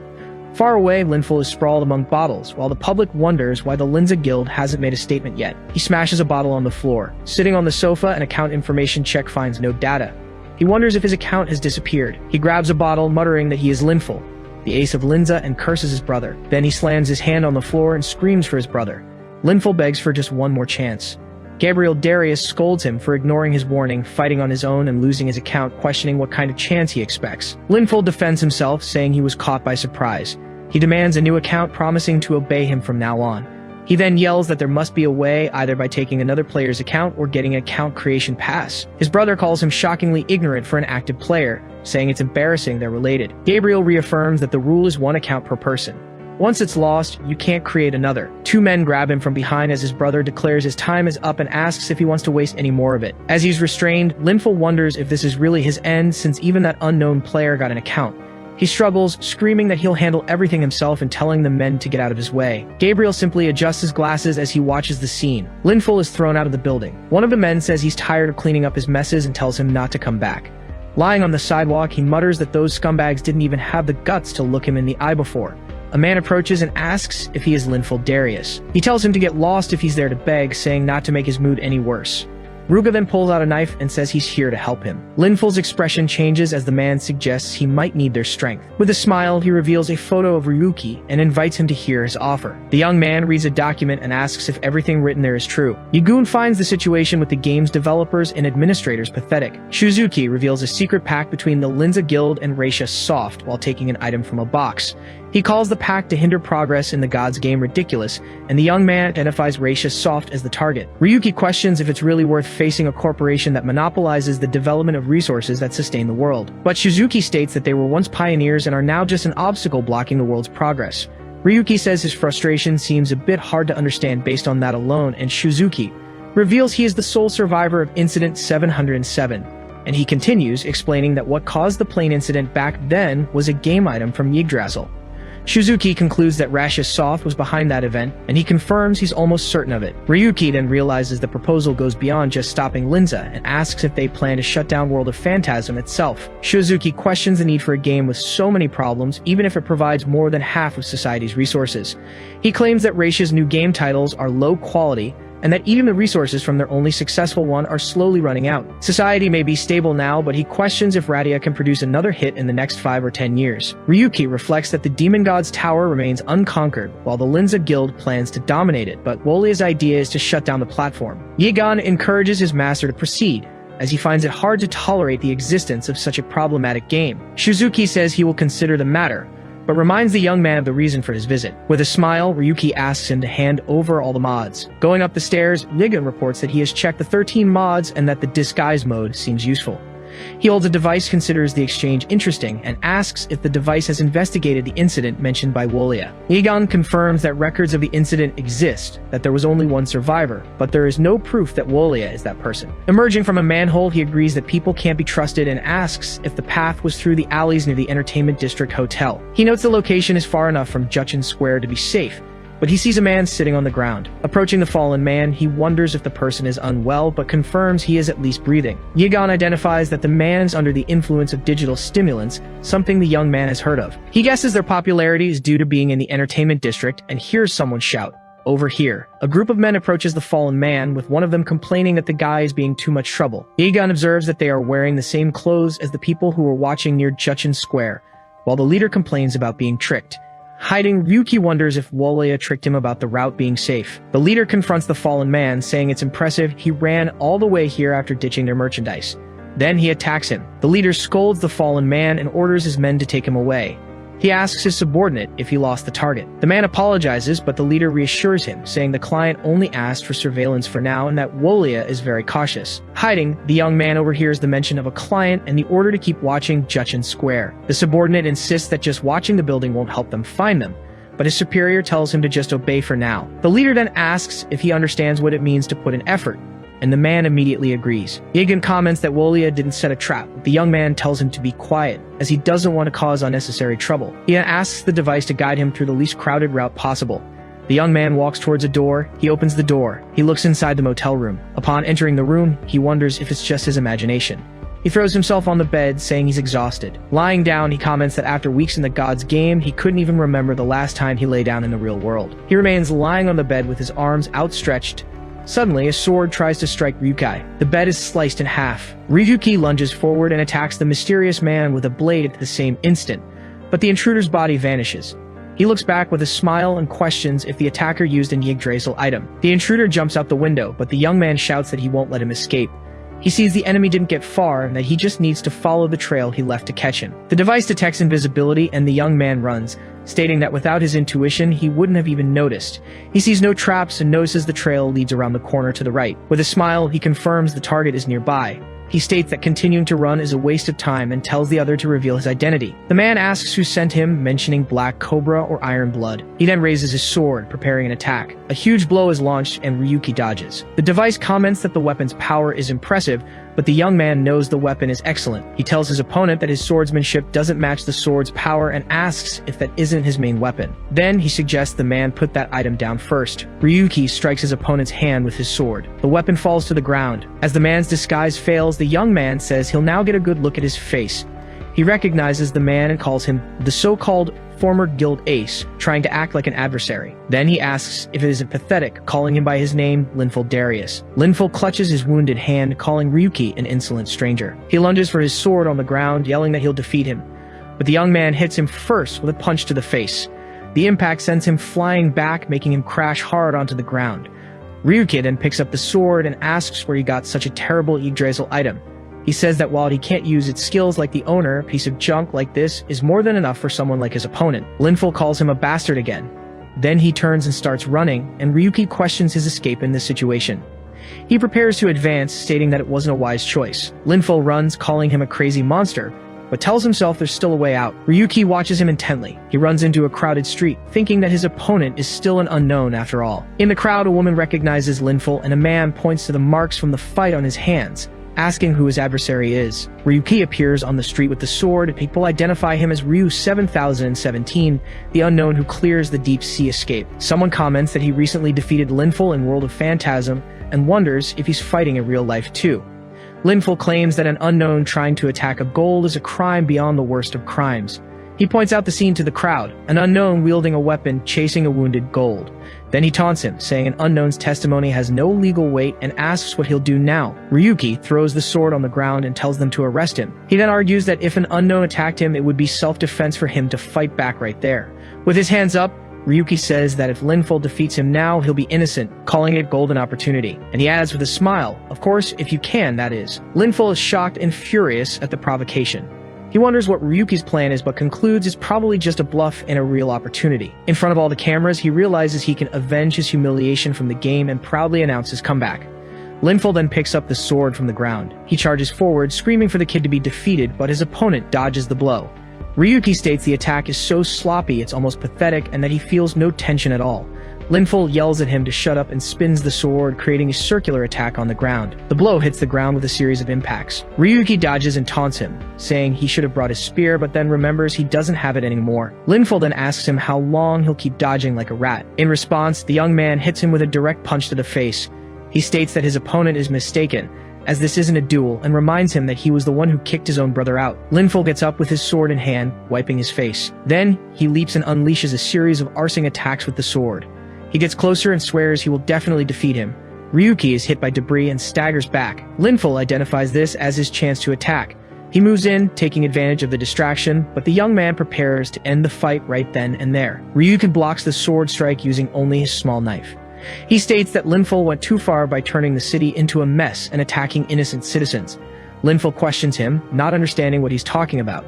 Far away, Linful is sprawled among bottles, while the public wonders why the Linza Guild hasn't made a statement yet. He smashes a bottle on the floor. Sitting on the sofa, an account information check finds no data. He wonders if his account has disappeared. He grabs a bottle, muttering that he is Linful, the ace of Linza, and curses his brother. Then he slams his hand on the floor and screams for his brother. Linful begs for just one more chance. Gabriel Darius scolds him for ignoring his warning, fighting on his own and losing his account, questioning what kind of chance he expects. Linful defends himself, saying he was caught by surprise. He demands a new account, promising to obey him from now on. He then yells that there must be a way, either by taking another player's account or getting an account creation pass. His brother calls him shockingly ignorant for an active player, saying it's embarrassing they're related. Gabriel reaffirms that the rule is one account per person. Once it's lost, you can't create another. Two men grab him from behind as his brother declares his time is up and asks if he wants to waste any more of it. As he's restrained, Linful wonders if this is really his end, since even that unknown player got an account. He struggles, screaming that he'll handle everything himself and telling the men to get out of his way. Gabriel simply adjusts his glasses as he watches the scene. Linful is thrown out of the building. One of the men says he's tired of cleaning up his messes and tells him not to come back. Lying on the sidewalk, he mutters that those scumbags didn't even have the guts to look him in the eye before. A man approaches and asks if he is Linful Darius. He tells him to get lost if he's there to beg, saying not to make his mood any worse. Ruga then pulls out a knife and says he's here to help him. Linful's expression changes as the man suggests he might need their strength. With a smile, he reveals a photo of Ryuki and invites him to hear his offer. The young man reads a document and asks if everything written there is true. Yagun finds the situation with the game's developers and administrators pathetic. Shizuki reveals a secret pact between the Linza Guild and Leisha Soft while taking an item from a box. He calls the pact to hinder progress in the gods game ridiculous, and the young man identifies Leisha Soft as the target. Ryuki questions if it's really worth facing a corporation that monopolizes the development of resources that sustain the world. But Shizuki states that they were once pioneers and are now just an obstacle blocking the world's progress. Ryuki says his frustration seems a bit hard to understand based on that alone, and Shizuki reveals he is the sole survivor of Incident 707. And he continues, explaining that what caused the plane incident back then was a game item from Yggdrasil. Shizuki concludes that Leisha Soft was behind that event, and he confirms he's almost certain of it. Ryuki then realizes the proposal goes beyond just stopping Linza and asks if they plan to shut down World of Phantasm itself. Shizuki questions the need for a game with so many problems, even if it provides more than half of society's resources. He claims that Leisha's new game titles are low quality, and that even the resources from their only successful one are slowly running out. Society may be stable now, but he questions if Radia can produce another hit in the next 5 or 10 years. Ryuki reflects that the Demon God's tower remains unconquered, while the Linza Guild plans to dominate it, but Wolia's idea is to shut down the platform. Yegan encourages his master to proceed, as he finds it hard to tolerate the existence of such a problematic game. Shizuki says he will consider the matter, but reminds the young man of the reason for his visit. With a smile, Ryuki asks him to hand over all the mods. Going up the stairs, Yigan reports that he has checked the 13 mods and that the disguise mode seems useful. He holds a device, considers the exchange interesting, and asks if the device has investigated the incident mentioned by Wolia. Yigan confirms that records of the incident exist, that there was only one survivor, but there is no proof that Wolia is that person. Emerging from a manhole, he agrees that people can't be trusted and asks if the path was through the alleys near the Entertainment District Hotel. He notes the location is far enough from Juchin Square to be safe, but he sees a man sitting on the ground. Approaching the fallen man, he wonders if the person is unwell, but confirms he is at least breathing. Yigan identifies that the man is under the influence of digital stimulants, something the young man has heard of. He guesses their popularity is due to being in the entertainment district and hears someone shout, "Over here." A group of men approaches the fallen man, with one of them complaining that the guy is being too much trouble. Yigan observes that they are wearing the same clothes as the people who were watching near Juchin Square, while the leader complains about being tricked. Hiding, Ryuki wonders if Wolia tricked him about the route being safe. The leader confronts the fallen man, saying it's impressive he ran all the way here after ditching their merchandise. Then he attacks him. The leader scolds the fallen man and orders his men to take him away. He asks his subordinate if he lost the target. The man apologizes, but the leader reassures him, saying the client only asked for surveillance for now and that Wolia is very cautious. Hiding, the young man overhears the mention of a client and the order to keep watching Juchin Square. The subordinate insists that just watching the building won't help them find them, but his superior tells him to just obey for now. The leader then asks if he understands what it means to put in effort, and the man immediately agrees. Yigan comments that Wolia didn't set a trap, but the young man tells him to be quiet, as he doesn't want to cause unnecessary trouble. He asks the device to guide him through the least crowded route possible. The young man walks towards a door. He opens the door. He looks inside the motel room. Upon entering the room, he wonders if it's just his imagination. He throws himself on the bed, saying he's exhausted. Lying down, he comments that after weeks in the God's game, he couldn't even remember the last time he lay down in the real world. He remains lying on the bed with his arms outstretched. Suddenly, a sword tries to strike Ryuki. The bed is sliced in half. Ryuki lunges forward and attacks the mysterious man with a blade at the same instant, but the intruder's body vanishes. He looks back with a smile and questions if the attacker used an Yggdrasil item. The intruder jumps out the window, but the young man shouts that he won't let him escape. He sees the enemy didn't get far and that he just needs to follow the trail he left to catch him. The device detects invisibility and the young man runs, stating that without his intuition, he wouldn't have even noticed. He sees no traps and notices the trail leads around the corner to the right. With a smile, he confirms the target is nearby. He states that continuing to run is a waste of time and tells the other to reveal his identity. The man asks who sent him, mentioning Black Cobra or Iron Blood. He then raises his sword, preparing an attack. A huge blow is launched and Ryuki dodges. The device comments that the weapon's power is impressive, but the young man knows the weapon is excellent. He tells his opponent that his swordsmanship doesn't match the sword's power and asks if that isn't his main weapon. Then he suggests the man put that item down first. Ryuki strikes his opponent's hand with his sword. The weapon falls to the ground. As the man's disguise fails, the young man says he'll now get a good look at his face. He recognizes the man and calls him the so-called former guild ace, trying to act like an adversary. Then he asks if it isn't pathetic, calling him by his name, Linful Darius. Linful clutches his wounded hand, calling Ryuki an insolent stranger. He lunges for his sword on the ground, yelling that he'll defeat him. But the young man hits him first with a punch to the face. The impact sends him flying back, making him crash hard onto the ground. Ryuki then picks up the sword and asks where he got such a terrible Yggdrasil item. He says that while he can't use its skills like the owner, a piece of junk like this is more than enough for someone like his opponent. Linful calls him a bastard again. Then he turns and starts running, and Ryuki questions his escape in this situation. He prepares to advance, stating that it wasn't a wise choice. Linful runs, calling him a crazy monster, but tells himself there's still a way out. Ryuki watches him intently. He runs into a crowded street, thinking that his opponent is still an unknown after all. In the crowd, a woman recognizes Linful, and a man points to the marks from the fight on his hands, asking who his adversary is. Ryuki appears on the street with the sword, and people identify him as Ryu 7017, the unknown who clears the deep sea escape. Someone comments that he recently defeated Linful in World of Phantasm, and wonders if he's fighting in real life too. Linful claims that an unknown trying to attack a gold is a crime beyond the worst of crimes. He points out the scene to the crowd, an unknown wielding a weapon chasing a wounded gold. Then he taunts him, saying an unknown's testimony has no legal weight and asks what he'll do now. Ryuki throws the sword on the ground and tells them to arrest him. He then argues that if an unknown attacked him, it would be self-defense for him to fight back right there. With his hands up, Ryuki says that if Linful defeats him now, he'll be innocent, calling it golden opportunity. And he adds with a smile, "Of course, if you can, that is." Linful is shocked and furious at the provocation. He wonders what Ryuki's plan is but concludes it's probably just a bluff and a real opportunity. In front of all the cameras, he realizes he can avenge his humiliation from the game and proudly announce his comeback. Linful then picks up the sword from the ground. He charges forward, screaming for the kid to be defeated, but his opponent dodges the blow. Ryuki states the attack is so sloppy it's almost pathetic and that he feels no tension at all. Linful yells at him to shut up and spins the sword, creating a circular attack on the ground. The blow hits the ground with a series of impacts. Ryuki dodges and taunts him, saying he should have brought his spear, but then remembers he doesn't have it anymore. Linful then asks him how long he'll keep dodging like a rat. In response, the young man hits him with a direct punch to the face. He states that his opponent is mistaken, as this isn't a duel, and reminds him that he was the one who kicked his own brother out. Linful gets up with his sword in hand, wiping his face. Then, he leaps and unleashes a series of arsing attacks with the sword. He gets closer and swears he will definitely defeat him. Ryuki is hit by debris and staggers back. Linful identifies this as his chance to attack. He moves in, taking advantage of the distraction, but the young man prepares to end the fight right then and there. Ryuki blocks the sword strike using only his small knife. He states that Linful went too far by turning the city into a mess and attacking innocent citizens. Linful questions him, not understanding what he's talking about.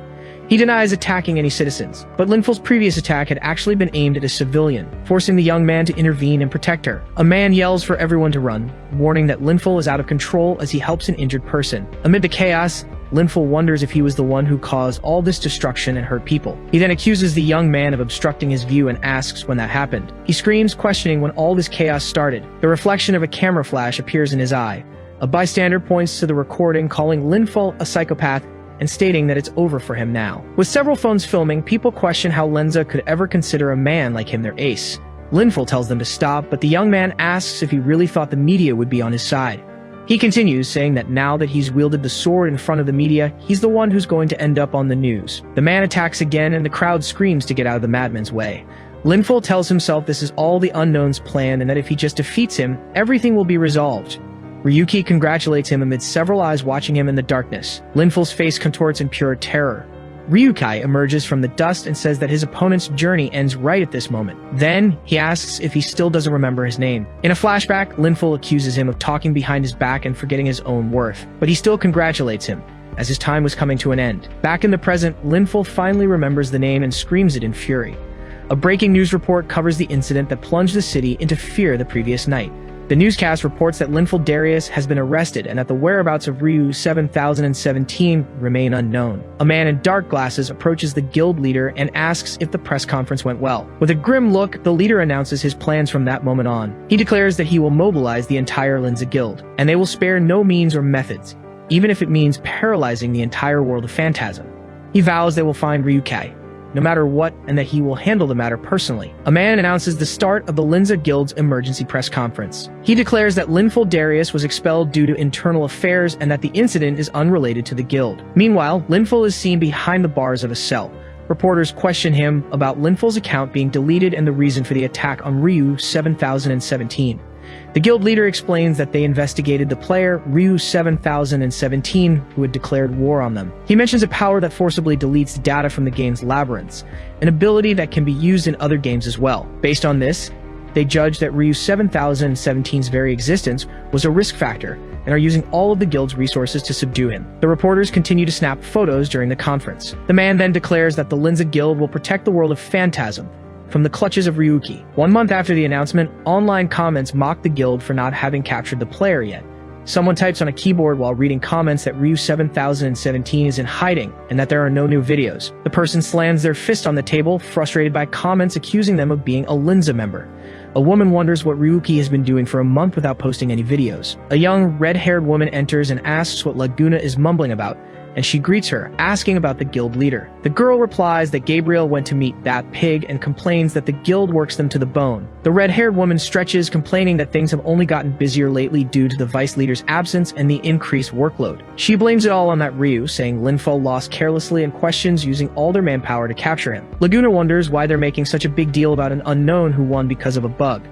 He denies attacking any citizens, but Linful's previous attack had actually been aimed at a civilian, forcing the young man to intervene and protect her. A man yells for everyone to run, warning that Linful is out of control as he helps an injured person. Amid the chaos, Linful wonders if he was the one who caused all this destruction and hurt people. He then accuses the young man of obstructing his view and asks when that happened. He screams, questioning when all this chaos started. The reflection of a camera flash appears in his eye. A bystander points to the recording, calling Linful a psychopath and stating that it's over for him now. With several phones filming, people question how Lenza could ever consider a man like him their ace. Linful tells them to stop, but the young man asks if he really thought the media would be on his side. He continues, saying that now that he's wielded the sword in front of the media, he's the one who's going to end up on the news. The man attacks again, and the crowd screams to get out of the madman's way. Linful tells himself this is all the Unknown's plan, and that if he just defeats him, everything will be resolved. Ryuki congratulates him amid several eyes watching him in the darkness. Linful's face contorts in pure terror. Ryuki emerges from the dust and says that his opponent's journey ends right at this moment. Then, he asks if he still doesn't remember his name. In a flashback, Linful accuses him of talking behind his back and forgetting his own worth, but he still congratulates him, as his time was coming to an end. Back in the present, Linful finally remembers the name and screams it in fury. A breaking news report covers the incident that plunged the city into fear the previous night. The newscast reports that Linful Darius has been arrested and that the whereabouts of Ryu 7017 remain unknown. A man in dark glasses approaches the guild leader and asks if the press conference went well. With a grim look, the leader announces his plans from that moment on. He declares that he will mobilize the entire Linza Guild, and they will spare no means or methods, even if it means paralyzing the entire world of Phantasm. He vows they will find Ryuki, no matter what, and that he will handle the matter personally. A man announces the start of the Linza Guild's emergency press conference. He declares that Linful Darius was expelled due to internal affairs and that the incident is unrelated to the guild. Meanwhile, Linful is seen behind the bars of a cell. Reporters question him about Linful's account being deleted and the reason for the attack on Ryu 7017. The guild leader explains that they investigated the player, Ryu 7017, who had declared war on them. He mentions a power that forcibly deletes data from the game's labyrinths, an ability that can be used in other games as well. Based on this, they judge that Ryu 7017's very existence was a risk factor, and are using all of the guild's resources to subdue him. The reporters continue to snap photos during the conference. The man then declares that the Linza Guild will protect the world of Phantasm from the clutches of Ryuki. 1 month after the announcement, online comments mock the guild for not having captured the player yet. Someone types on a keyboard while reading comments that Ryu 7017 is in hiding and that there are no new videos. The person slams their fist on the table, frustrated by comments accusing them of being a Linza member. A woman wonders what Ryuki has been doing for a month without posting any videos. A young, red-haired woman enters and asks what Laguna is mumbling about, and she greets her, asking about the guild leader. The girl replies that Gabriel went to meet that pig and complains that the guild works them to the bone. The red-haired woman stretches, complaining that things have only gotten busier lately due to the vice leader's absence and the increased workload. She blames it all on that Ryu, saying Linful lost carelessly and questions using all their manpower to capture him. Laguna wonders why they're making such a big deal about an unknown who won because of a bug.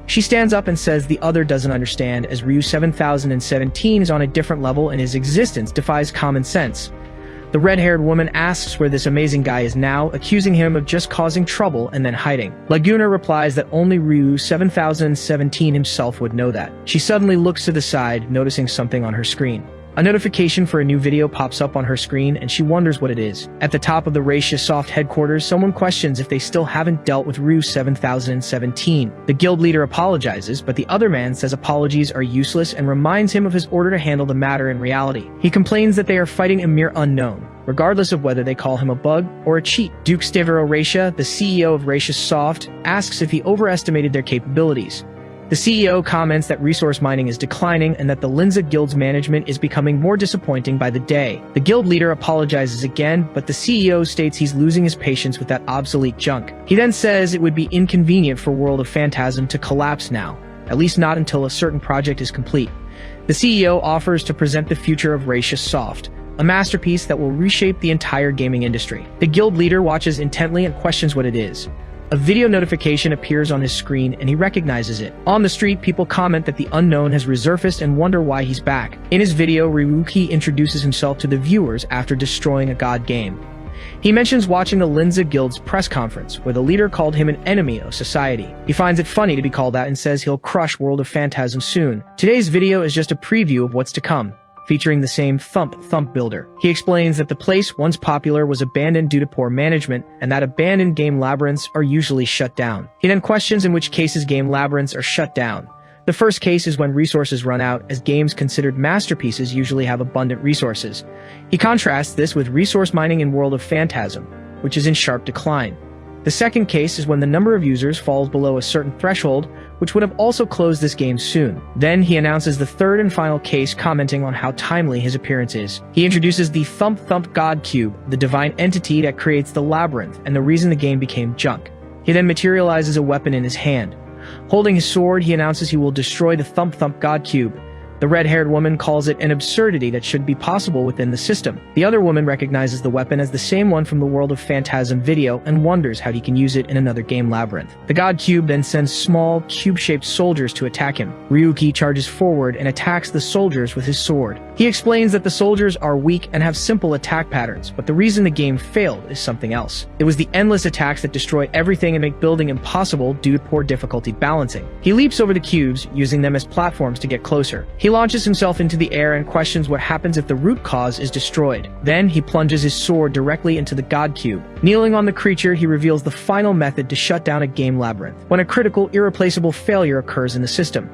She stands up and says the other doesn't understand, as Ryu 7017 is on a different level and his existence defies common sense. The red-haired woman asks where this amazing guy is now, accusing him of just causing trouble and then hiding. Laguna replies that only Ryu 7017 himself would know that. She suddenly looks to the side, noticing something on her screen. A notification for a new video pops up on her screen, and she wonders what it is. At the top of the Racia Soft headquarters, someone questions if they still haven't dealt with Ryu 7017. The guild leader apologizes, but the other man says apologies are useless and reminds him of his order to handle the matter in reality. He complains that they are fighting a mere unknown, regardless of whether they call him a bug or a cheat. Duke Stivero Racia, the CEO of Racia Soft, asks if he overestimated their capabilities. The CEO comments that resource mining is declining and that the Linza Guild's management is becoming more disappointing by the day. The guild leader apologizes again, but the CEO states he's losing his patience with that obsolete junk. He then says it would be inconvenient for World of Phantasm to collapse now, at least not until a certain project is complete. The CEO offers to present the future of Racia Soft, a masterpiece that will reshape the entire gaming industry. The guild leader watches intently and questions what it is. A video notification appears on his screen and he recognizes it. On the street, people comment that the unknown has resurfaced and wonder why he's back. In his video, Ryuki introduces himself to the viewers after destroying a god game. He mentions watching the Linza Guild's press conference, where the leader called him an enemy of society. He finds it funny to be called that and says he'll crush World of Phantasm soon. Today's video is just a preview of what's to come, featuring the same Thump builder. He explains that the place once popular was abandoned due to poor management, and that abandoned game labyrinths are usually shut down. He then questions in which cases game labyrinths are shut down. The first case is when resources run out, as games considered masterpieces usually have abundant resources. He contrasts this with resource mining in World of Phantasm, which is in sharp decline. The second case is when the number of users falls below a certain threshold, which would have also closed this game soon. Then he announces the third and final case, commenting on how timely his appearance is. He introduces the Thump God Cube, the divine entity that creates the labyrinth and the reason the game became junk. He then materializes a weapon in his hand. Holding his sword, he announces he will destroy the Thump God Cube. The red-haired woman calls it an absurdity that should be possible within the system. The other woman recognizes the weapon as the same one from the World of Phantasm video and wonders how he can use it in another game labyrinth. The God Cube then sends small, cube-shaped soldiers to attack him. Ryuki charges forward and attacks the soldiers with his sword. He explains that the soldiers are weak and have simple attack patterns, but the reason the game failed is something else. It was the endless attacks that destroy everything and make building impossible due to poor difficulty balancing. He leaps over the cubes, using them as platforms to get closer. He launches himself into the air and questions what happens if the root cause is destroyed. Then he plunges his sword directly into the God Cube. Kneeling on the creature, he reveals the final method to shut down a game labyrinth, when a critical, irreplaceable failure occurs in the system.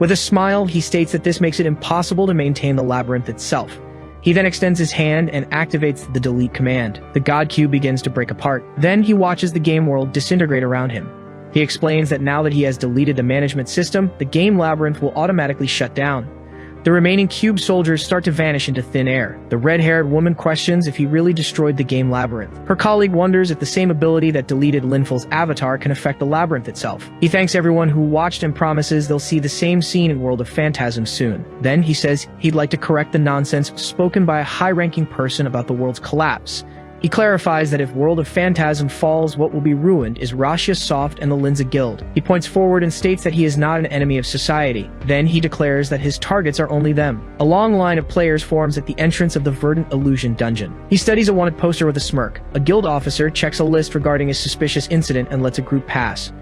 With a smile, he states that this makes it impossible to maintain the labyrinth itself. He then extends his hand and activates the delete command. The God Cube begins to break apart. Then he watches the game world disintegrate around him. He explains that now that he has deleted the management system, the game labyrinth will automatically shut down. The remaining cube soldiers start to vanish into thin air. The red-haired woman questions if he really destroyed the game labyrinth. Her colleague wonders if the same ability that deleted Linful's avatar can affect the labyrinth itself. He thanks everyone who watched and promises they'll see the same scene in World of Phantasm soon. Then he says he'd like to correct the nonsense spoken by a high-ranking person about the world's collapse. He clarifies that if World of Phantasm falls, what will be ruined is Racia Soft and the Linza Guild. He points forward and states that he is not an enemy of society. Then he declares that his targets are only them. A long line of players forms at the entrance of the Verdant Illusion dungeon. He studies a wanted poster with a smirk. A guild officer checks a list regarding a suspicious incident and lets a group pass.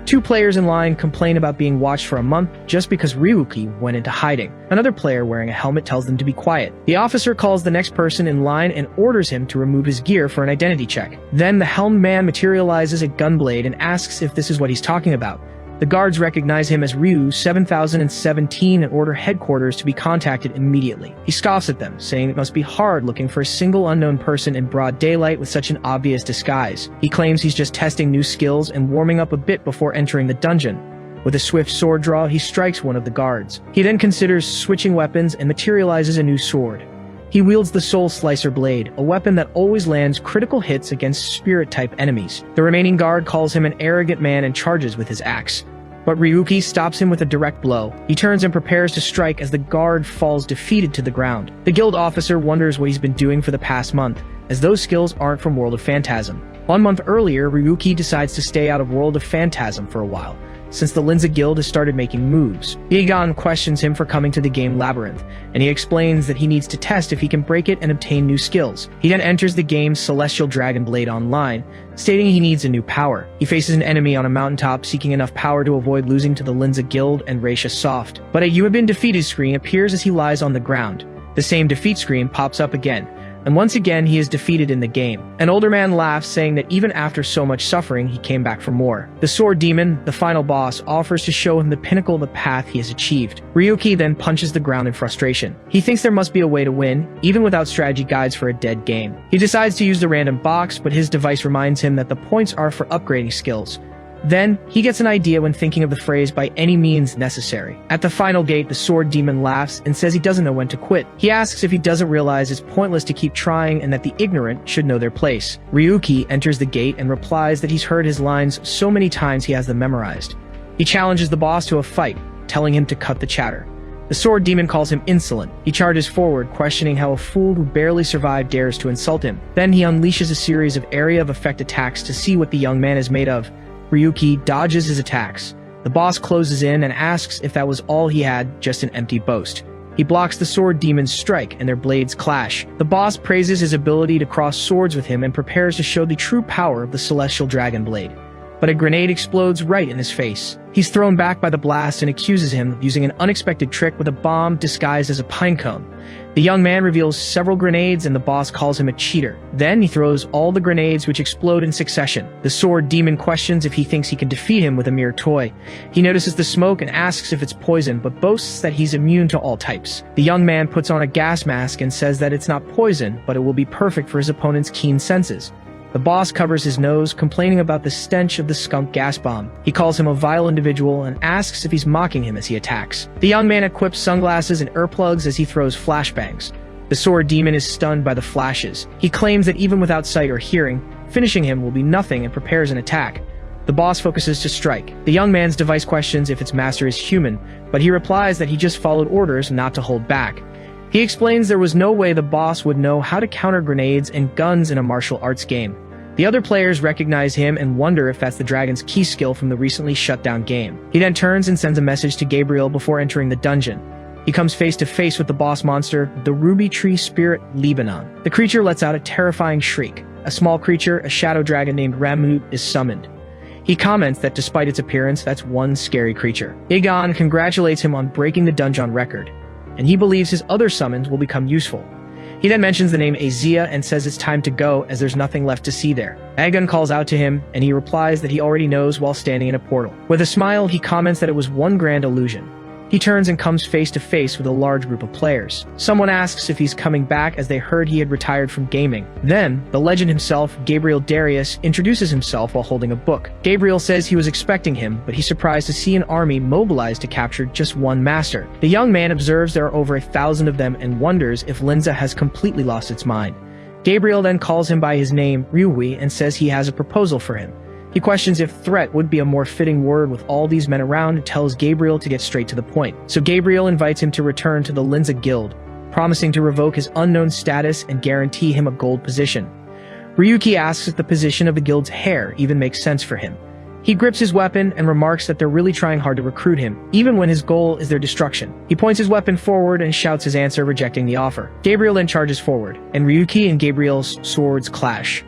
Two players in line complain about being watched for a month just because Ryuki went into hiding. Another player wearing a helmet tells them to be quiet. The officer calls the next person in line and orders him to remove his gear for an identity check. Then the helmed man materializes a gunblade and asks if this is what he's talking about. The guards recognize him as Ryu 7017 and order headquarters to be contacted immediately. He scoffs at them, saying it must be hard looking for a single unknown person in broad daylight with such an obvious disguise. He claims he's just testing new skills and warming up a bit before entering the dungeon. With a swift sword draw, he strikes one of the guards. He then considers switching weapons and materializes a new sword. He wields the Soul Slicer blade, a weapon that always lands critical hits against spirit-type enemies. The remaining guard calls him an arrogant man and charges with his axe. But Ryuki stops him with a direct blow. He turns and prepares to strike as the guard falls defeated to the ground. The guild officer wonders what he's been doing for the past month, as those skills aren't from World of Phantasm. 1 month earlier, Ryuki decides to stay out of World of Phantasm for a while. since the Linza Guild has started making moves. Egon questions him for coming to the game Labyrinth, and he explains that he needs to test if he can break it and obtain new skills. He then enters the game Celestial Dragon Blade Online, stating he needs a new power. He faces an enemy on a mountaintop seeking enough power to avoid losing to the Linza Guild and Raisha Soft. But a "You have been defeated" screen appears as he lies on the ground. The same defeat screen pops up again, and once again he is defeated in the game. An older man laughs, saying that even after so much suffering, he came back for more. The Sword Demon, the final boss, offers to show him the pinnacle of the path he has achieved. Ryuki then punches the ground in frustration. He thinks there must be a way to win, even without strategy guides for a dead game. He decides to use the random box, but his device reminds him that the points are for upgrading skills. Then, he gets an idea when thinking of the phrase "by any means necessary." At the final gate, the Sword Demon laughs and says he doesn't know when to quit. He asks if he doesn't realize it's pointless to keep trying and that the ignorant should know their place. Ryuki enters the gate and replies that he's heard his lines so many times he has them memorized. He challenges the boss to a fight, telling him to cut the chatter. The Sword Demon calls him insolent. He charges forward, questioning how a fool who barely survived dares to insult him. Then he unleashes a series of area of effect attacks to see what the young man is made of. Ryuki dodges his attacks. The boss closes in and asks if that was all he had, just an empty boast. He blocks the Sword Demon's strike, and their blades clash. The boss praises his ability to cross swords with him and prepares to show the true power of the Celestial Dragon Blade. But a grenade explodes right in his face. He's thrown back by the blast and accuses him of using an unexpected trick with a bomb disguised as a pinecone. The young man reveals several grenades and the boss calls him a cheater. Then he throws all the grenades, which explode in succession. The Sword Demon questions if he thinks he can defeat him with a mere toy. He notices the smoke and asks if it's poison, but boasts that he's immune to all types. The young man puts on a gas mask and says that it's not poison, but it will be perfect for his opponent's keen senses. The boss covers his nose, complaining about the stench of the skunk gas bomb. He calls him a vile individual and asks if he's mocking him as he attacks. The young man equips sunglasses and earplugs as he throws flashbangs. The Sword Demon is stunned by the flashes. He claims that even without sight or hearing, finishing him will be nothing and prepares an attack. The boss focuses to strike. The young man's device questions if its master is human, but he replies that he just followed orders not to hold back. He explains there was no way the boss would know how to counter grenades and guns in a martial arts game. The other players recognize him and wonder if that's the dragon's key skill from the recently shut down game. He then turns and sends a message to Gabriel before entering the dungeon. He comes face to face with the boss monster, the Ruby Tree Spirit Lebanon. The creature lets out a terrifying shriek. A small creature, a shadow dragon named Ramut, is summoned. He comments that despite its appearance, that's one scary creature. Egon congratulates him on breaking the dungeon record, and he believes his other summons will become useful. He then mentions the name Azia and says it's time to go as there's nothing left to see there. Aegon calls out to him, and he replies that he already knows while standing in a portal. With a smile, he comments that it was one grand illusion. He turns and comes face to face with a large group of players. Someone asks if he's coming back as they heard he had retired from gaming. Then, the legend himself, Gabriel Darius, introduces himself while holding a book. Gabriel says he was expecting him, but he's surprised to see an army mobilized to capture just one master. The young man observes there are over 1,000 of them and wonders if Linza has completely lost its mind. Gabriel then calls him by his name, Ryuhui, and says he has a proposal for him. He questions if threat would be a more fitting word with all these men around and tells Gabriel to get straight to the point. So Gabriel invites him to return to the Linza Guild, promising to revoke his unknown status and guarantee him a gold position. Ryuki asks if the position of the guild's heir even makes sense for him. He grips his weapon and remarks that they're really trying hard to recruit him, even when his goal is their destruction. He points his weapon forward and shouts his answer, rejecting the offer. Gabriel then charges forward, and Ryuki and Gabriel's swords clash.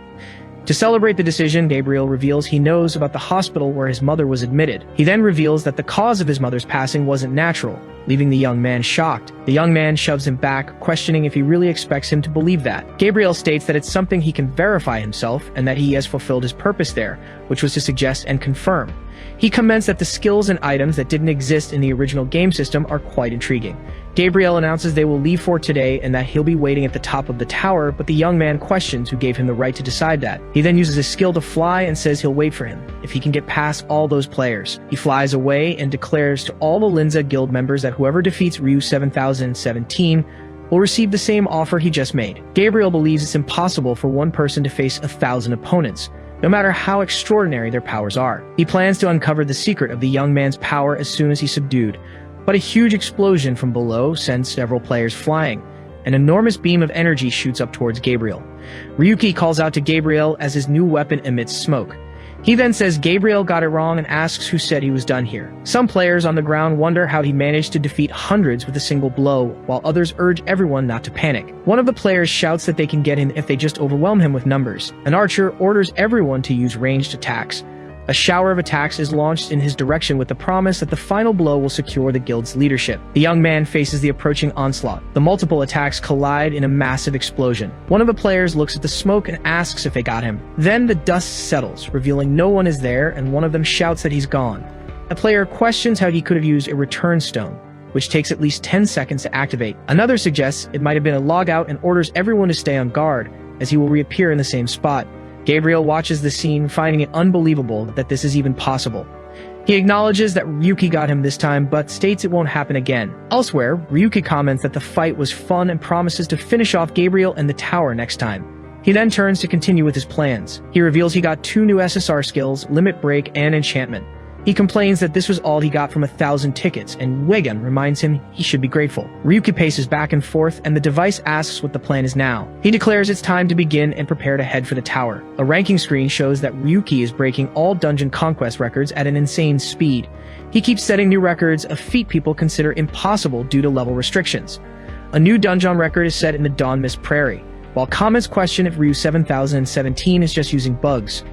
To celebrate the decision, Gabriel reveals he knows about the hospital where his mother was admitted. He then reveals that the cause of his mother's passing wasn't natural, leaving the young man shocked. The young man shoves him back, questioning if he really expects him to believe that. Gabriel states that it's something he can verify himself and that he has fulfilled his purpose there, which was to suggest and confirm. He comments that the skills and items that didn't exist in the original game system are quite intriguing. Gabriel announces they will leave for today and that he'll be waiting at the top of the tower, but the young man questions who gave him the right to decide that. He then uses his skill to fly and says he'll wait for him, if he can get past all those players. He flies away and declares to all the Linza Guild members that whoever defeats Ryu 7017 will receive the same offer he just made. Gabriel believes it's impossible for one person to face 1,000 opponents, no matter how extraordinary their powers are. He plans to uncover the secret of the young man's power as soon as he's subdued, but a huge explosion from below sends several players flying. An enormous beam of energy shoots up towards Gabriel. Ryuki calls out to Gabriel as his new weapon emits smoke. He then says Gabriel got it wrong and asks who said he was done here. Some players on the ground wonder how he managed to defeat hundreds with a single blow, while others urge everyone not to panic. One of the players shouts that they can get him if they just overwhelm him with numbers. An archer orders everyone to use ranged attacks. A shower of attacks is launched in his direction with the promise that the final blow will secure the guild's leadership. The young man faces the approaching onslaught. The multiple attacks collide in a massive explosion. One of the players looks at the smoke and asks if they got him. Then the dust settles, revealing no one is there, and one of them shouts that he's gone. A player questions how he could have used a return stone, which takes at least 10 seconds to activate. Another suggests it might have been a logout and orders everyone to stay on guard, as he will reappear in the same spot. Gabriel watches the scene, finding it unbelievable that this is even possible. He acknowledges that Ryuki got him this time, but states it won't happen again. Elsewhere, Ryuki comments that the fight was fun and promises to finish off Gabriel and the tower next time. He then turns to continue with his plans. He reveals he got 2 new SSR skills, Limit Break and Enchantment. He complains that this was all he got from 1,000 tickets, and Wegan reminds him he should be grateful. Ryuki paces back and forth, and the device asks what the plan is now. He declares it's time to begin and prepare to head for the tower. A ranking screen shows that Ryuki is breaking all dungeon conquest records at an insane speed. He keeps setting new records, a feat people consider impossible due to level restrictions. A new dungeon record is set in the Dawn Mist Prairie, while comments question if Ryu 7017 is just using bugs.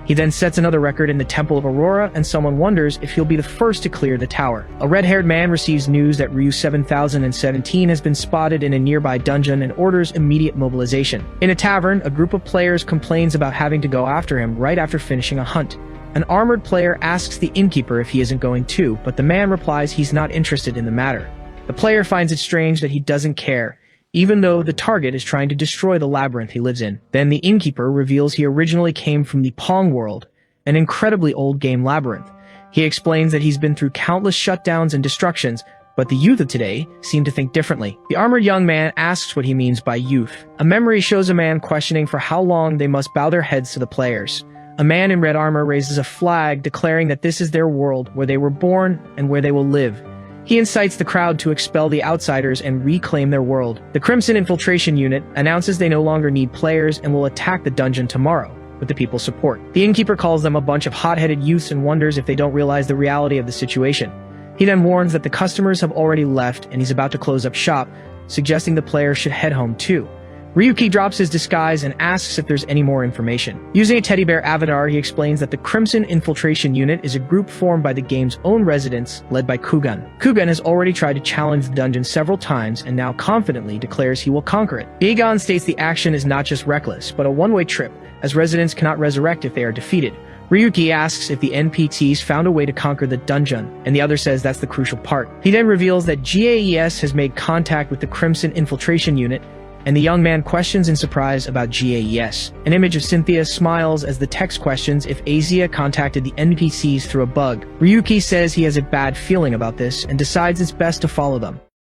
He then sets another record in the Temple of Aurora, and someone wonders if he'll be the first to clear the tower. A red-haired man receives news that Ryu 7017 has been spotted in a nearby dungeon and orders immediate mobilization. In a tavern, a group of players complains about having to go after him right after finishing a hunt. An armored player asks the innkeeper if he isn't going too, but the man replies he's not interested in the matter. The player finds it strange that he doesn't care, even though the target is trying to destroy the labyrinth he lives in. Then the innkeeper reveals he originally came from the Pong world, an incredibly old game labyrinth. He explains that he's been through countless shutdowns and destructions, but the youth of today seem to think differently. The armored young man asks what he means by youth. A memory shows a man questioning for how long they must bow their heads to the players. A man in red armor raises a flag declaring that this is their world, where they were born and where they will live. He incites the crowd to expel the outsiders and reclaim their world. The Crimson Infiltration Unit announces they no longer need players and will attack the dungeon tomorrow, with the people's support. The innkeeper calls them a bunch of hot-headed youths and wonders if they don't realize the reality of the situation. He then warns that the customers have already left and he's about to close up shop, suggesting the players should head home too. Ryuki drops his disguise and asks if there's any more information. Using a teddy bear avatar, he explains that the Crimson Infiltration Unit is a group formed by the game's own residents, led by Kugan. Kugan has already tried to challenge the dungeon several times and now confidently declares he will conquer it. Biegon states the action is not just reckless, but a one-way trip, as residents cannot resurrect if they are defeated. Ryuki asks if the NPCs found a way to conquer the dungeon, and the other says that's the crucial part. He then reveals that GAES has made contact with the Crimson Infiltration Unit, and the young man questions in surprise about GAES. An image of Cynthia smiles as the text questions if Asia contacted the NPCs through a bug. Ryuki says he has a bad feeling about this and decides it's best to follow them.